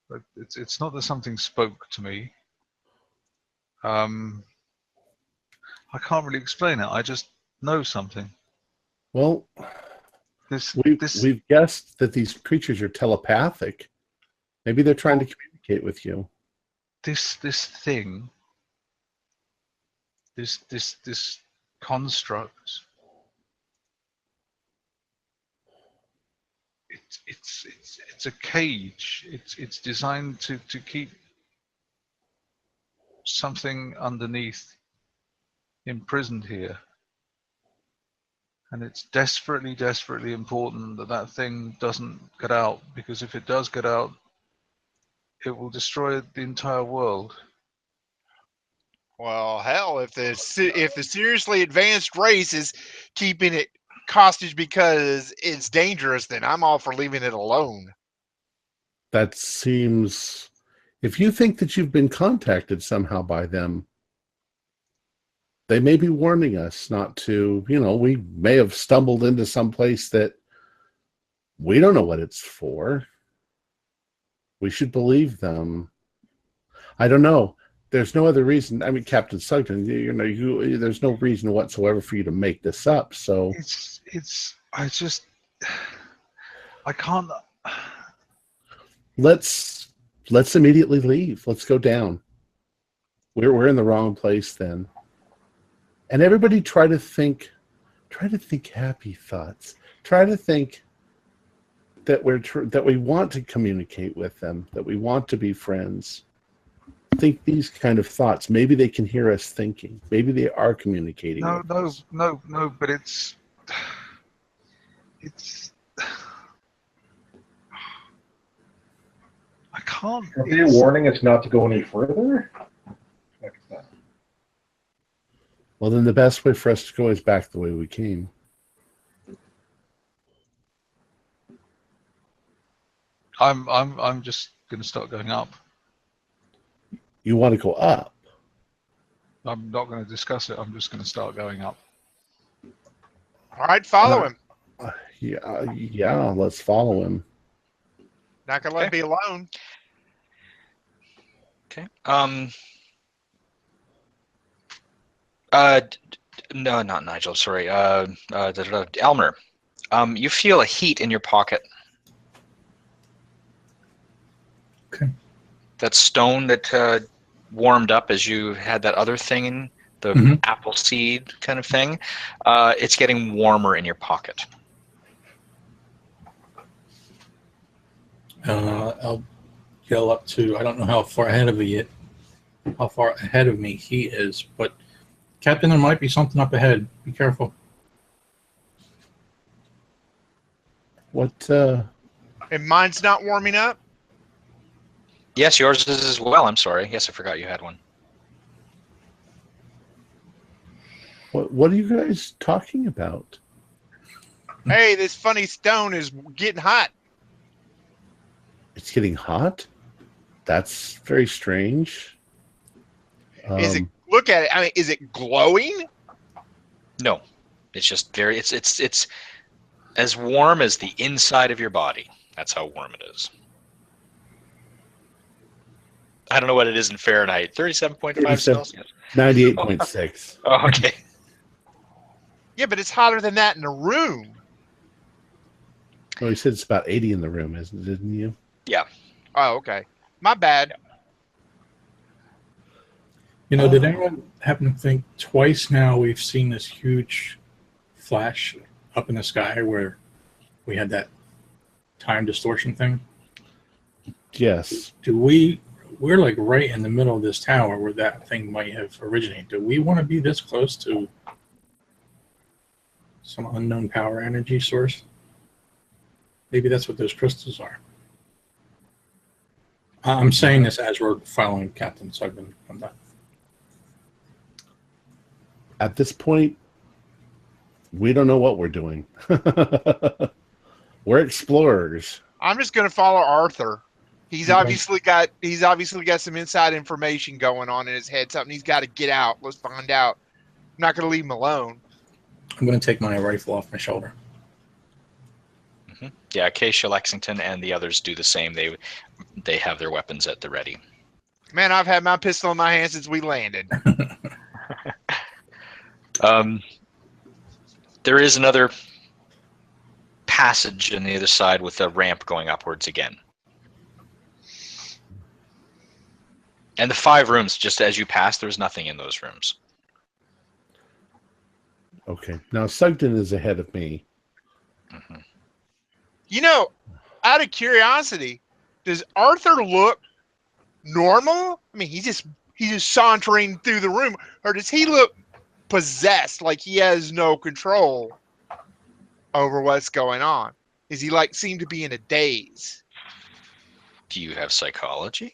Speaker 2: but it's not that something spoke to me. I can't really explain it. I just know something.
Speaker 1: Well, we've guessed that these creatures are telepathic. Maybe they're trying to communicate with you.
Speaker 2: This thing, this construct. It's a cage. It's designed to keep something underneath imprisoned here, and it's desperately important that thing doesn't get out, because if it does get out, it will destroy the entire world.
Speaker 4: Well, hell, if the seriously advanced race is keeping it hostage because it's dangerous, then I'm all for leaving it alone.
Speaker 1: That seems... If you think that you've been contacted somehow by them, they may be warning us not to, we may have stumbled into some place that we don't know what it's for. We should believe them. I don't know. there's no other reason. I mean, Captain Sugden, there's no reason whatsoever for you to make this up. So
Speaker 2: I can't.
Speaker 1: let's immediately leave. Let's go down. We're in the wrong place then. And everybody try to think happy thoughts. Try to think that we want to communicate with them, that we want to be friends. Think these kind of thoughts. Maybe they can hear us thinking. Maybe they are communicating.
Speaker 2: No, but it's. I can't.
Speaker 6: Are they warning us not to go any further?
Speaker 1: Well, then the best way for us to go is back the way we came.
Speaker 2: I'm just going to start going up.
Speaker 1: You want to go up?
Speaker 2: I'm not going to discuss it. I'm just going to start going up.
Speaker 4: All right, follow him.
Speaker 1: Yeah, let's follow him.
Speaker 4: Not gonna let him be alone.
Speaker 3: Okay. No, not Nigel. Sorry. Elmer. You feel a heat in your pocket.
Speaker 5: Okay.
Speaker 3: That stone that warmed up as you had that other thing in the apple seed kind of thing. It's getting warmer in your pocket.
Speaker 5: I'll yell up to. I don't know how far ahead of me he is, but Captain, there might be something up ahead. Be careful.
Speaker 1: What?
Speaker 4: And mine's not warming up?
Speaker 3: Yes, yours is as well. I'm sorry. Yes, I forgot you had one.
Speaker 1: What are you guys talking about?
Speaker 4: Hey, this funny stone is getting hot.
Speaker 1: It's getting hot? That's very strange.
Speaker 4: Is it? Look at it. I mean, is it glowing?
Speaker 3: No, it's just very. It's as warm as the inside of your body. That's how warm it is. I don't know what it is in Fahrenheit. 37.5 Celsius.
Speaker 1: 98.6.
Speaker 3: Oh, okay.
Speaker 4: Yeah, but it's hotter than that in the room.
Speaker 1: Oh, you said it's about 80 in the room, didn't you?
Speaker 3: Yeah.
Speaker 4: Oh, okay. My bad.
Speaker 5: Did anyone happen to think twice now we've seen this huge flash up in the sky where we had that time distortion thing?
Speaker 1: Yes.
Speaker 5: We're like right in the middle of this tower where that thing might have originated. Do we want to be this close to some unknown power energy source? Maybe that's what those crystals are. I'm saying this as we're following Captain Sugden. I'm not.
Speaker 1: At this point, we don't know what we're doing. We're explorers.
Speaker 4: I'm just gonna follow Arthur. He's obviously got some inside information going on in his head. Something he's got to get out. Let's find out. I'm not gonna leave him alone.
Speaker 5: I'm gonna take my rifle off my shoulder.
Speaker 3: Yeah, Acacia, Lexington, and the others do the same. They have their weapons at the ready.
Speaker 4: Man, I've had my pistol in my hand since we landed.
Speaker 3: There is another passage on the other side with a ramp going upwards again. And the 5 rooms, just as you pass, there's nothing in those rooms.
Speaker 1: Okay. Now, Sugden is ahead of me.
Speaker 3: Mm-hmm.
Speaker 4: Out of curiosity, does Arthur look normal? I mean, he's just sauntering through the room, or does he look possessed, like he has no control over what's going on? Is he seem to be in a daze?
Speaker 3: Do you have psychology?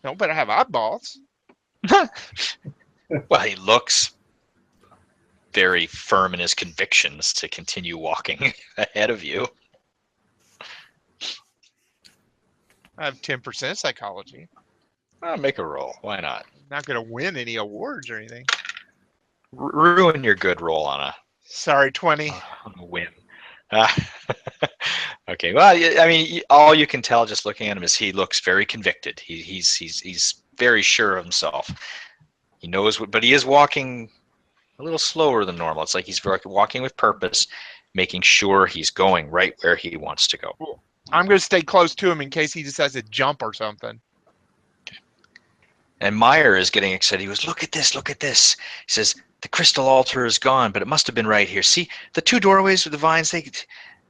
Speaker 4: No, but I have eyeballs.
Speaker 3: Well, he looks very firm in his convictions to continue walking ahead of you.
Speaker 4: I have 10% psychology.
Speaker 3: I'll make a roll. Why not?
Speaker 4: Not going to win any awards or anything.
Speaker 3: Ruin your good roll on
Speaker 4: Sorry, 20.
Speaker 3: On a win. Okay. Well, I mean, all you can tell just looking at him is he looks very convicted. He's very sure of himself. He knows what, but he is walking a little slower than normal. It's like he's walking with purpose, making sure he's going right where he wants to go.
Speaker 4: I'm going to stay close to him in case he decides to jump or something.
Speaker 3: And Meyer is getting excited. He goes, look at this, look at this. He says, the crystal altar is gone, but it must have been right here. See, the two doorways with the vines,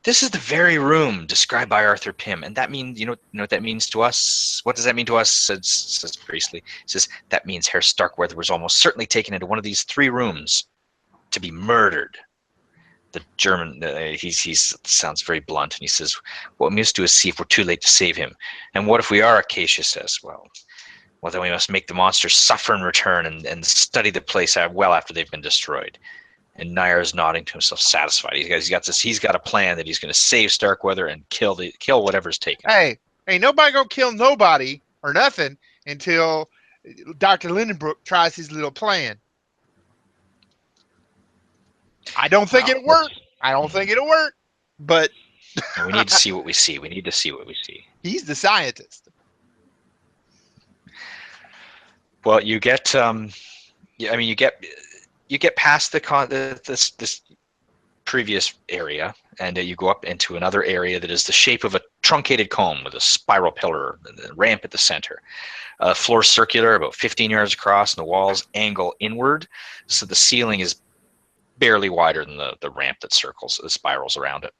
Speaker 3: this is the very room described by Arthur Pym. And that means, you know what that means to us? What does that mean to us? Says Priestley. He says, that means Herr Starkweather was almost certainly taken into one of these 3 rooms to be murdered. The German, he sounds very blunt, and he says, what we must do is see if we're too late to save him. And what if we are, Acacia says, well, then we must make the monsters suffer in return and study the place well after they've been destroyed. And Nair is nodding to himself, satisfied. He's got a plan that he's going to save Starkweather and kill whatever's taken.
Speaker 4: Hey, nobody gonna kill nobody or nothing until Dr. Lindenbrook tries his little plan. I don't think it'll work. But
Speaker 3: we need to see what we see. We need to see what we see.
Speaker 4: He's the scientist.
Speaker 3: Well, you get, you get past this previous area, and you go up into another area that is the shape of a truncated cone with a spiral pillar and a ramp at the center. Floor circular, about 15 yards across, and the walls angle inward, so the ceiling is barely wider than the ramp that spirals around it.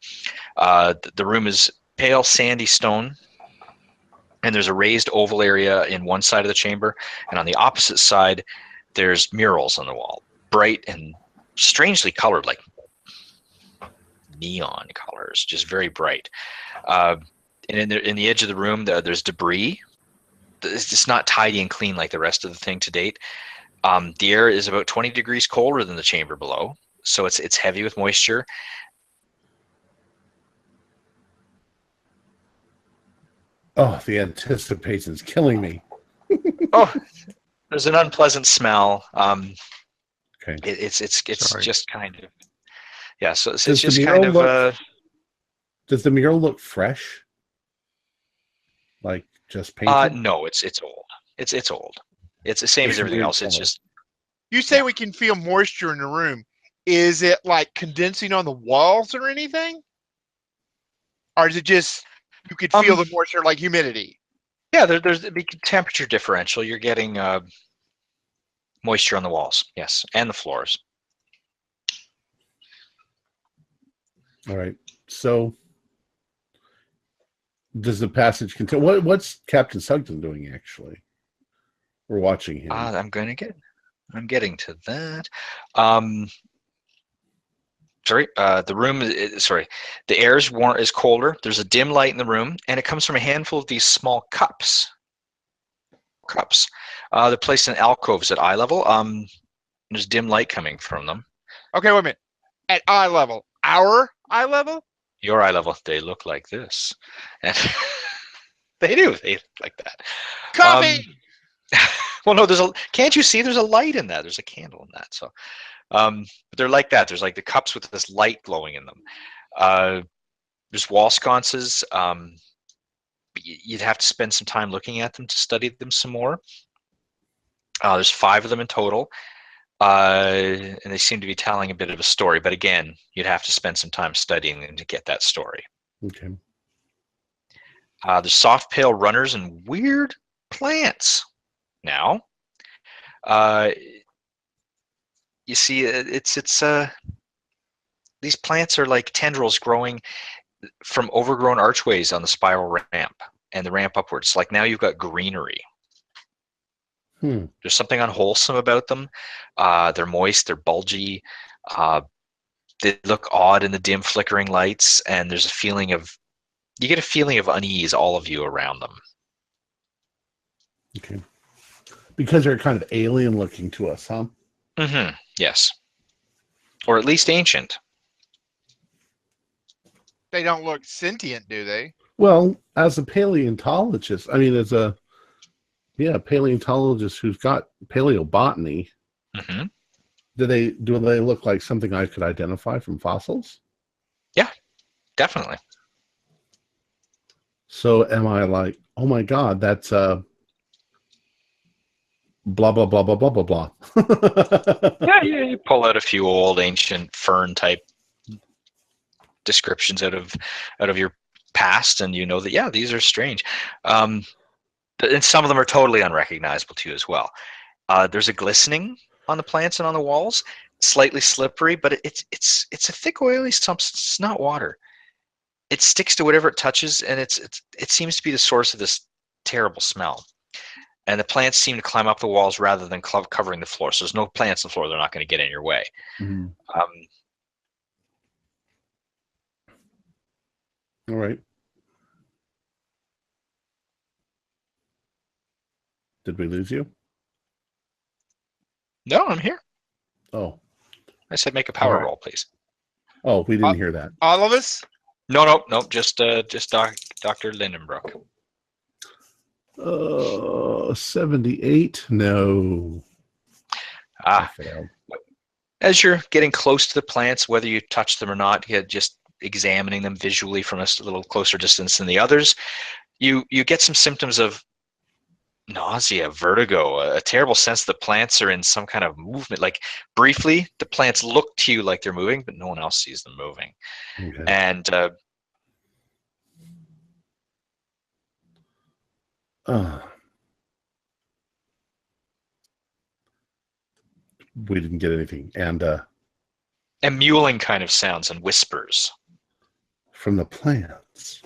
Speaker 3: The room is pale sandy stone, and there's a raised oval area in one side of the chamber, and on the opposite side there's murals on the wall, bright and strangely colored, like neon colors, just very bright. And in the edge of the room there's debris. It's just not tidy and clean like the rest of the thing to date. The air is about 20 degrees colder than the chamber below, so it's heavy with moisture.
Speaker 1: Oh, the anticipation's killing me.
Speaker 3: Oh, there's an unpleasant smell.
Speaker 1: Okay.
Speaker 3: It's just kind of, yeah. So it's
Speaker 1: Does
Speaker 3: just kind of.
Speaker 1: Does the mural look fresh? Like just painted?
Speaker 3: No, it's old. It's old. It's the same as everything else. It's just.
Speaker 4: You say we can feel moisture in the room. Is it like condensing on the walls or anything? Or is it just you could feel the moisture like humidity?
Speaker 3: Yeah, there's a big temperature differential. You're getting moisture on the walls, yes, and the floors.
Speaker 1: All right. So does the passage continue? What's Captain Sugden doing actually? We're watching him.
Speaker 3: I'm getting to that. The room is the air is colder. There's a dim light in the room, and it comes from a handful of these small cups. They're placed in alcoves at eye level. There's dim light coming from them.
Speaker 4: Okay, wait a minute. At eye level, our eye level?
Speaker 3: Your eye level, they look like this, and they do. They look like that.
Speaker 4: Copy.
Speaker 3: Well, no, can't you see? There's a light in that. There's a candle in that. So, but they're like that. There's like the cups with this light glowing in them. There's wall sconces. You'd have to spend some time looking at them to study them some more. There's 5 of them in total, and they seem to be telling a bit of a story. But again, you'd have to spend some time studying them to get that story.
Speaker 1: Okay.
Speaker 3: There's soft pale runners and weird plants. Now, you see, these plants are like tendrils growing from overgrown archways on the spiral ramp and the ramp upwards. Like now you've got greenery. There's something unwholesome about them. They're moist, they're bulgy. They look odd in the dim flickering lights, and there's you get a feeling of unease, all of you around them.
Speaker 1: Okay. Because they're kind of alien looking to us, huh?
Speaker 3: Mm-hmm. Yes. Or at least ancient.
Speaker 4: They don't look sentient, do they?
Speaker 1: Well, as a paleontologist, as a paleontologist who's got paleobotany,
Speaker 3: mm-hmm.
Speaker 1: do they look like something I could identify from fossils?
Speaker 3: Yeah, definitely.
Speaker 1: So am I like, oh my God, that's blah blah blah blah blah blah blah.
Speaker 3: Yeah, you pull out a few old ancient fern type descriptions out of your past, and you know that these are strange. And some of them are totally unrecognizable to you as well. There's a glistening on the plants and on the walls, slightly slippery, but it's a thick, oily substance. It's not water. It sticks to whatever it touches, and it seems to be the source of this terrible smell. And the plants seem to climb up the walls rather than covering the floor. So there's no plants on the floor; they're not going to get in your way.
Speaker 1: Mm-hmm. All right. Did we lose you?
Speaker 3: No, I'm here.
Speaker 1: Oh.
Speaker 3: I said make a power roll, please.
Speaker 1: Oh, we didn't hear that.
Speaker 4: All of us?
Speaker 3: No, just Dr. Lindenbrook.
Speaker 1: 78. No.
Speaker 3: Ah. As you're getting close to the plants, whether you touch them or not, just examining them visually from a little closer distance than the others, you get some symptoms of nausea, vertigo, a terrible sense the plants are in some kind of movement. Like briefly, the plants look to you like they're moving, but no one else sees them moving.
Speaker 1: Okay.
Speaker 3: And
Speaker 1: we didn't get anything. And
Speaker 3: mewling kind of sounds and whispers.
Speaker 1: From the plants.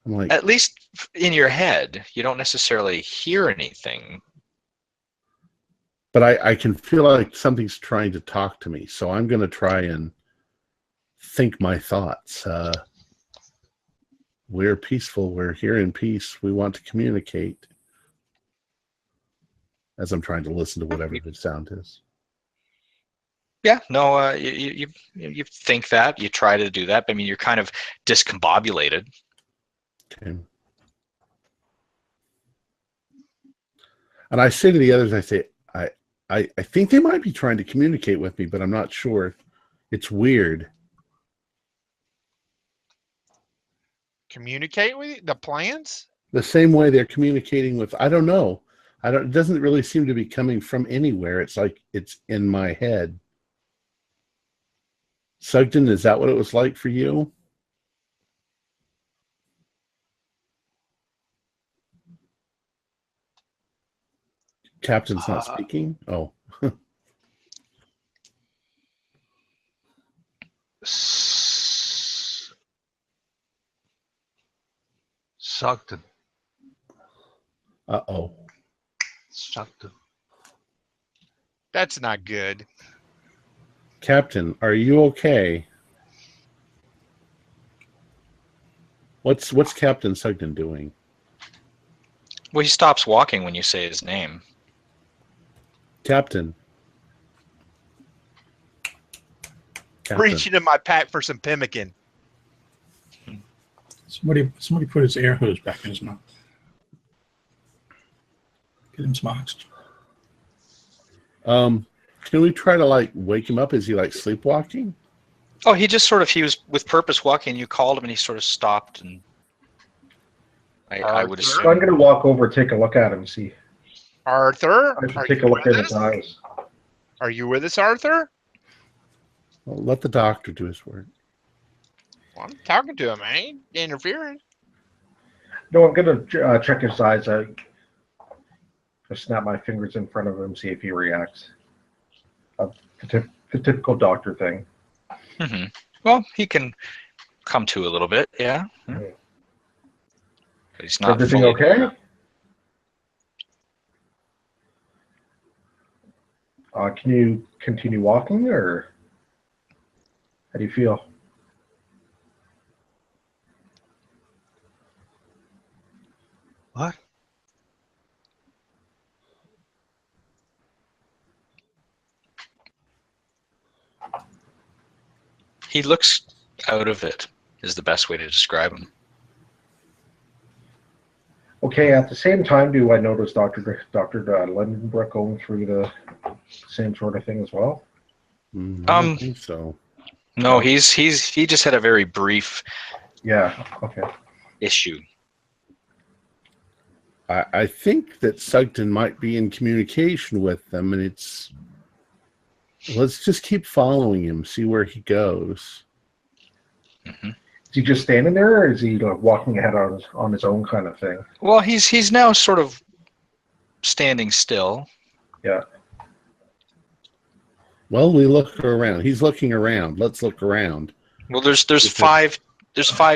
Speaker 1: I'm like,
Speaker 3: at least in your head, you don't necessarily hear anything.
Speaker 1: But I can feel like something's trying to talk to me, so I'm going to try and think my thoughts. We're peaceful. We're here in peace. We want to communicate. As I'm trying to listen to whatever the sound is.
Speaker 3: Yeah, no, you think that. You try to do that. But, I mean, you're kind of discombobulated.
Speaker 1: Okay. And I say to the others, I say, I think they might be trying to communicate with me, but I'm not sure. It's weird.
Speaker 4: Communicate with the plants?
Speaker 1: The same way they're communicating with, I don't know. It doesn't really seem to be coming from anywhere. It's like it's in my head. Sugden, is that what it was like for you? Captain's not speaking? Oh.
Speaker 2: Sugden.
Speaker 1: Uh-oh.
Speaker 2: Sugden.
Speaker 4: That's not good.
Speaker 1: Captain, are you okay? What's Captain Sugden doing?
Speaker 3: Well, he stops walking when you say his name.
Speaker 1: Captain.
Speaker 4: Reaching in my pack for some pemmican.
Speaker 5: Somebody put his air hose back in his mouth. Get him some oxygen.
Speaker 1: Can we try to wake him up? Is he sleepwalking?
Speaker 3: Oh, he was with purpose walking. You called him and he sort of stopped, and I would assume.
Speaker 6: So I'm going to walk over, take a look at him, and see.
Speaker 4: Arthur,
Speaker 6: I should take a look in his eyes.
Speaker 4: Are you with us, Arthur?
Speaker 1: Well, let the doctor do his work.
Speaker 4: Well, I'm talking to him. I ain't interfering.
Speaker 6: No, I'm going to check his eyes. I snap my fingers in front of him, see if he reacts. The typical doctor thing.
Speaker 3: Mm-hmm. Well, he can come to a little bit, yeah. Mm-hmm. But he's not.
Speaker 6: Everything okay? Can you continue walking, or how do you feel?
Speaker 2: What?
Speaker 3: He looks out of it, is the best way to describe him.
Speaker 6: Okay, at the same time, do I notice Dr. Lindenbrook going through the same sort of thing as well?
Speaker 1: I don't think so.
Speaker 3: No, he just had a very brief
Speaker 6: okay
Speaker 3: issue.
Speaker 1: I think that Sugden might be in communication with them, and let's just keep following him, see where he goes.
Speaker 3: Mm-hmm.
Speaker 6: Is he just standing there, or is he like walking ahead on his own kind of thing?
Speaker 3: Well, he's now sort of standing still.
Speaker 6: Yeah.
Speaker 1: Well, we look around. He's looking around. Let's look around.
Speaker 3: Well, there's five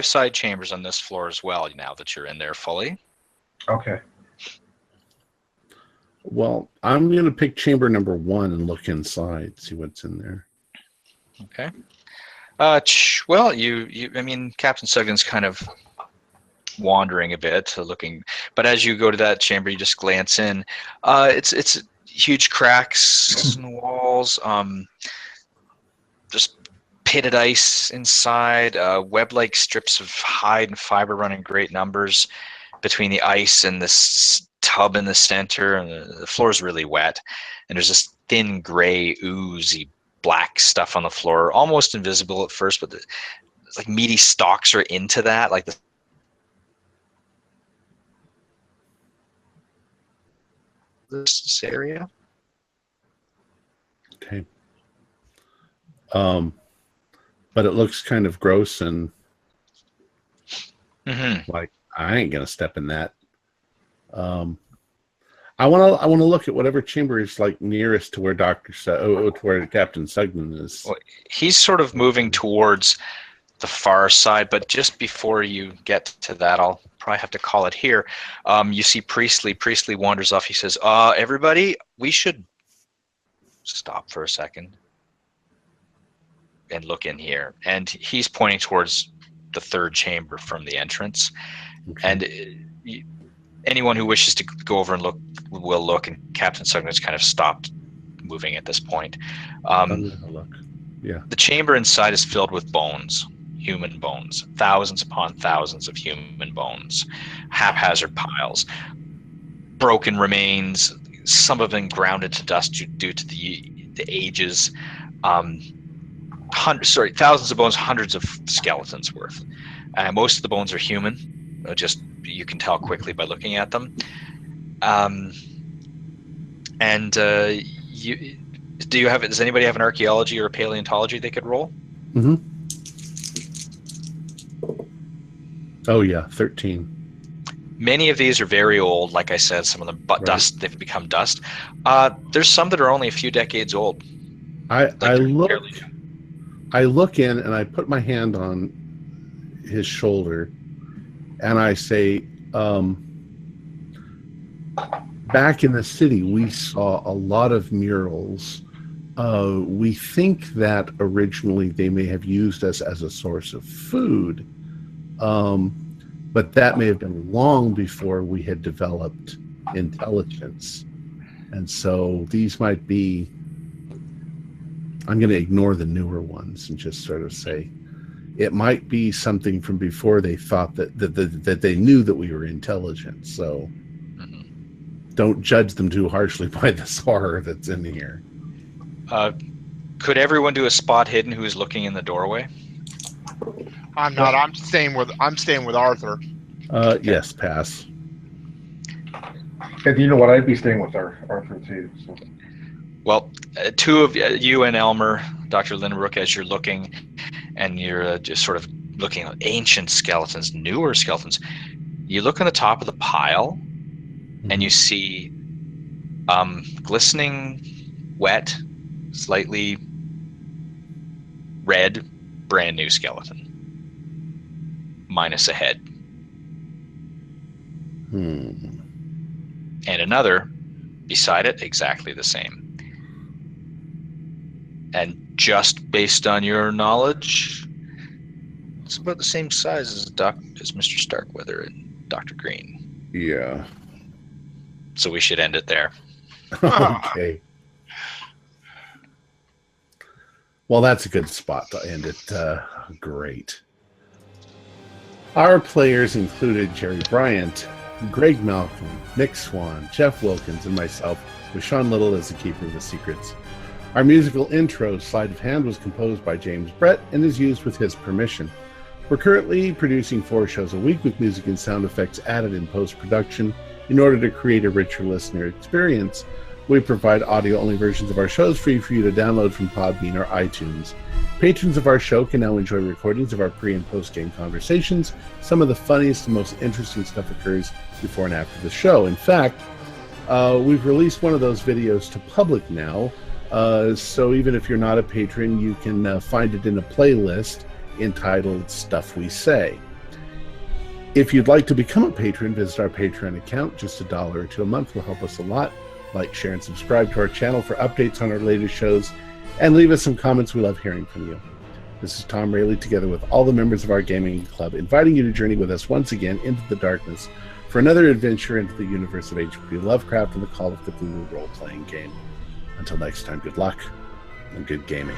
Speaker 3: side chambers on this floor as well. Now that you're in there fully.
Speaker 6: Okay.
Speaker 1: Well, I'm going to pick chamber number 1 and look inside, see what's in there.
Speaker 3: Okay. Well, I mean, Captain Sugden's kind of wandering a bit, looking. But as you go to that chamber, you just glance in. It's huge cracks in the walls. Just pitted ice inside. Web-like strips of hide and fiber running great numbers between the ice and this tub in the center, and the floor is really wet. And there's this thin, gray, oozy, black stuff on the floor, almost invisible at first, but it's like meaty stalks are into that, like this area.
Speaker 1: Okay. But it looks kind of gross and like I ain't gonna step in that. I want to look at whatever chamber is like nearest to where to where Captain Sugden is.
Speaker 3: Well, he's sort of moving towards the far side, but just before you get to that, I'll probably have to call it here. You see Priestley. Priestley wanders off. He says, everybody, we should stop for a second and look in here. And he's pointing towards the third chamber from the entrance. Okay. And anyone who wishes to go over and look will look, and Captain Sugden's kind of stopped moving at this point.
Speaker 1: Look. Yeah.
Speaker 3: The chamber inside is filled with bones, human bones, thousands upon thousands of human bones, haphazard piles, broken remains, some of them grounded to dust due to the ages. Thousands of bones, hundreds of skeletons worth. Most of the bones are human. You can tell quickly by looking at them. Does anybody have an archaeology or a paleontology they could roll?
Speaker 1: Mm-hmm. Oh yeah, 13.
Speaker 3: Many of these are very old. Like I said, some of them dust. They've become dust. There's some that are only a few decades old.
Speaker 1: I look in and I put my hand on his shoulder and I say, back in the city, we saw a lot of murals. We think that originally they may have used us as a source of food, but that may have been long before we had developed intelligence. And so these might be, I'm going to ignore the newer ones and just sort of say, it might be something from before they thought that they knew that we were intelligent. So don't judge them too harshly by this horror that's in here.
Speaker 3: Could everyone do a spot hidden who's looking in the doorway?
Speaker 4: I'm not. I'm staying with Arthur.
Speaker 1: Yes, pass.
Speaker 6: And you know what? I'd be staying with Arthur too. So.
Speaker 3: Well, two of you and Elmer, Dr. Lindbrook, as you're looking, and you're just sort of looking at ancient skeletons, newer skeletons, you look on the top of the pile, and you see glistening, wet, slightly red, brand new skeleton, minus a head. And another beside it, exactly the same. And just based on your knowledge, it's about the same size as Mr. Starkweather and Dr. Green.
Speaker 1: Yeah.
Speaker 3: So we should end it there.
Speaker 1: Okay. Well, that's a good spot to end it. Great. Our players included Jerry Bryant, Greg Malcolm, Nick Swan, Jeff Wilkins, and myself, with Sean Little as the keeper of the secrets. Our musical intro, Sleight of Hand, was composed by James Brett and is used with his permission. We're currently producing 4 shows a week with music and sound effects added in post-production. In order to create a richer listener experience, we provide audio-only versions of our shows free for you to download from Podbean or iTunes. Patrons of our show can now enjoy recordings of our pre- and post-game conversations. Some of the funniest and most interesting stuff occurs before and after the show. In fact, we've released one of those videos to public now, so even if you're not a patron, you can find it in a playlist entitled Stuff We Say. If you'd like to become a patron, visit our Patreon account. Just $1 or $2 a month will help us a lot. Like, share, and subscribe to our channel for updates on our latest shows, and leave us some comments. We love hearing from you. This is Tom Rayleigh, together with all the members of our gaming club, inviting you to journey with us once again into the darkness for another adventure into the universe of H.P. Lovecraft and the Call of Cthulhu role-playing game. Until next time, good luck and good gaming.